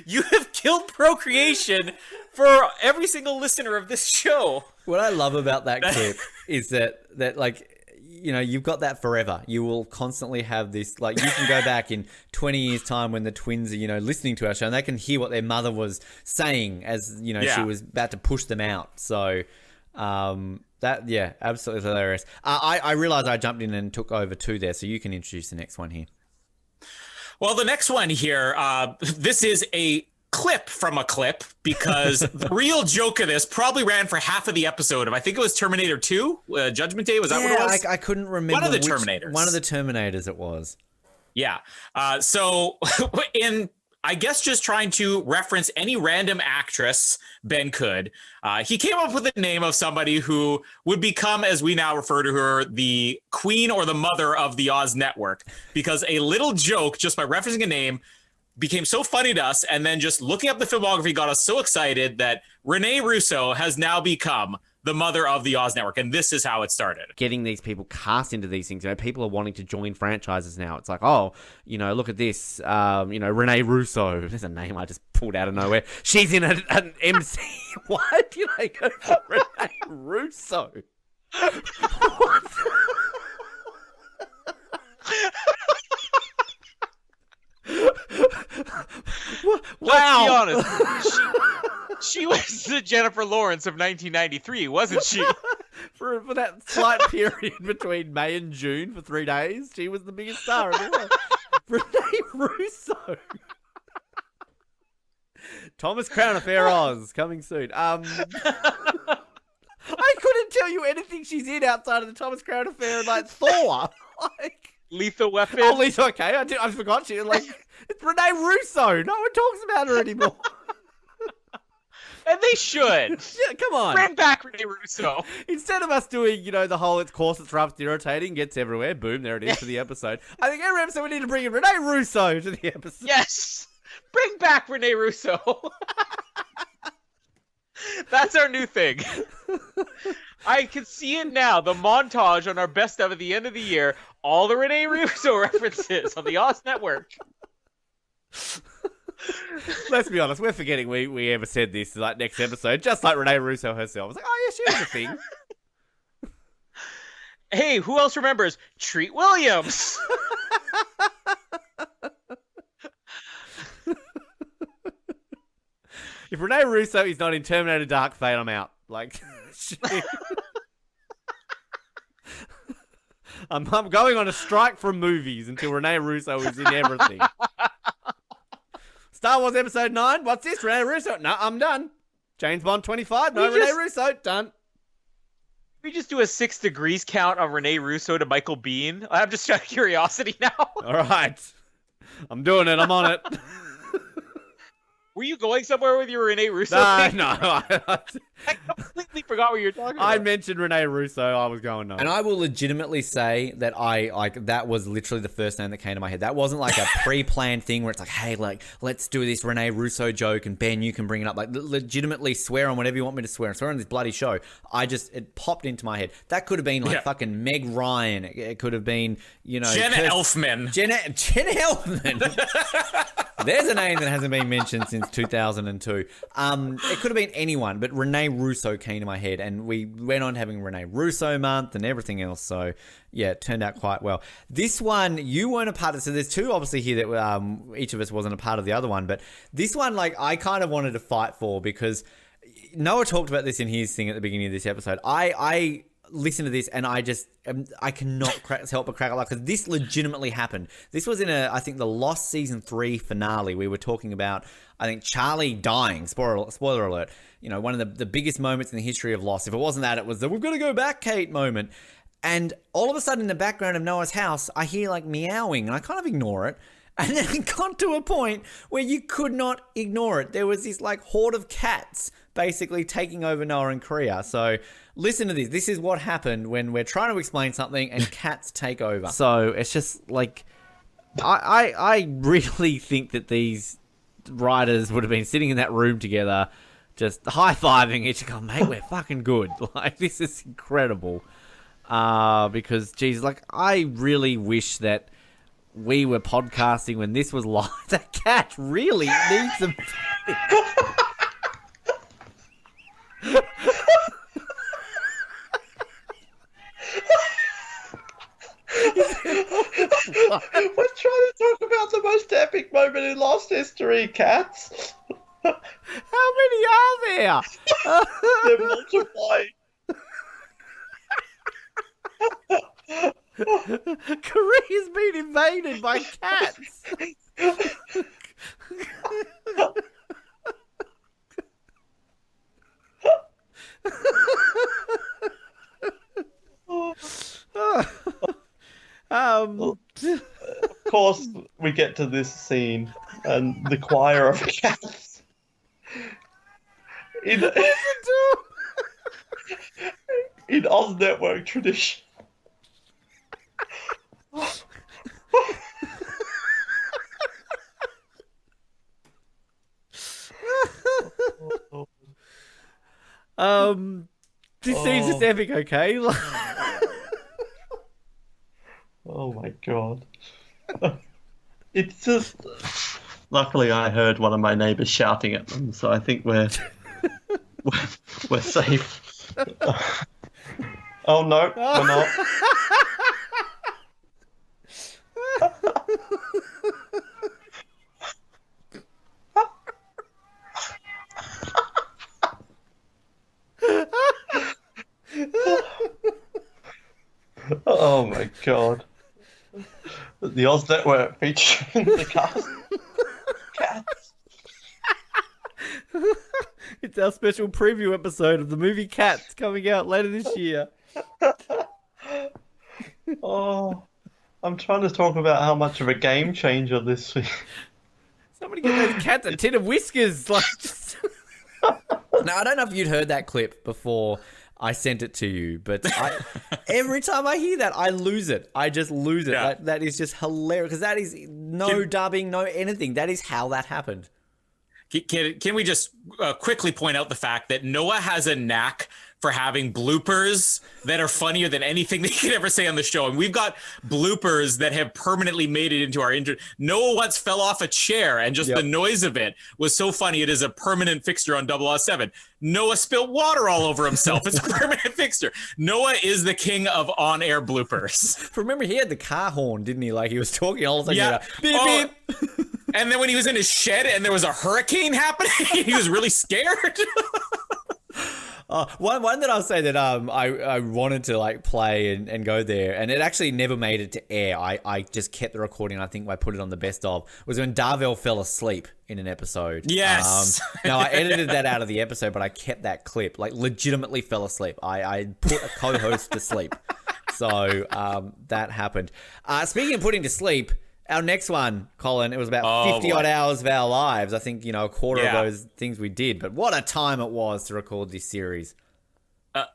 Speaker 4: You have killed procreation for every single listener of this show.
Speaker 10: What I love about that clip is that like, you know, you've got that forever. You will constantly have this, like, you can go back in 20 years' time when the twins are, you know, listening to our show and they can hear what their mother was saying as, you know, she was about to push them out. So, absolutely hilarious. I realized I jumped in and took over two there, so you can introduce the next one here.
Speaker 7: Well, the next one here, this is a clip from a clip because the real joke of this probably ran for half of the episode of, I think it was Terminator 2, Judgment Day. Was that what it was?
Speaker 10: I couldn't remember.
Speaker 7: One of the Terminators.
Speaker 10: One of the Terminators it was.
Speaker 7: Yeah. So in, I guess, just trying to reference any random actress Ben could, he came up with the name of somebody who would become, as we now refer to her, the queen or the mother of the Oz Network, because a little joke just by referencing a name became so funny to us, and then just looking up the filmography got us so excited that Renee Russo has now become the mother of the Oz Network, and this is how it started.
Speaker 2: Getting these people cast into these things, you know, people are wanting to join franchises now. It's like, oh, you know, look at this, you know, Renee Russo. There's a name I just pulled out of nowhere. She's in an MC. Why do they go for Renee Russo? What?
Speaker 1: Wow. Let's be honest. She was the Jennifer Lawrence of 1993, wasn't she?
Speaker 2: for that slight period between May and June for 3 days, she was the biggest star in the world. Renee Russo. Thomas Crown Affair Oz, coming soon. I couldn't tell you anything she's in outside of the Thomas Crown Affair, like Thor. Like,
Speaker 1: Lethal Weapon.
Speaker 2: Oh, Lethal. Okay, I forgot she. Like, it's Renee Russo. No one talks about her anymore.
Speaker 1: And they should.
Speaker 2: Yeah, come on.
Speaker 1: Bring back Renee Russo.
Speaker 2: Instead of us doing, you know, the whole it's course, it's rough, it's irritating, gets everywhere, boom, there it is for the episode. I think every episode we need to bring in Renee Russo to the episode.
Speaker 1: Yes. Bring back Renee Russo. That's our new thing. I can see it now. The montage on our best of at the end of the year. All the Renee Russo references on the Oz Network.
Speaker 2: Let's be honest, we're forgetting we ever said this like next episode, just like Renee Russo herself. I was like, oh yeah, she was a thing.
Speaker 1: Hey, who else remembers? Treat Williams.
Speaker 2: If Renee Russo is not in Terminator Dark Fate, I'm out. Like, I'm going on a strike from movies until Renee Russo is in everything. Star Wars Episode 9, what's this? Renee Russo? No, I'm done. James Bond 25, no, Renee Russo, done.
Speaker 1: We just do a 6 degrees count on Renee Russo to Michael Biehn. I'm just out of curiosity now.
Speaker 2: All right. I'm doing it. I'm on it.
Speaker 1: Were you going somewhere with your Renee Russo?
Speaker 2: No.
Speaker 1: I completely forgot what you were talking about.
Speaker 2: I mentioned Renee Russo. I was going no.
Speaker 10: And I will legitimately say that that was literally the first name that came to my head. That wasn't like a pre-planned thing where it's like, hey, like, let's do this Renee Russo joke and Ben, you can bring it up. Like, legitimately swear on whatever you want me to swear. I swear on this bloody show. It popped into my head. That could have been like fucking Meg Ryan. It could have been, you know,
Speaker 7: Jenna Elfman.
Speaker 10: Jenna Elfman. There's a name that hasn't been mentioned since 2002. It could have been anyone, but Renee Russo came to my head, and we went on having Renee Russo month and everything else. So, yeah, it turned out quite well. This one, you weren't a part of. So there's two, obviously, here that each of us wasn't a part of the other one. But this one, like, I kind of wanted to fight for because Noah talked about this in his thing at the beginning of this episode. I listen to this and I cannot help but crack up because this legitimately happened. This was in I think the Lost season 3 finale. We were talking about, I think, Charlie dying. Spoiler alert. You know, one of the biggest moments in the history of Lost. If it wasn't that, it was the "we've got to go back, Kate" moment. And all of a sudden in the background of Noah's house, I hear like meowing and I kind of ignore it. And then it got to a point where you could not ignore it. There was this like horde of cats basically taking over Noah and Korea. So listen to this. This is what happened when we're trying to explain something and cats take over.
Speaker 2: So it's just like, I really think that these writers would have been sitting in that room together just high-fiving each other. Mate, we're fucking good. Like, this is incredible. Because, geez, like, I really wish that we were podcasting when this was live. That cat really needs some...
Speaker 3: We're trying to talk about the most epic moment in Lost history, cats.
Speaker 2: How many are there?
Speaker 3: They're multiplying.
Speaker 2: Korea's been invaded by cats.
Speaker 3: Of course, we get to this scene and the choir of cats. In Oz Network tradition.
Speaker 2: This seems just epic, okay?
Speaker 3: Oh my god. It's just... Luckily I heard one of my neighbours shouting at them, so I think we're safe. Oh no, we're not. Oh my god. The Oz Network featuring the cast. Cats.
Speaker 2: It's our special preview episode of the movie Cats coming out later this year.
Speaker 3: Oh, I'm trying to talk about how much of a game changer this is.
Speaker 2: Somebody get those cats a tin of whiskers. Like, just... Now, I don't know if you'd heard that clip before I sent it to you, but every time I hear that, I lose it. I just lose it.
Speaker 7: Yeah.
Speaker 2: That is just hilarious, because that is no dubbing, no anything. That is how that happened.
Speaker 7: Can we just quickly point out the fact that Noah has a knack for having bloopers that are funnier than anything that he could ever say on the show. And we've got bloopers that have permanently made it into our intro. Noah once fell off a chair, and just the noise of it was so funny. It is a permanent fixture on 007. Noah spilled water all over himself. It's a permanent fixture. Noah is the king of on-air bloopers.
Speaker 2: Remember, he had the car horn, didn't he? Like, he was talking all of a sudden.
Speaker 7: Yeah.
Speaker 2: Beep, beep.
Speaker 7: And then when he was in his shed and there was a hurricane happening, he was really scared.
Speaker 2: One that I'll say that I wanted to like play and go there, and it actually never made it to air. I just kept the recording. I think I put it on the best of, was when Darvell fell asleep in an episode.
Speaker 7: Yes.
Speaker 2: Now I edited that out of the episode, but I kept that clip. Like, legitimately fell asleep. I put a co-host to sleep. So that happened. Speaking of putting to sleep, our next one, Colin, it was about 50 odd hours of our lives. I think, a quarter of those things we did. But what a time it was to record this series.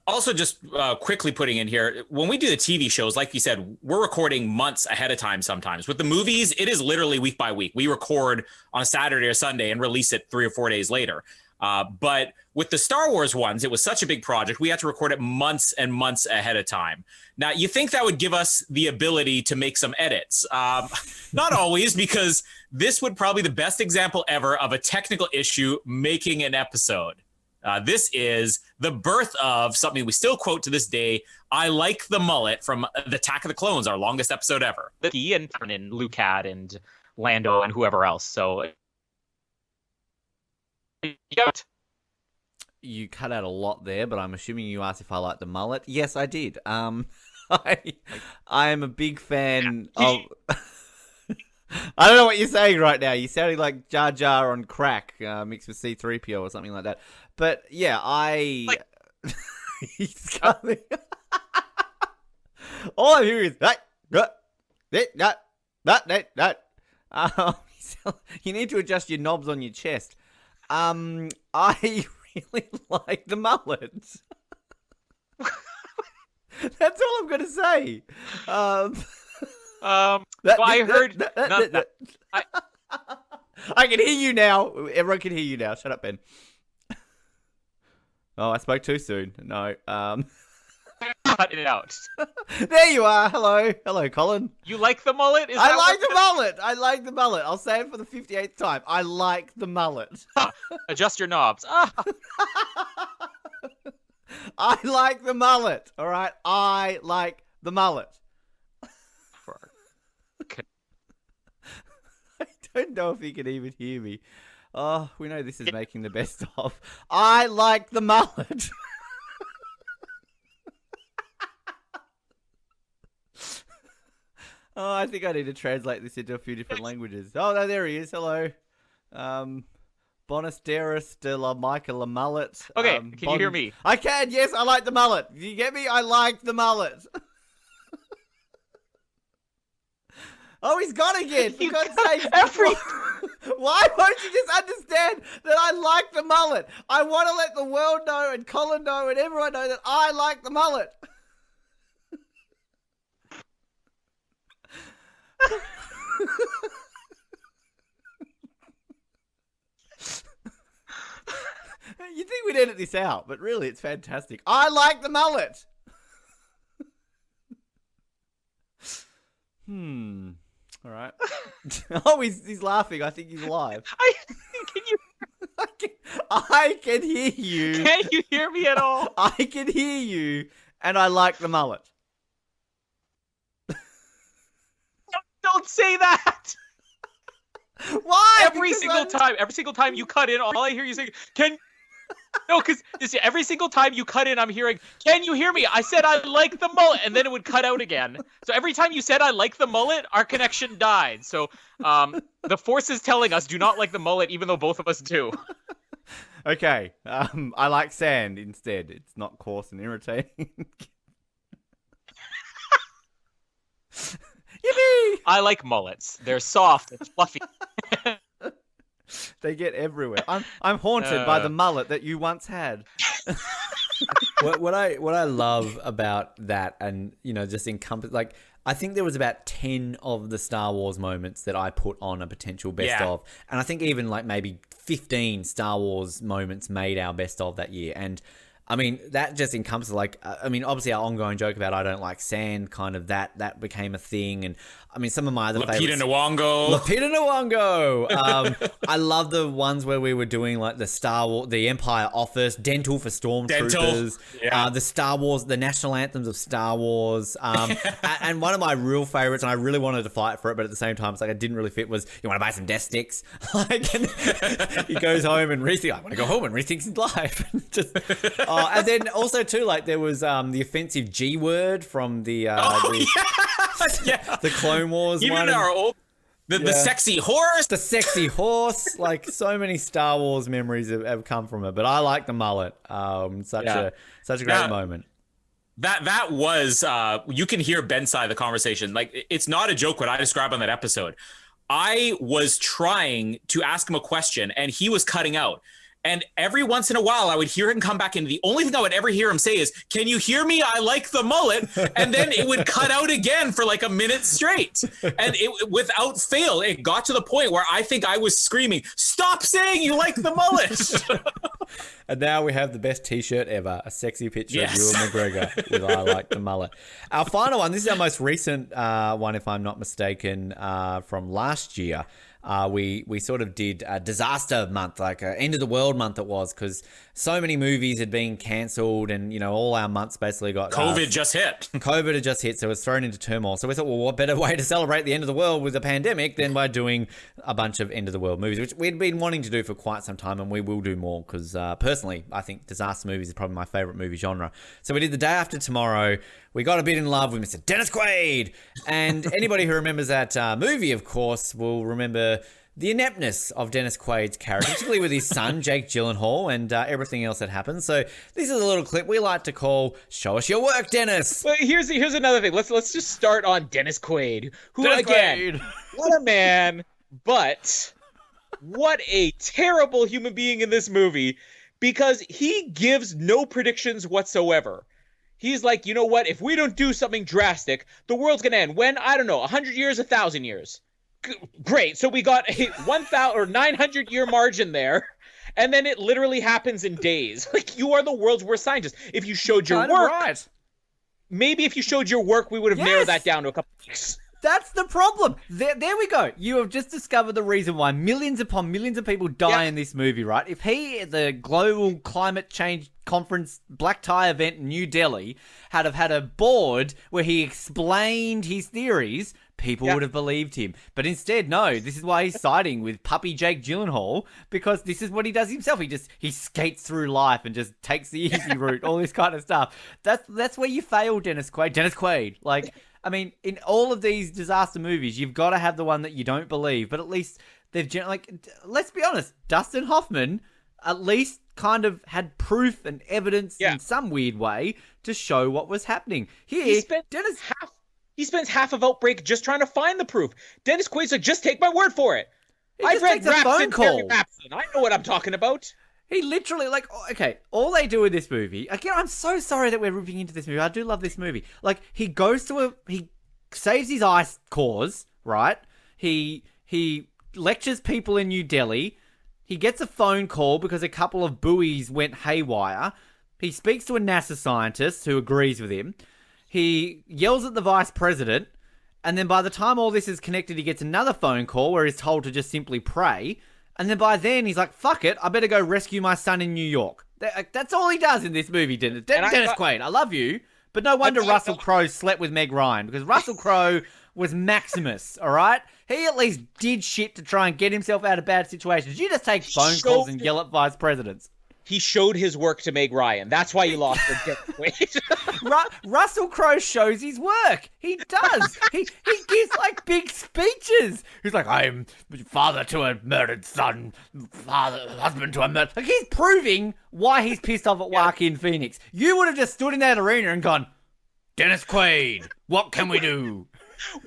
Speaker 7: Also, just quickly putting in here, when we do the TV shows, like you said, we're recording months ahead of time sometimes. With the movies, it is literally week by week. We record on a Saturday or Sunday and release it 3 or 4 days later. But with the Star Wars ones, it was such a big project. We had to record it months and months ahead of time. Now, you think that would give us the ability to make some edits. Not always, because this would probably be the best example ever of a technical issue making an episode. This is the birth of something we still quote to this day. I like the mullet from the Attack of the Clones, our longest episode ever.
Speaker 1: He and Luke had and Lando and whoever else. So
Speaker 2: you cut out a lot there, but I'm assuming you asked if I like the mullet. Yes, I did. I am a big fan of. I don't know what you're saying right now. You're sounding like Jar Jar on crack, mixed with C-3PO or something like that. But yeah, he's coming. All I'm hearing is that. You need to adjust your knobs on your chest. I really like the mullet. That's all I'm gonna say.
Speaker 1: I heard.
Speaker 2: I can hear you now. Everyone can hear you now. Shut up, Ben. Oh, I spoke too soon. No.
Speaker 1: Cut it out.
Speaker 2: There you are. Hello, Colin.
Speaker 1: You like the mullet?
Speaker 2: I like the mullet. I like the mullet. I'll say it for the 58th time. I like the mullet.
Speaker 1: Adjust your knobs.
Speaker 2: I like the mullet. All right. I like the mullet. I don't know if he can even hear me. Oh, we know this is making the best of. I like the mullet. Oh, I think I need to translate this into a few different languages. Oh, no, there he is. Hello. Bonasteris de la Michael mullet.
Speaker 1: Okay, can you hear me?
Speaker 2: I can, yes, I like the mullet. Do you get me? I like the mullet. Oh, he's gone again. For God's sake. Why won't you just understand that I like the mullet? I want to let the world know and Colin know and everyone know that I like the mullet. You'd think we'd edit this out, but really it's fantastic. I like the mullet. All right. Oh, he's laughing. I think he's alive. I can hear you.
Speaker 1: Can you hear me at all?
Speaker 2: I can hear you, and I like the mullet.
Speaker 1: Don't say that.
Speaker 2: Why?
Speaker 1: Every single time you cut in, all I hear you say, No, because every single time you cut in, I'm hearing, can you hear me? I said I like the mullet, and then it would cut out again. So every time you said I like the mullet, our connection died. So the force is telling us do not like the mullet, even though both of us do.
Speaker 2: Okay, I like sand instead. It's not coarse and irritating. Yippee!
Speaker 1: I like mullets. They're soft and fluffy.
Speaker 2: They get everywhere. I'm haunted by the mullet that you once had.
Speaker 10: what I love about that, and just encompass, like, I think there was about 10 of the Star Wars moments that I put on a potential best of, and I think even like maybe 15 Star Wars moments made our best of that year. And I mean, that just encompasses, like, obviously our ongoing joke about I don't like sand, kind of that became a thing. And I mean, some of my other favorites. Lupita Nyong'o. I love the ones where we were doing like the Empire Office, dental for stormtroopers, the Star Wars, the national anthems of Star Wars. And one of my real favorites, and I really wanted to fight for it, but at the same time, it's like I didn't really fit, was, you want to buy some death sticks? Like, and he goes home and rethinks, I want to go home and rethink his life. And then also too, like, there was the offensive G word from the Clone Wars.
Speaker 7: Even
Speaker 10: one.
Speaker 7: our old the sexy horse.
Speaker 10: The sexy horse. Like, so many Star Wars memories have come from it. But I like the mullet. Such a great moment.
Speaker 7: That was you can hear Ben's side of the conversation. Like, it's not a joke what I described on that episode. I was trying to ask him a question and he was cutting out. And every once in a while, I would hear him come back in. The only thing I would ever hear him say is, can you hear me? I like the mullet. And then it would cut out again for like a minute straight. And it, without fail, it got to the point where I think I was screaming, stop saying you like the mullet.
Speaker 10: And now we have the best T-shirt ever, a sexy picture of Ewan McGregor with I like the mullet. Our final one, this is our most recent one, if I'm not mistaken, from last year. We sort of did a disaster month, like a end of the world month it was, because so many movies had been cancelled and, all our months basically got...
Speaker 7: COVID just hit.
Speaker 10: COVID had just hit, so it was thrown into turmoil. So we thought, well, what better way to celebrate the end of the world with a pandemic than by doing a bunch of end of the world movies, which we'd been wanting to do for quite some time, and we will do more because personally, I think disaster movies is probably my favourite movie genre. So we did The Day After Tomorrow. We got a bit in love with Mr. Dennis Quaid. And anybody who remembers that movie, of course, will remember the ineptness of Dennis Quaid's character, particularly with his son, Jake Gyllenhaal, and everything else that happens. So this is a little clip we like to call Show Us Your Work, Dennis.
Speaker 1: Well, here's another thing. Let's just start on Dennis Quaid, who,
Speaker 10: Dennis
Speaker 1: again,
Speaker 10: Quaid.
Speaker 1: What a man, but what a terrible human being in this movie, because he gives no predictions whatsoever. He's like, you know what? If we don't do something drastic, the world's going to end. When? I don't know, 100 years, 1,000 years. Great. So we got a 1,000 or 900 year margin there. and then it literally happens in days. Like, you are the world's worst scientist. If you showed your
Speaker 2: Kinda
Speaker 1: work,
Speaker 2: right.
Speaker 1: maybe if you showed your work, we would have narrowed that down to a couple weeks.
Speaker 2: That's the problem. There we go. You have just discovered the reason why millions upon millions of people die in this movie, right? If he, at the Global Climate Change Conference black tie event in New Delhi, had have had a board where he explained his theories, people would have believed him. But instead, no. This is why he's siding with puppy Jake Gyllenhaal, because this is what he does himself. He skates through life and just takes the easy route, all this kind of stuff. That's where you fail, Dennis Quaid. Dennis Quaid, like... I mean, in all of these disaster movies, you've got to have the one that you don't believe, but at least they've, let's be honest, Dustin Hoffman at least kind of had proof and evidence in some weird way to show what was happening. Here,
Speaker 1: he spends half of Outbreak just trying to find the proof. Dennis Quaid's like, just take my word for it. I've read
Speaker 2: takes a phone call.
Speaker 1: I know what I'm talking about.
Speaker 2: He literally, okay, all they do in this movie, again, I'm so sorry that we're ripping into this movie. I do love this movie. Like, he goes to he saves his ice cores, right? He lectures people in New Delhi. He gets a phone call because a couple of buoys went haywire. He speaks to a NASA scientist who agrees with him. He yells at the vice president. And then by the time all this is connected, he gets another phone call where he's told to just simply pray. And then by then, he's like, fuck it, I better go rescue my son in New York. That's all he does in this movie, Dennis Quaid. I love you, but no wonder Russell Crowe slept with Meg Ryan, because Russell Crowe was Maximus, all right? He at least did shit to try and get himself out of bad situations. You just take phone calls and yell at vice presidents.
Speaker 1: He showed his work to Meg Ryan. That's why you lost the Dennis Quaid.
Speaker 2: Russell Crowe shows his work. He does. he gives big speeches. He's like, I'm father to a murdered son, husband to a murdered. Like, he's proving why he's pissed off at Joaquin Phoenix. You would have just stood in that arena and gone, Dennis Quaid, what can we do?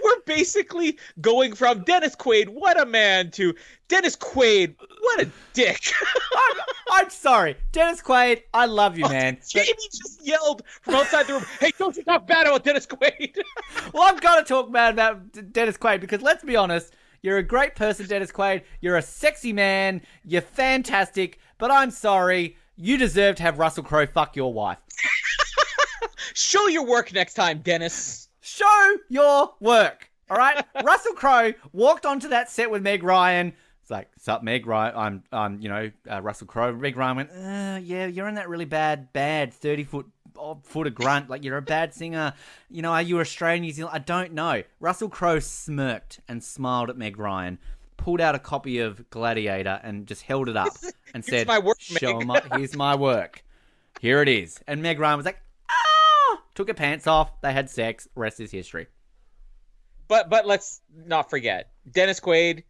Speaker 1: We're basically going from Dennis Quaid, what a man, to Dennis Quaid, what a dick.
Speaker 2: I'm sorry. Dennis Quaid, I love you, man.
Speaker 1: Jamie just yelled from outside the room, hey, don't you talk bad about Dennis Quaid.
Speaker 2: Well, I've got to talk bad about Dennis Quaid, because let's be honest, you're a great person, Dennis Quaid. You're a sexy man. You're fantastic. But I'm sorry, you deserve to have Russell Crowe fuck your wife.
Speaker 1: Show your work next time, Dennis.
Speaker 2: Show your work, all right? Russell Crowe walked onto that set with Meg Ryan. It's like, sup, Meg Ryan? I'm Russell Crowe. Meg Ryan went, yeah, you're in that really bad 30-foot of grunt. Like, you're a bad singer. You know, are you Australian, New Zealand? I don't know. Russell Crowe smirked and smiled at Meg Ryan, pulled out a copy of Gladiator and just held it up and said,
Speaker 1: my work,
Speaker 2: here's my work. Here it is. And Meg Ryan was like, took her pants off, they had sex, rest is history.
Speaker 1: But let's not forget, Dennis Quaid.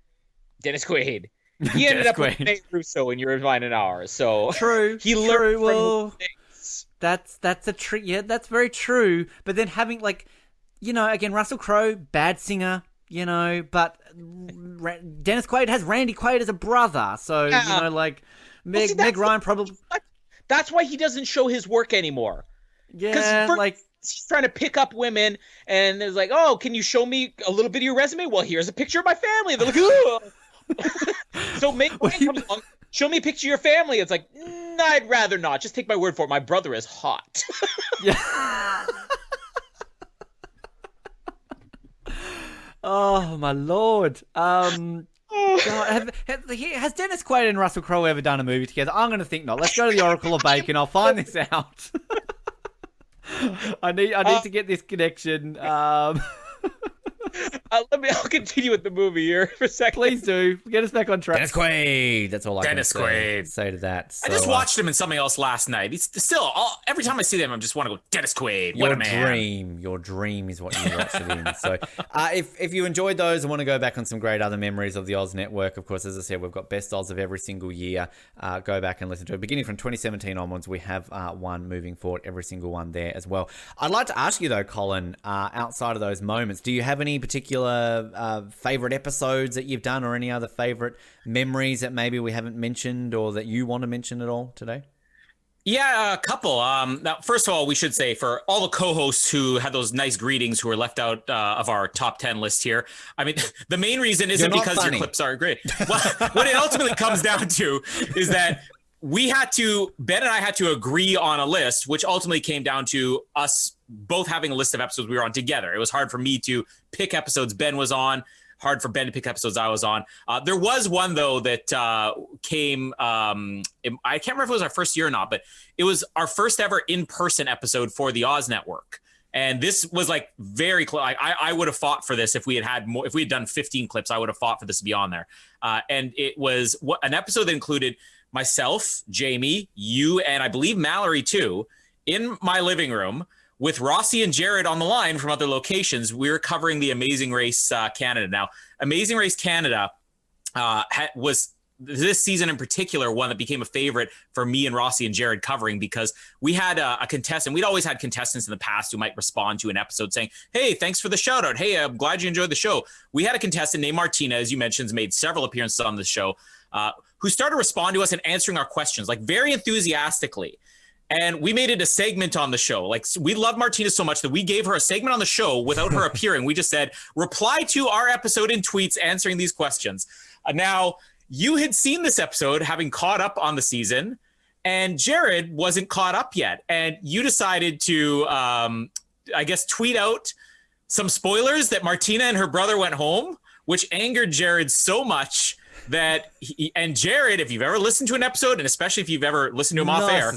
Speaker 1: He ended up with Nate Russo in Your Mine and Ours, so
Speaker 2: true.
Speaker 1: He learned from
Speaker 2: things. That's a trick. Yeah, that's very true. But then having again, Russell Crowe, bad singer, but Dennis Quaid has Randy Quaid as a brother, so Meg Ryan probably.
Speaker 1: That's why he doesn't show his work anymore.
Speaker 2: Yeah,
Speaker 1: he's trying to pick up women, and it's like, oh, can you show me a little bit of your resume? Well, here's a picture of my family. They're like, oh. So comes along, show me a picture of your family. It's like, I'd rather not. Just take my word for it. My brother is hot.
Speaker 2: Yeah. Oh my lord. God, has Dennis Quaid and Russell Crowe ever done a movie together? I'm going to think not. Let's go to the Oracle of Bacon. I'll find this out. I need to get this connection.
Speaker 1: I'll continue with the movie here for a second.
Speaker 2: Please do. Get us back on track. Dennis Quaid. That's all I
Speaker 7: Dennis
Speaker 2: can
Speaker 7: Quaid.
Speaker 2: say to that. So,
Speaker 7: I just watched him in something else last night. He's still every time I see them, I just want to go Dennis Quaid. What a man!
Speaker 2: Your dream is what you watched it in. So, if you enjoyed those and want to go back on some great other memories of the Oz Network, of course, as I said, we've got best Oz of every single year. Go back and listen to it. Beginning from 2017 onwards, we have one moving forward, every single one there as well. I'd like to ask you though, Colin, outside of those moments, do you have any particular favorite episodes that you've done, or any other favorite memories that maybe we haven't mentioned or that you want to mention at all today?
Speaker 7: Yeah, a couple. Now, first of all, we should say for all the co-hosts who had those nice greetings who were left out of our top 10 list here, I mean, the main reason isn't because your clips are great. Well, what it ultimately comes down to is that Ben and I had to agree on a list, which ultimately came down to us both having a list of episodes we were on together. It was hard for me to pick episodes Ben was on, hard for Ben to pick episodes I was on. There was one, though, that came, I can't remember if it was our first year or not, but it was our first ever in-person episode for the Oz Network. And this was like very close. I would have fought for this if we had more, if we had done 15 clips, I would have fought for this to be on there. And it was an episode that included myself, Jamie, you, and I believe Mallory too, in my living room, with Rossi and Jared on the line from other locations. We were covering the Amazing Race Canada. Now, Amazing Race Canada was this season in particular one that became a favorite for me and Rossi and Jared covering, because we had a contestant. We'd always had contestants in the past who might respond to an episode saying, hey, thanks for the shout out. Hey, I'm glad you enjoyed the show. We had a contestant named Martina, as you mentioned, has made several appearances on the show, who started responding to us and answering our questions, like very enthusiastically. And we made it a segment on the show. Like, we love Martina so much that we gave her a segment on the show without her appearing. We just said, reply to our episode in tweets answering these questions. Now, you had seen this episode having caught up on the season, and Jared wasn't caught up yet. And you decided to, I guess, tweet out some spoilers that Martina and her brother went home, which angered Jared so much that and Jared, if you've ever listened to an episode, and especially if you've ever listened to him off air,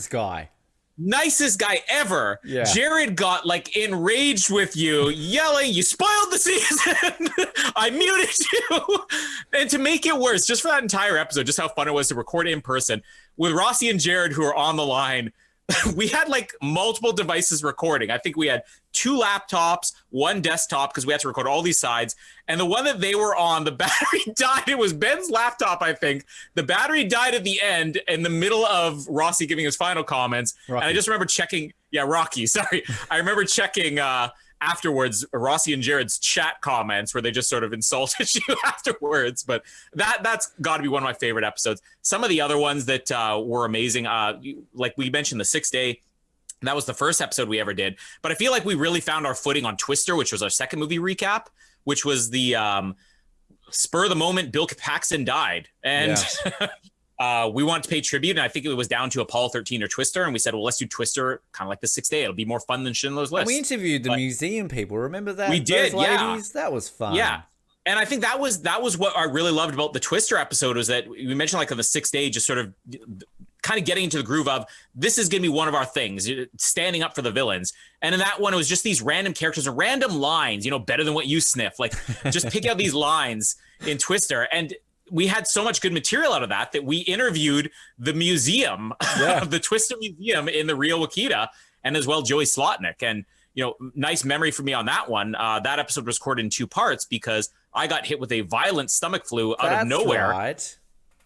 Speaker 7: nicest guy ever. Yeah. Jared got like enraged with you, yelling, you spoiled the season. I muted you. And to make it worse, just for that entire episode, just how fun it was to record in person with Rossi and Jared, who are on the line. We had like multiple devices recording. I think we had 2 laptops, 1 desktop, because we had to record all these sides. And the one that they were on, the battery died. It was Ben's laptop, I think. The battery died at the end in the middle of Rossi giving his final comments. Rocky. And I just remember checking. Yeah, Rocky. Sorry. I remember checking afterwards Rossi and Jared's chat comments where they just sort of insulted you afterwards. But that's got to be one of my favorite episodes. Some of the other ones that were amazing, like we mentioned, the 6 Day. That was the first episode we ever did. But I feel like we really found our footing on Twister, which was our second movie recap, which was the spur of the moment Bill Paxton died. And we wanted to pay tribute, and I think it was down to Apollo 13 or Twister, and we said, well, let's do Twister kind of like the 6th Day. It'll be more fun than Schindler's List.
Speaker 2: And we interviewed the museum people. Remember that?
Speaker 7: We did,
Speaker 2: those ladies? That was fun.
Speaker 7: Yeah. And I think that was what I really loved about the Twister episode, was that we mentioned like on the 6th Day, just sort of kind of getting into the groove of, this is going to be one of our things, standing up for the villains. And in that one, it was just these random characters or random lines, better than what you sniff, like just pick out these lines in Twister. And we had so much good material out of that we interviewed the museum, the Twister Museum in the Rio Wakita, and as well Joey Slotnick. And, nice memory for me on that one. That episode was recorded in 2 parts because I got hit with a violent stomach flu out of nowhere.
Speaker 2: Right.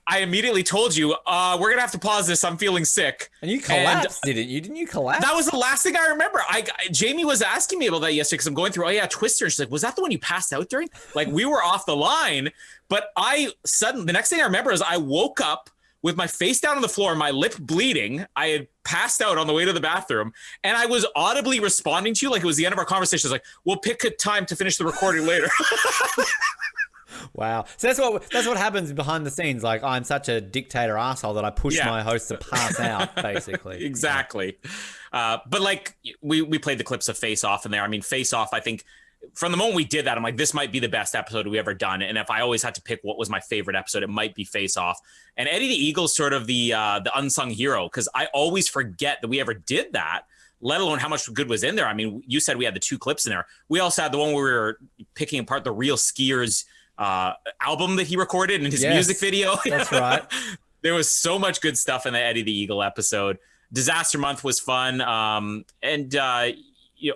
Speaker 7: I immediately told you, we're going to have to pause this. I'm feeling sick.
Speaker 2: And you collapsed, didn't you? Didn't you collapse?
Speaker 7: That was the last thing I remember. Jamie was asking me about that yesterday because I'm going through, Twister. And she's like, was that the one you passed out during? Like, we were off the line. But the next thing I remember is I woke up with my face down on the floor, my lip bleeding. I had passed out on the way to the bathroom, and I was audibly responding to you like it was the end of our conversation. I was like, we'll pick a time to finish the recording later.
Speaker 2: Wow. So that's what happens behind the scenes. Like, I'm such a dictator asshole that I push my host to pass out, basically.
Speaker 7: Exactly. But like we played the clips of Face Off in there. I mean, Face Off, I think from the moment we did that, I'm like, this might be the best episode we ever done. And if I always had to pick what was my favorite episode, it might be Face Off. And Eddie the Eagle's sort of the unsung hero, because I always forget that we ever did that, let alone how much good was in there. I mean, you said we had the 2 clips in there. We also had the one where we were picking apart the Real Skiers album that he recorded in his music video.
Speaker 2: That's right.
Speaker 7: There was so much good stuff in the Eddie the Eagle episode. Disaster Month was fun.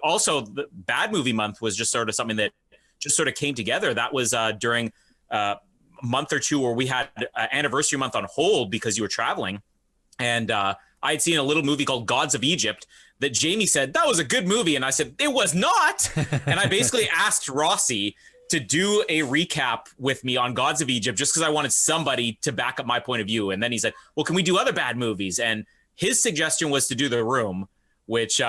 Speaker 7: Also the Bad Movie Month was just sort of something that just sort of came together. That was during a month or 2 where we had Anniversary Month on hold because you were traveling. And I had seen a little movie called Gods of Egypt that Jamie said, that was a good movie. And I said, it was not. And I basically asked Rossi to do a recap with me on Gods of Egypt just because I wanted somebody to back up my point of view. And then he said, well, can we do other bad movies? And his suggestion was to do The Room, which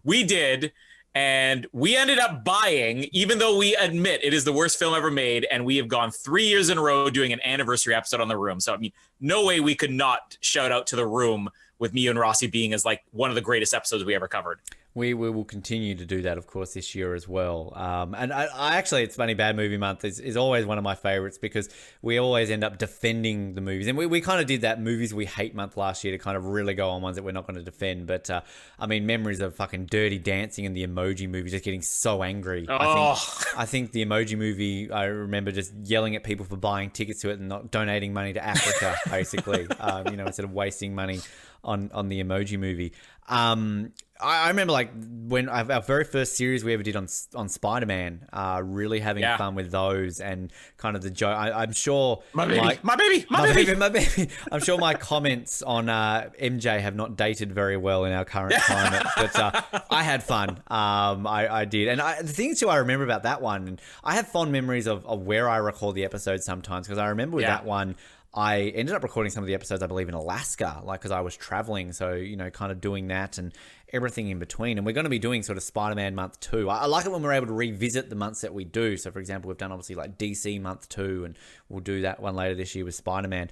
Speaker 7: we did. And we ended up buying, even though we admit it is the worst film ever made, and we have gone 3 years in a row doing an anniversary episode on The Room. So, I mean, no way we could not shout out to The Room with me and Rossi being as like one of the greatest episodes we ever covered.
Speaker 2: We will continue to do that, of course, this year as well. And I actually, it's funny, Bad Movie Month is always one of my favorites because we always end up defending the movies. And we kind of did that Movies We Hate month last year to kind of really go on ones that we're not going to defend. But, I mean, memories of fucking Dirty Dancing and the Emoji Movie, just getting so angry. I think the Emoji Movie, I remember just yelling at people for buying tickets to it and not donating money to Africa, basically, instead of wasting money on the Emoji Movie. I remember like when our very first series we ever did on Spider-Man, really having fun with those and kind of the joke. I'm sure
Speaker 7: my baby.
Speaker 2: I'm sure my comments on MJ have not dated very well in our current climate, but I had fun. I did, and the thing too I remember about that one, and I have fond memories of where I record the episodes sometimes because I remember with that one. I ended up recording some of the episodes, I believe, in Alaska, like, because I was traveling. So, kind of doing that and everything in between. And we're going to be doing sort of Spider-Man month 2. I like it when we're able to revisit the months that we do. So, for example, we've done obviously like DC month 2, and we'll do that one later this year with Spider-Man.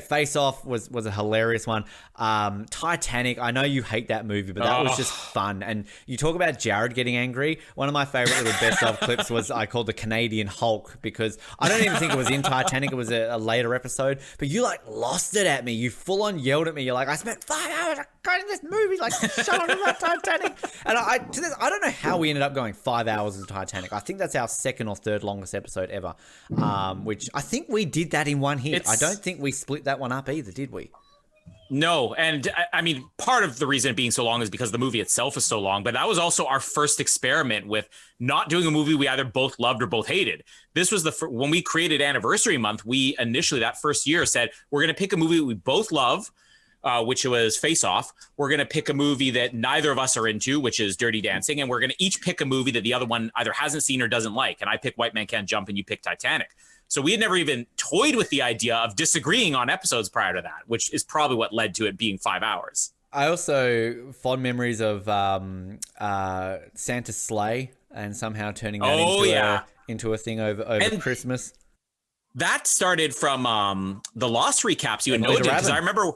Speaker 2: Face Off was a hilarious one. Titanic, I know you hate that movie, but that was just fun. And you talk about Jared getting angry. One of my favorite little best of clips was I called the Canadian Hulk because I don't even think it was in Titanic. It was a later episode, but you like lost it at me. You full on yelled at me. You're like, I spent 5 hours going to this movie. Like, shut up about Titanic. And I don't know how we ended up going 5 hours of Titanic. I think that's our second or third longest episode ever. Which I think we did that in one hit. I don't think we split that one up either, did we?
Speaker 7: No, and I mean, part of the reason it being so long is because the movie itself is so long, but that was also our first experiment with not doing a movie we either both loved or both hated. This was when we created Anniversary Month, we initially that first year said, we're going to pick a movie we both love, which was Face Off. We're going to pick a movie that neither of us are into, which is Dirty Dancing, and we're going to each pick a movie that the other one either hasn't seen or doesn't like. And I pick White Man Can't Jump and you pick Titanic. So we had never even toyed with the idea of disagreeing on episodes prior to that, which is probably what led to it being 5 hours.
Speaker 2: I also fond memories of Santa's sleigh and somehow turning that into a thing over Christmas.
Speaker 7: That started from the Lost recaps you and Noah did, because I remember,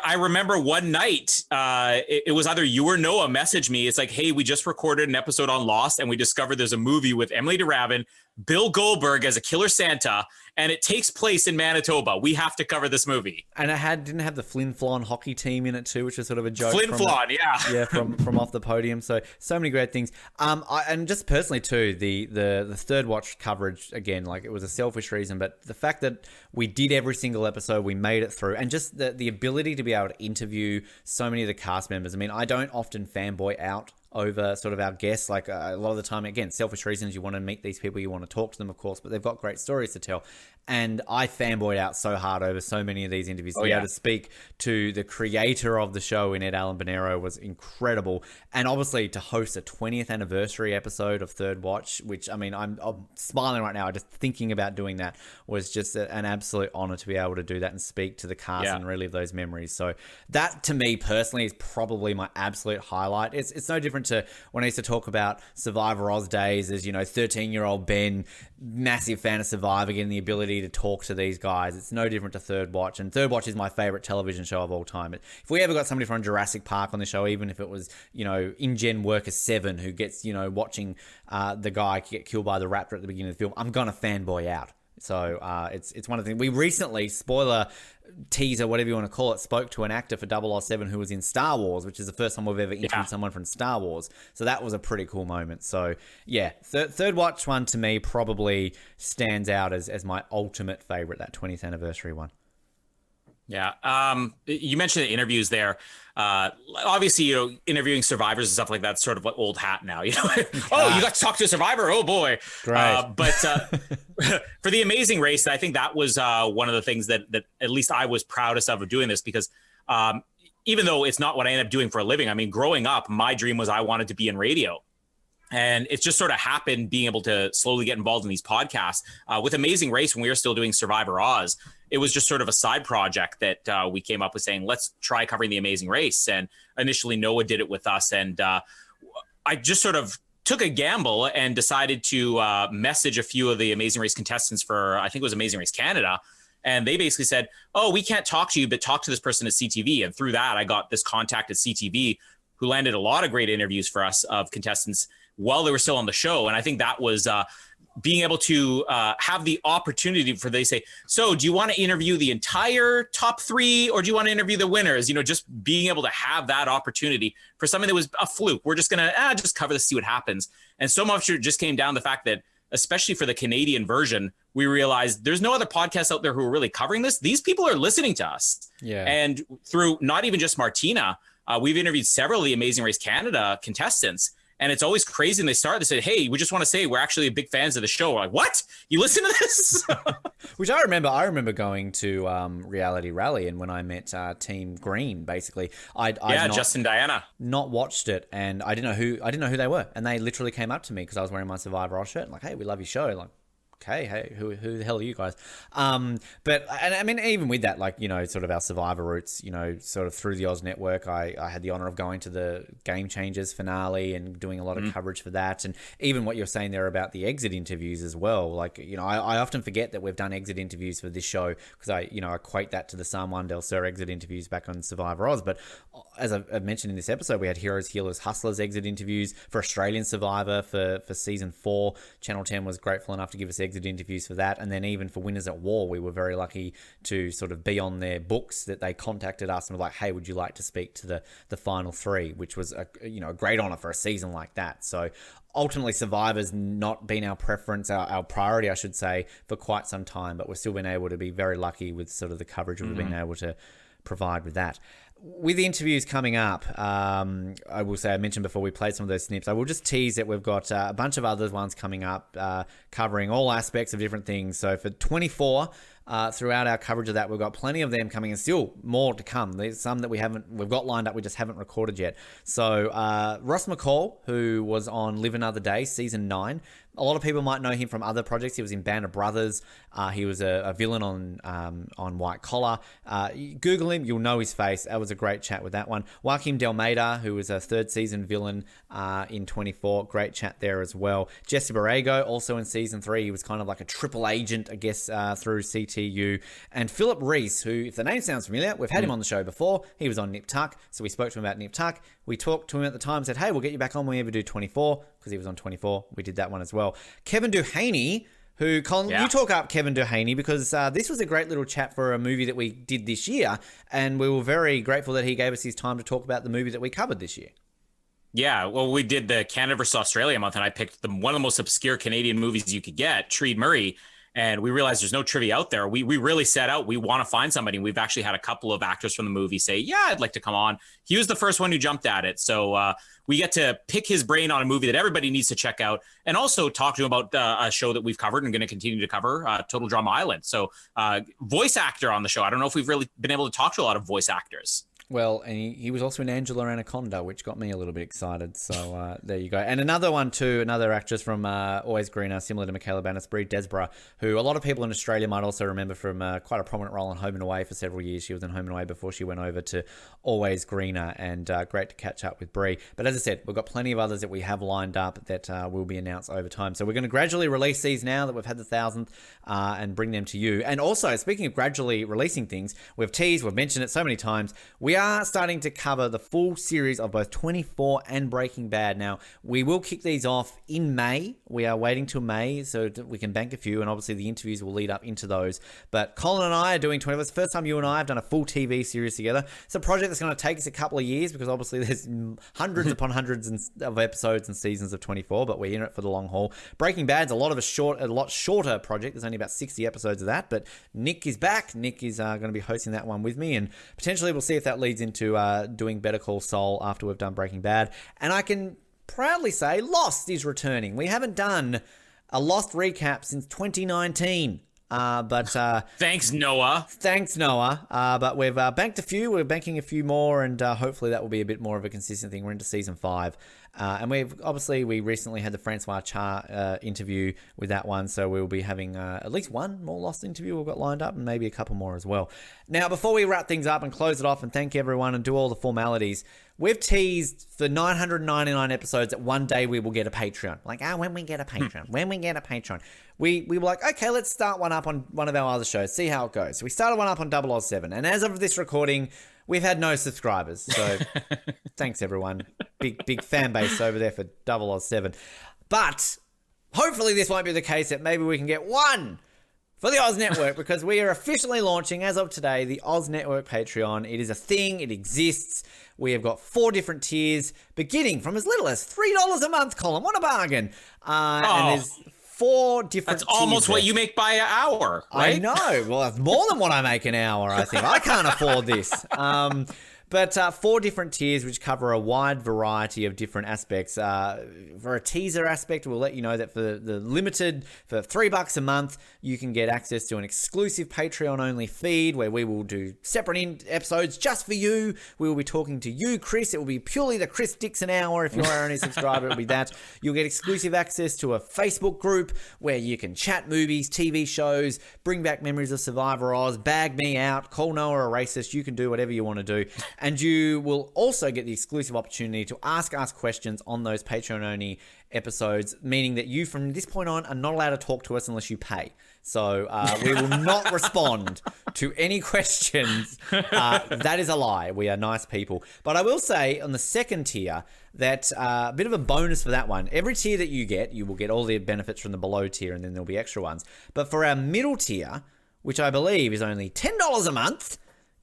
Speaker 7: I remember one night it was either you or Noah messaged me. It's like, hey, we just recorded an episode on Lost, and we discovered there's a movie with Emily DeRavin, Bill Goldberg as a killer Santa, and it takes place in Manitoba. We have to cover this movie.
Speaker 2: And it didn't have the Flin Flon hockey team in it too, which is sort of a joke.
Speaker 7: Flin Flon,
Speaker 2: from off the podium. So many great things. And just personally too, the third watch coverage again, like it was a selfish reason, but the fact that we did every single episode, we made it through, and just the ability to be able to interview so many of the cast members. I mean, I don't often fanboy out over sort of our guests. Like a lot of the time, again, selfish reasons, you want to meet these people, you want to talk to them, of course, but they've got great stories to tell. And I fanboyed out so hard over so many of these interviews. To be able to speak to the creator of the show in Ed Allen Bonero was incredible. And obviously to host a 20th anniversary episode of Third Watch, which, I mean, I'm smiling right now. Just thinking about doing that was just an absolute honor to be able to do that and speak to the cast and relive those memories. So that, to me personally, is probably my absolute highlight. It's no different to when I used to talk about Survivor Oz days as, 13-year-old Ben, massive fan of Survivor, getting the ability to talk to these guys. It's no different to Third Watch, and Third Watch is my favorite television show of all time. If we ever got somebody from Jurassic Park on the show, even if it was, InGen Worker 7 who gets, watching the guy get killed by the raptor at the beginning of the film, I'm gonna fanboy out. So it's one of the things. We recently, spoiler teaser, whatever you want to call it, spoke to an actor for 007 who was in Star Wars, which is the first time we've ever interviewed someone from Star Wars. So that was a pretty cool moment. So yeah, third watch one to me probably stands out as my ultimate favorite, that 20th anniversary one.
Speaker 7: Yeah. You mentioned the interviews there. Obviously, interviewing survivors and stuff like that's sort of like old hat now. Oh, you got to talk to a survivor. Oh boy.
Speaker 2: Right.
Speaker 7: But for The Amazing Race, I think that was one of the things that at least I was proudest of doing this, because even though it's not what I ended up doing for a living, I mean, growing up, my dream was I wanted to be in radio. And it's just sort of happened being able to slowly get involved in these podcasts. With Amazing Race, when we were still doing Survivor Oz, it was just sort of a side project that we came up with saying, let's try covering the Amazing Race. And initially Noah did it with us. And I just sort of took a gamble and decided to message a few of the Amazing Race contestants for, I think it was Amazing Race Canada. And they basically said, oh, we can't talk to you, but talk to this person at CTV. And through that, I got this contact at CTV who landed a lot of great interviews for us of contestants while they were still on the show. And I think that was being able to have the opportunity for, they say, so do you want to interview the entire top 3 or do you want to interview the winners? Just being able to have that opportunity for something that was a fluke. We're just going to just cover this, see what happens. And so much it just came down to the fact that, especially for the Canadian version, we realized there's no other podcasts out there who are really covering this. These people are listening to us.
Speaker 2: Yeah.
Speaker 7: And through not even just Martina, we've interviewed several of the Amazing Race Canada contestants. And it's always crazy. And they say, hey, we just want to say we're actually big fans of the show. We're like, what? You listen to this?
Speaker 2: Which I remember going to Reality Rally, and when I met Team Green, basically,
Speaker 7: Justin Diana,
Speaker 2: not watched it, and I didn't know who they were, and they literally came up to me because I was wearing my Survivor Oz shirt, and like, hey, we love your show, like. Okay, hey, who the hell are you guys? But I mean, even with that, like, sort of our Survivor roots, sort of through the Oz Network, I had the honor of going to the Game Changers finale and doing a lot of coverage for that. And even what you're saying there about the exit interviews as well. Like, I often forget that we've done exit interviews for this show because I equate that to the San Juan del Sur exit interviews back on Survivor Oz. But as I've mentioned in this episode, we had Heroes, Healers, Hustlers exit interviews for Australian Survivor for season 4. Channel 10 was grateful enough to give us exit interviews for that, and then even for Winners at War, we were very lucky to sort of be on their books, that they contacted us and were like, hey, would you like to speak to the final 3, which was a great honor for a season like that. So ultimately Survivor's not been our preference, our priority, I should say, for quite some time, but we've still been able to be very lucky with sort of the coverage we've been able to provide with that. With the interviews coming up, I will say, I mentioned before we played some of those snips, I will just tease that we've got a bunch of other ones coming up covering all aspects of different things. So for 24, throughout our coverage of that, we've got plenty of them coming and still more to come. There's some that we've got lined up, we just haven't recorded yet. So Ross McCall, who was on Live Another Day, season 9, a lot of people might know him from other projects. He was in Band of Brothers. He was a villain on White Collar. Google him, you'll know his face. That was a great chat with that one. Joaquim Delmeida, who was a 3rd season villain in 24. Great chat there as well. Jesse Borrego, also in season 3. He was kind of like a triple agent, I guess, through CTU. And Philip Reese, who, if the name sounds familiar, we've had him on the show before. He was on Nip Tuck, so we spoke to him about Nip Tuck. We talked to him at the time, said, hey, we'll get you back on when we ever do 24, because he was on 24. We did that one as well. Kevin Duhaney, who, Colin, you talk up Kevin Duhaney, because this was a great little chat for a movie that we did this year, and we were very grateful that he gave us his time to talk about the movie that we covered this year.
Speaker 7: Yeah, well, we did the Canada versus Australia month, and I picked one of the most obscure Canadian movies you could get, Treed Murray, and we realized there's no trivia out there. We really set out, we want to find somebody. We've actually had a couple of actors from the movie say, yeah, I'd like to come on. He was the first one who jumped at it. So we get to pick his brain on a movie that everybody needs to check out, and also talk to him about a show that we've covered and going to continue to cover, Total Drama Island. So voice actor on the show. I don't know if we've really been able to talk to a lot of voice actors.
Speaker 2: Well, and he was also in Angela Anaconda, which got me a little bit excited. So there you go. And another one too, another actress from Always Greener, similar to Michaela Bannis, Brie Desborough, who a lot of people in Australia might also remember from quite a prominent role in Home and Away for several years. She was in Home and Away before she went over to Always Greener, and great to catch up with Brie. But as I said, we've got plenty of others that we have lined up that will be announced over time. So we're going to gradually release these now that we've had the 1,000th and bring them to you. And also, speaking of gradually releasing things, we've teased, we've mentioned it so many times, we are starting to cover the full series of both 24 and Breaking Bad. Now, we will kick these off in May. We are waiting till May so that we can bank a few, and obviously the interviews will lead up into those. But Colin and I are doing 24. It's the first time you and I have done a full TV series together. It's a project that's going to take us a couple of years because obviously there's hundreds upon hundreds of episodes and seasons of 24, but we're in it for the long haul. Breaking Bad's a lot shorter project. There's only about 60 episodes of that, but Nick is back. Nick is going to be hosting that one with me, and potentially we'll see if that leads into doing Better Call Saul after we've done Breaking Bad. And I can proudly say Lost is returning. We haven't done a Lost recap since 2019. But
Speaker 7: thanks, Noah.
Speaker 2: But we've banked a few. We're banking a few more, and hopefully that will be a bit more of a consistent thing. We're into season 5 And we recently had the Francois Cha interview with that one, so we'll be having at least one more Lost interview we've got lined up, and maybe a couple more as well. Now, before we wrap things up and close it off and thank everyone and do all the formalities, we've teased for 999 episodes that one day we will get a Patreon. Like, when we get a Patreon, when we get a Patreon. We were like, okay, let's start one up on one of our other shows, see how it goes. So we started one up on 007, and as of this recording, we've had no subscribers. So thanks, everyone. Big fan base over there for 007. But hopefully this won't be the case, that maybe we can get one for the Oz Network, because we are officially launching, as of today, the Oz Network Patreon. It is a thing. It exists. We have got 4 different tiers, beginning from as little as $3 a month, Colin. What a bargain. And there's 4 different
Speaker 7: That's almost what you make by an hour, right?
Speaker 2: I know. Well, that's more than what I make an hour, I think. I can't afford this. But 4 different tiers which cover a wide variety of different aspects. For a teaser aspect, we'll let you know that for the limited, for $3 a month, you can get access to an exclusive Patreon-only feed where we will do separate episodes just for you. We will be talking to you, Chris. It will be purely the Chris Dixon Hour. If you're our only subscriber, it'll be that. You'll get exclusive access to a Facebook group where you can chat movies, TV shows, bring back memories of Survivor Oz, bag me out, call Noah a racist. You can do whatever you want to do. And you will also get the exclusive opportunity to ask us questions on those Patreon-only episodes, meaning that you, from this point on, are not allowed to talk to us unless you pay. So we will not respond to any questions. That is a lie. We are nice people. But I will say, on the second tier, that a bit of a bonus for that one. Every tier that you get, you will get all the benefits from the below tier, and then there'll be extra ones. But for our middle tier, which I believe is only $10 a month,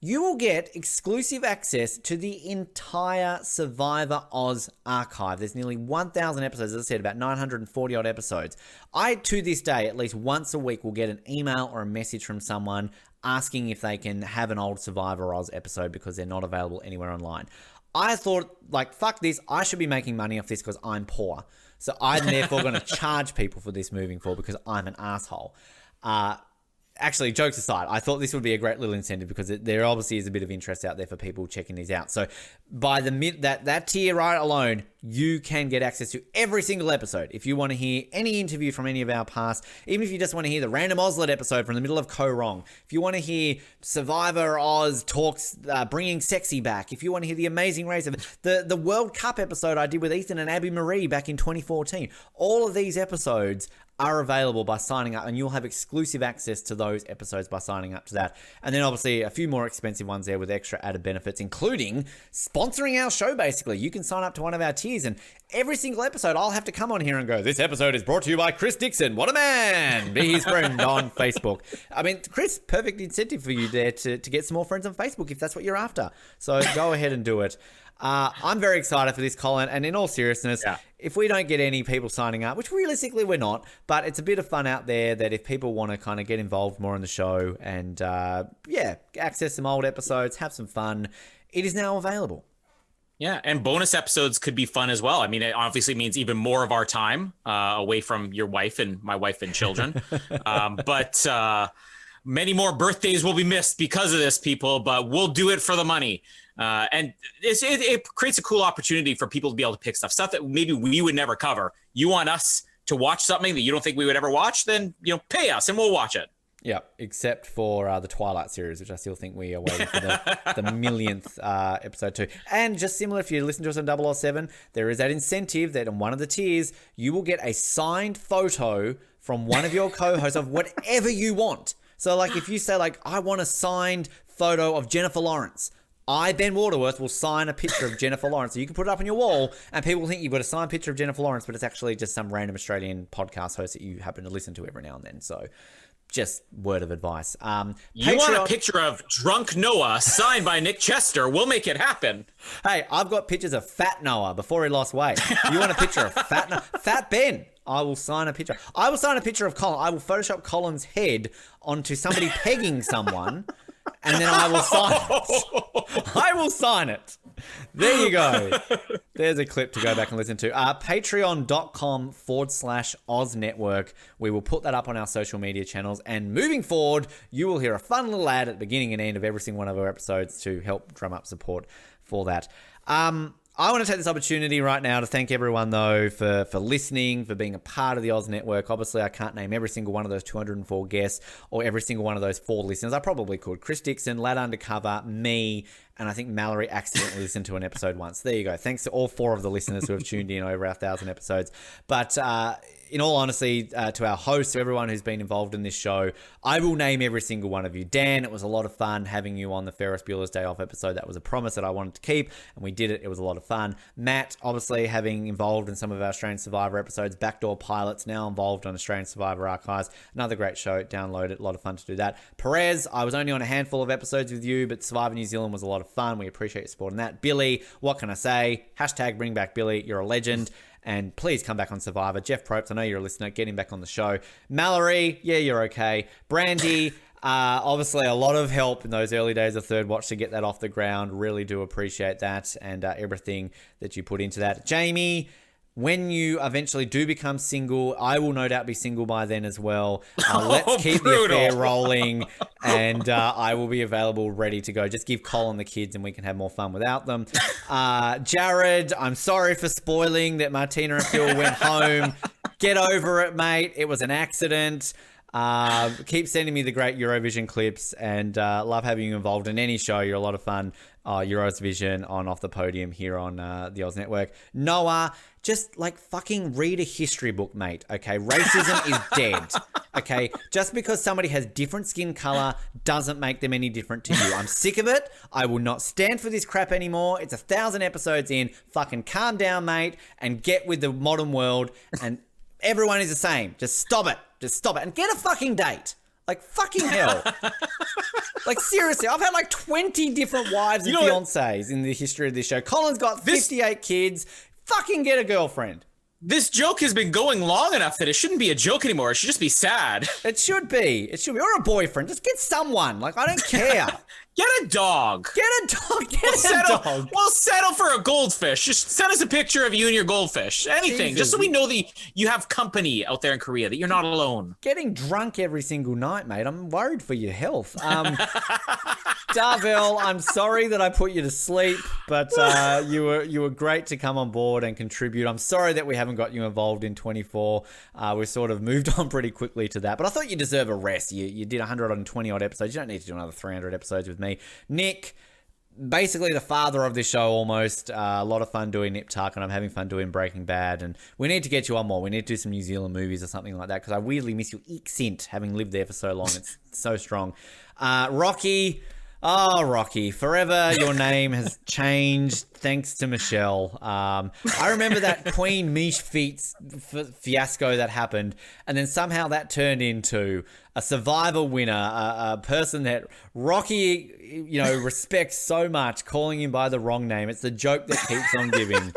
Speaker 2: you will get exclusive access to the entire Survivor Oz archive. There's nearly 1,000 episodes, as I said, about 940 odd episodes. I, to this day, at least once a week, will get an email or a message from someone asking if they can have an old Survivor Oz episode because they're not available anywhere online. I thought, fuck this, I should be making money off this because I'm poor. So I'm therefore going to charge people for this moving forward because I'm an asshole. Actually, jokes aside, I thought this would be a great little incentive because there obviously is a bit of interest out there for people checking these out. So by that tier right alone, you can get access to every single episode. If you want to hear any interview from any of our past, even if you just want to hear the random Ozlet episode from the middle of Co Wrong, if you want to hear Survivor Oz talks bringing sexy back, if you want to hear the Amazing Race of the World Cup episode I did with Ethan and Abby Marie back in 2014, all of these episodes are available by signing up, and you'll have exclusive access to those episodes by signing up to that. And then obviously a few more expensive ones there with extra added benefits, including sponsoring our show. Basically, you can sign up to one of our tiers, and every single episode I'll have to come on here and go, this episode is brought to you by Chris Dixon. What a man! Be his friend on Facebook. I mean, Chris, perfect incentive for you there to get some more friends on Facebook if that's what you're after. So go ahead and do it. I'm very excited for this, Colin, and in all seriousness, if we don't get any people signing up, which realistically we're not, but it's a bit of fun out there that if people want to kind of get involved more in the show and, access some old episodes, have some fun, it is now available.
Speaker 7: Yeah, and bonus episodes could be fun as well. I mean, it obviously means even more of our time away from your wife and my wife and children. But many more birthdays will be missed because of this, people, but we'll do it for the money. And it creates a cool opportunity for people to be able to pick stuff that maybe we would never cover. You want us to watch something that you don't think we would ever watch, then pay us and we'll watch it.
Speaker 2: Yeah, except for the Twilight series, which I still think we are waiting for the millionth episode too. And just similar, if you listen to us on 007, there is that incentive that on one of the tiers, you will get a signed photo from one of your co-hosts of whatever you want. So if you say I want a signed photo of Jennifer Lawrence, Ben Waterworth, will sign a picture of Jennifer Lawrence. So you can put it up on your wall and people will think you've got a signed picture of Jennifer Lawrence, but it's actually just some random Australian podcast host that you happen to listen to every now and then. So just word of advice.
Speaker 7: You want a picture of drunk Noah signed by Nick Chester? We'll make it happen.
Speaker 2: Hey, I've got pictures of fat Noah before he lost weight. You want a picture of fat Ben? I will sign a picture. I will sign a picture of Colin. I will Photoshop Colin's head onto somebody pegging someone, and then I will sign it. I will sign it. There you go. There's a clip to go back and listen to. Patreon.com/Oz Network. We will put that up on our social media channels. And moving forward, you will hear a fun little ad at the beginning and end of every single one of our episodes to help drum up support for that. I want to take this opportunity right now to thank everyone, though, for listening, for being a part of the Oz Network. Obviously, I can't name every single one of those 204 guests or every single one of those 4 listeners. I probably could. Chris Dixon, Lad Undercover, me, and I think Mallory accidentally listened to an episode once. There you go. Thanks to all 4 of the listeners who have tuned in over our 1,000 episodes. But in all honesty, to our hosts, to everyone who's been involved in this show, I will name every single one of you. Dan, it was a lot of fun having you on the Ferris Bueller's Day Off episode. That was a promise that I wanted to keep, and we did it. It was a lot of fun. Matt, obviously having involved in some of our Australian Survivor episodes. Backdoor Pilots, now involved on Australian Survivor Archives. Another great show. Download it. A lot of fun to do that. Perez, I was only on a handful of episodes with you, but Survivor New Zealand was a lot of fun. We appreciate your support on that. Billy, what can I say? Hashtag bring back Billy. You're a legend. And please come back on Survivor. Jeff Probst, I know you're a listener. Get him back on the show. Mallory, yeah, you're okay. Brandy, obviously a lot of help in those early days of Third Watch to get that off the ground. Really do appreciate that and everything that you put into that. Jamie, when you eventually do become single, I will no doubt be single by then as well. Let's keep the affair rolling, and I will be available, ready to go. Just give Colin the kids, and we can have more fun without them. Jared, I'm sorry for spoiling that Martina and Phil went home. Get over it, mate. It was an accident. Keep sending me the great Eurovision clips, and love having you involved in any show. You're a lot of fun. Eurovision on Off the Podium here on the Oz Network. Noah, just like fucking read a history book, mate. Okay, racism is dead. Okay, just because somebody has different skin color doesn't make them any different to you. I'm sick of it. I will not stand for this crap anymore. It's 1,000 episodes in. Fucking calm down, mate, and get with the modern world. And everyone is the same. Just stop it. Just stop it and get a fucking date. Like, fucking hell. Like, seriously, I've had like 20 different wives and fiancés in the history of this show. Colin's got 58 kids. Fucking get a girlfriend.
Speaker 7: This joke has been going long enough that it shouldn't be a joke anymore. It should just be sad.
Speaker 2: It should be. It should be. Or a boyfriend. Just get someone. Like, I don't care.
Speaker 7: Get a dog.
Speaker 2: Get a dog. Get a dog.
Speaker 7: We'll settle for a goldfish. Just send us a picture of you and your goldfish. Anything.
Speaker 2: Jesus.
Speaker 7: Just so we know that you have company out there in Korea, that you're not alone.
Speaker 2: Getting drunk every single night, mate. I'm worried for your health. Darvell, I'm sorry that I put you to sleep, but you were great to come on board and contribute. I'm sorry that we haven't got you involved in 24. We sort of moved on pretty quickly to that, but I thought you deserve a rest. You did 120 odd episodes. You don't need to do another 300 episodes with me. Nick, basically the father of this show almost. A lot of fun doing Nip Tuck, and I'm having fun doing Breaking Bad, and we need to get you on more. We need to do some New Zealand movies or something like that, because I weirdly miss your accent, having lived there for so long. It's so strong. Rocky, forever your name has changed thanks to Michelle. I remember that Queen Mish fiasco that happened, and then somehow that turned into a Survivor winner, a person that Rocky, respects so much, calling him by the wrong name. It's the joke that keeps on giving.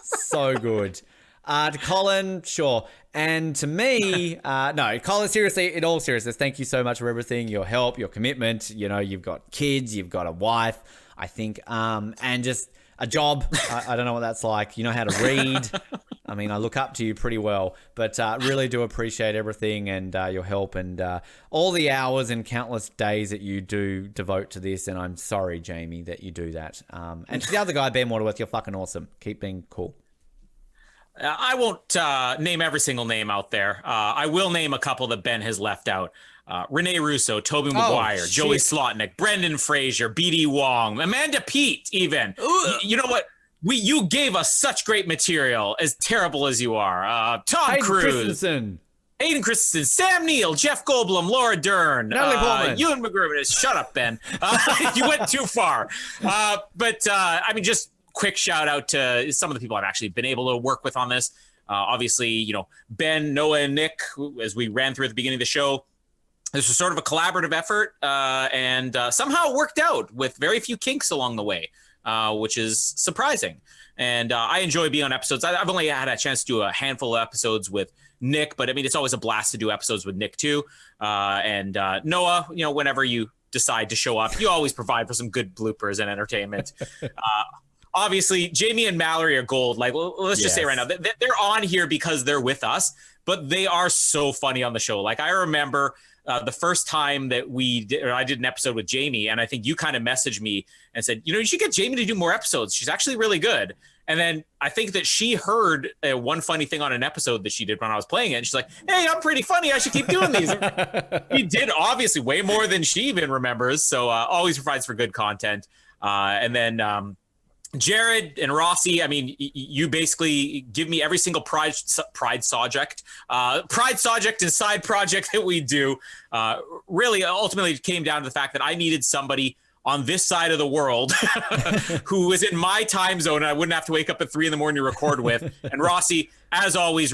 Speaker 2: So good. To Colin, sure. And to me, no, Colin, seriously, in all seriousness, thank you so much for everything, your help, your commitment. You've got kids, you've got a wife, I think, and just a job. I don't know what that's like. You know how to read. I mean, I look up to you pretty well, but really do appreciate everything and your help and all the hours and countless days that you do devote to this. And I'm sorry, Jamie, that you do that. And to the other guy, Ben Waterworth, you're fucking awesome. Keep being cool.
Speaker 7: I won't name every single name out there. I will name a couple that Ben has left out. Rene Russo, Toby Maguire, Joey Slotnick, Brendan Fraser, B.D. Wong, Amanda Peet, even. You know what? You gave us such great material, as terrible as you are. Tom Cruise. Hayden Christensen, Sam Neill, Jeff Goldblum, Laura Dern,
Speaker 2: Natalie Portman,
Speaker 7: Ewan McGruber. Shut up, Ben. You went too far. But just quick shout out to some of the people I've actually been able to work with on this. Obviously, Ben, Noah, and Nick, as we ran through at the beginning of the show. This was sort of a collaborative effort, and somehow it worked out with very few kinks along the way, which is surprising. And I enjoy being on episodes. I've only had a chance to do a handful of episodes with Nick, but I mean, it's always a blast to do episodes with Nick too. And Noah, whenever you decide to show up, you always provide for some good bloopers and entertainment. Obviously, Jamie and Mallory are gold. Like, let's just say right now, they're on here because they're with us, but they are so funny on the show. Like, I remember the first time that I did an episode with Jamie, and I think you kind of messaged me and said, you should get Jamie to do more episodes. She's actually really good. And then I think that she heard one funny thing on an episode that she did when I was playing it. And she's like, hey, I'm pretty funny. I should keep doing these. He did obviously way more than she even remembers. So always provides for good content. And then Jared and Rossi, I mean, you basically give me every single pride subject and side project that we do. Really, ultimately, it came down to the fact that I needed somebody on this side of the world who was in my time zone and I wouldn't have to wake up at 3 a.m. to record with. And Rossi, as always,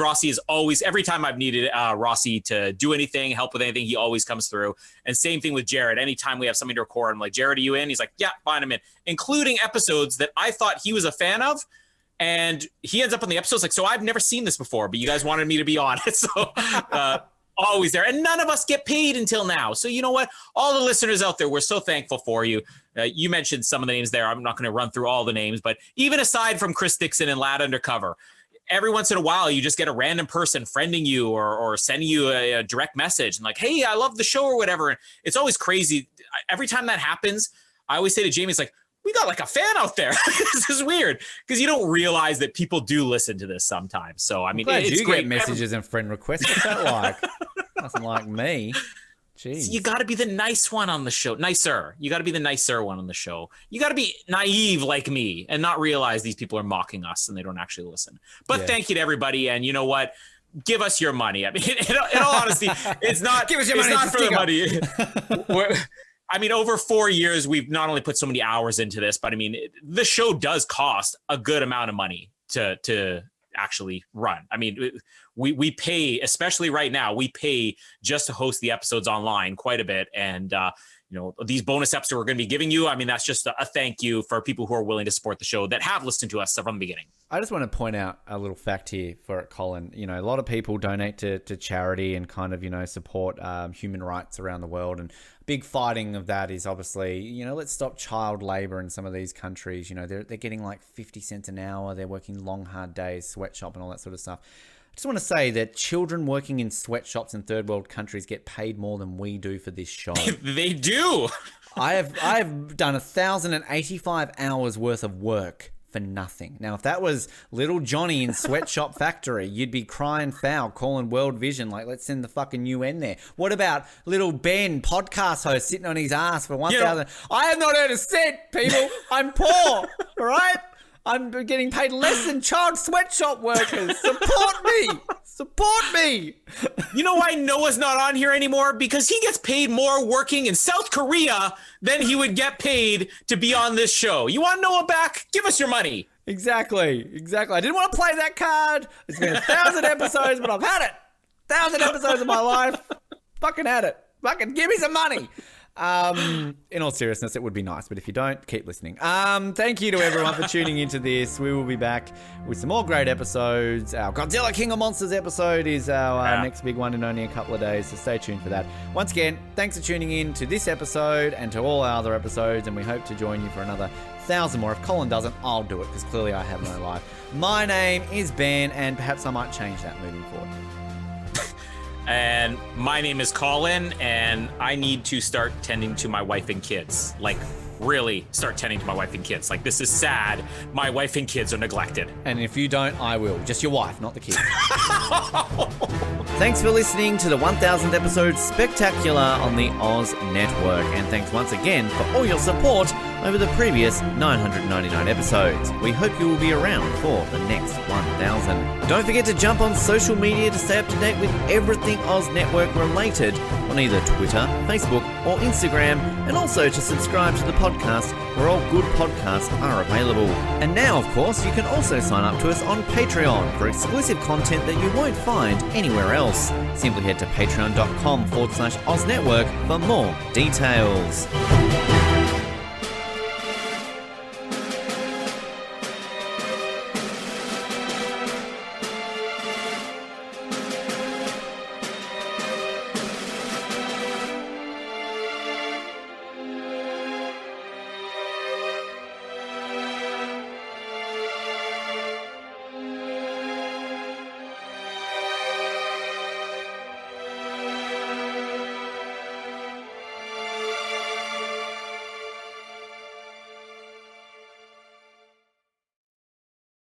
Speaker 7: every time I've needed Rossi to do anything, help with anything, he always comes through. And same thing with Jared. Anytime we have something to record, I'm like, Jared, are you in? He's like, yeah, fine, I'm in. Including episodes that I thought he was a fan of. And he ends up on the episodes like, so I've never seen this before, but you guys wanted me to be on it. So always there. And none of us get paid until now. So you know what? All the listeners out there, we're so thankful for you. You mentioned some of the names there. I'm not going to run through all the names, but even aside from Chris Dixon and Lad Undercover, every once in a while you just get a random person friending you or sending you a direct message and like, hey, I love the show or whatever. And it's always crazy. Every time that happens, I always say to Jamie, it's like, we got like a fan out there. This is weird because you don't realize that people do listen to this sometimes. So, I mean, it's
Speaker 2: you
Speaker 7: great.
Speaker 2: Get messages and friend requests. What's that like? Nothing like me. Jeez.
Speaker 7: So you got to be the nice one on the show. Nicer. You got to be the nicer one on the show. You got to be naive like me and not realize these people are mocking us and they don't actually listen. But thank you to everybody. And you know what? Give us your money. I mean, in all honesty, it's not,
Speaker 2: Give us your
Speaker 7: it's
Speaker 2: money,
Speaker 7: not for the money. I mean, over 4 years, we've not only put so many hours into this, but I mean, the show does cost a good amount of money to actually run. I mean, we pay, especially right now, we pay just to host the episodes online quite a bit. And, you know, these bonus episodes we're going to be giving you, I mean, that's just a thank you for people who are willing to support the show that have listened to us from the beginning.
Speaker 2: I just want to point out a little fact here for Colin. You know, a lot of people donate to charity and kind of, you know, support human rights around the world. And big fighting of that is obviously, you know, let's stop child labor in some of these countries. You know, they're getting like 50 cents an hour. They're working long, hard days, sweatshop and all that sort of stuff. I just want to say that children working in sweatshops in third world countries get paid more than we do for this show.
Speaker 7: They do.
Speaker 2: I've done 1,085 hours worth of work for nothing. Now, if that was little Johnny in Sweatshop Factory, you'd be crying foul, calling World Vision, like, let's send the fucking UN there. What about little Ben, podcast host, sitting on his ass for 1,000? I have not earned a cent, people. I'm poor, all right? I'm getting paid less than child sweatshop workers. Support me. Support me.
Speaker 7: You know why Noah's not on here anymore? Because he gets paid more working in South Korea than he would get paid to be on this show. You want Noah back? Give us your money.
Speaker 2: Exactly. I didn't want to play that card. It's been 1,000 episodes, but I've had it. 1,000 episodes of my life. Fucking had it. Fucking give me some money. In all seriousness, it would be nice, but if you don't, keep listening. Thank you to everyone for tuning into this. We will be back with some more great episodes. Our Godzilla King of Monsters episode is our next big one in only a couple of days, so stay tuned for that. Once again, thanks for tuning in to this episode and to all our other episodes, and we hope to join you for another 1,000 more. If Colin doesn't, I'll do it, because clearly I have no life. My name is Ben, and perhaps I might change that moving forward.
Speaker 7: And my name is Colin, and I need to start tending to my wife and kids. Like, really start tending to my wife and kids. Like, this is sad. My wife and kids are neglected.
Speaker 2: And if you don't, I will. Just your wife, not the kids. Thanks for listening to the 1000th episode spectacular on the Oz Network. And thanks once again for all your support over the previous 999 episodes. We hope you will be around for the next 1000. Don't forget to jump on social media to stay up to date with everything Oz Network related on either Twitter, Facebook, or Instagram, and also to subscribe to the podcast where all good podcasts are available. And now, of course, you can also sign up to us on Patreon for exclusive content that you won't find anywhere else. Simply head to patreon.com/OzNetwork for more details.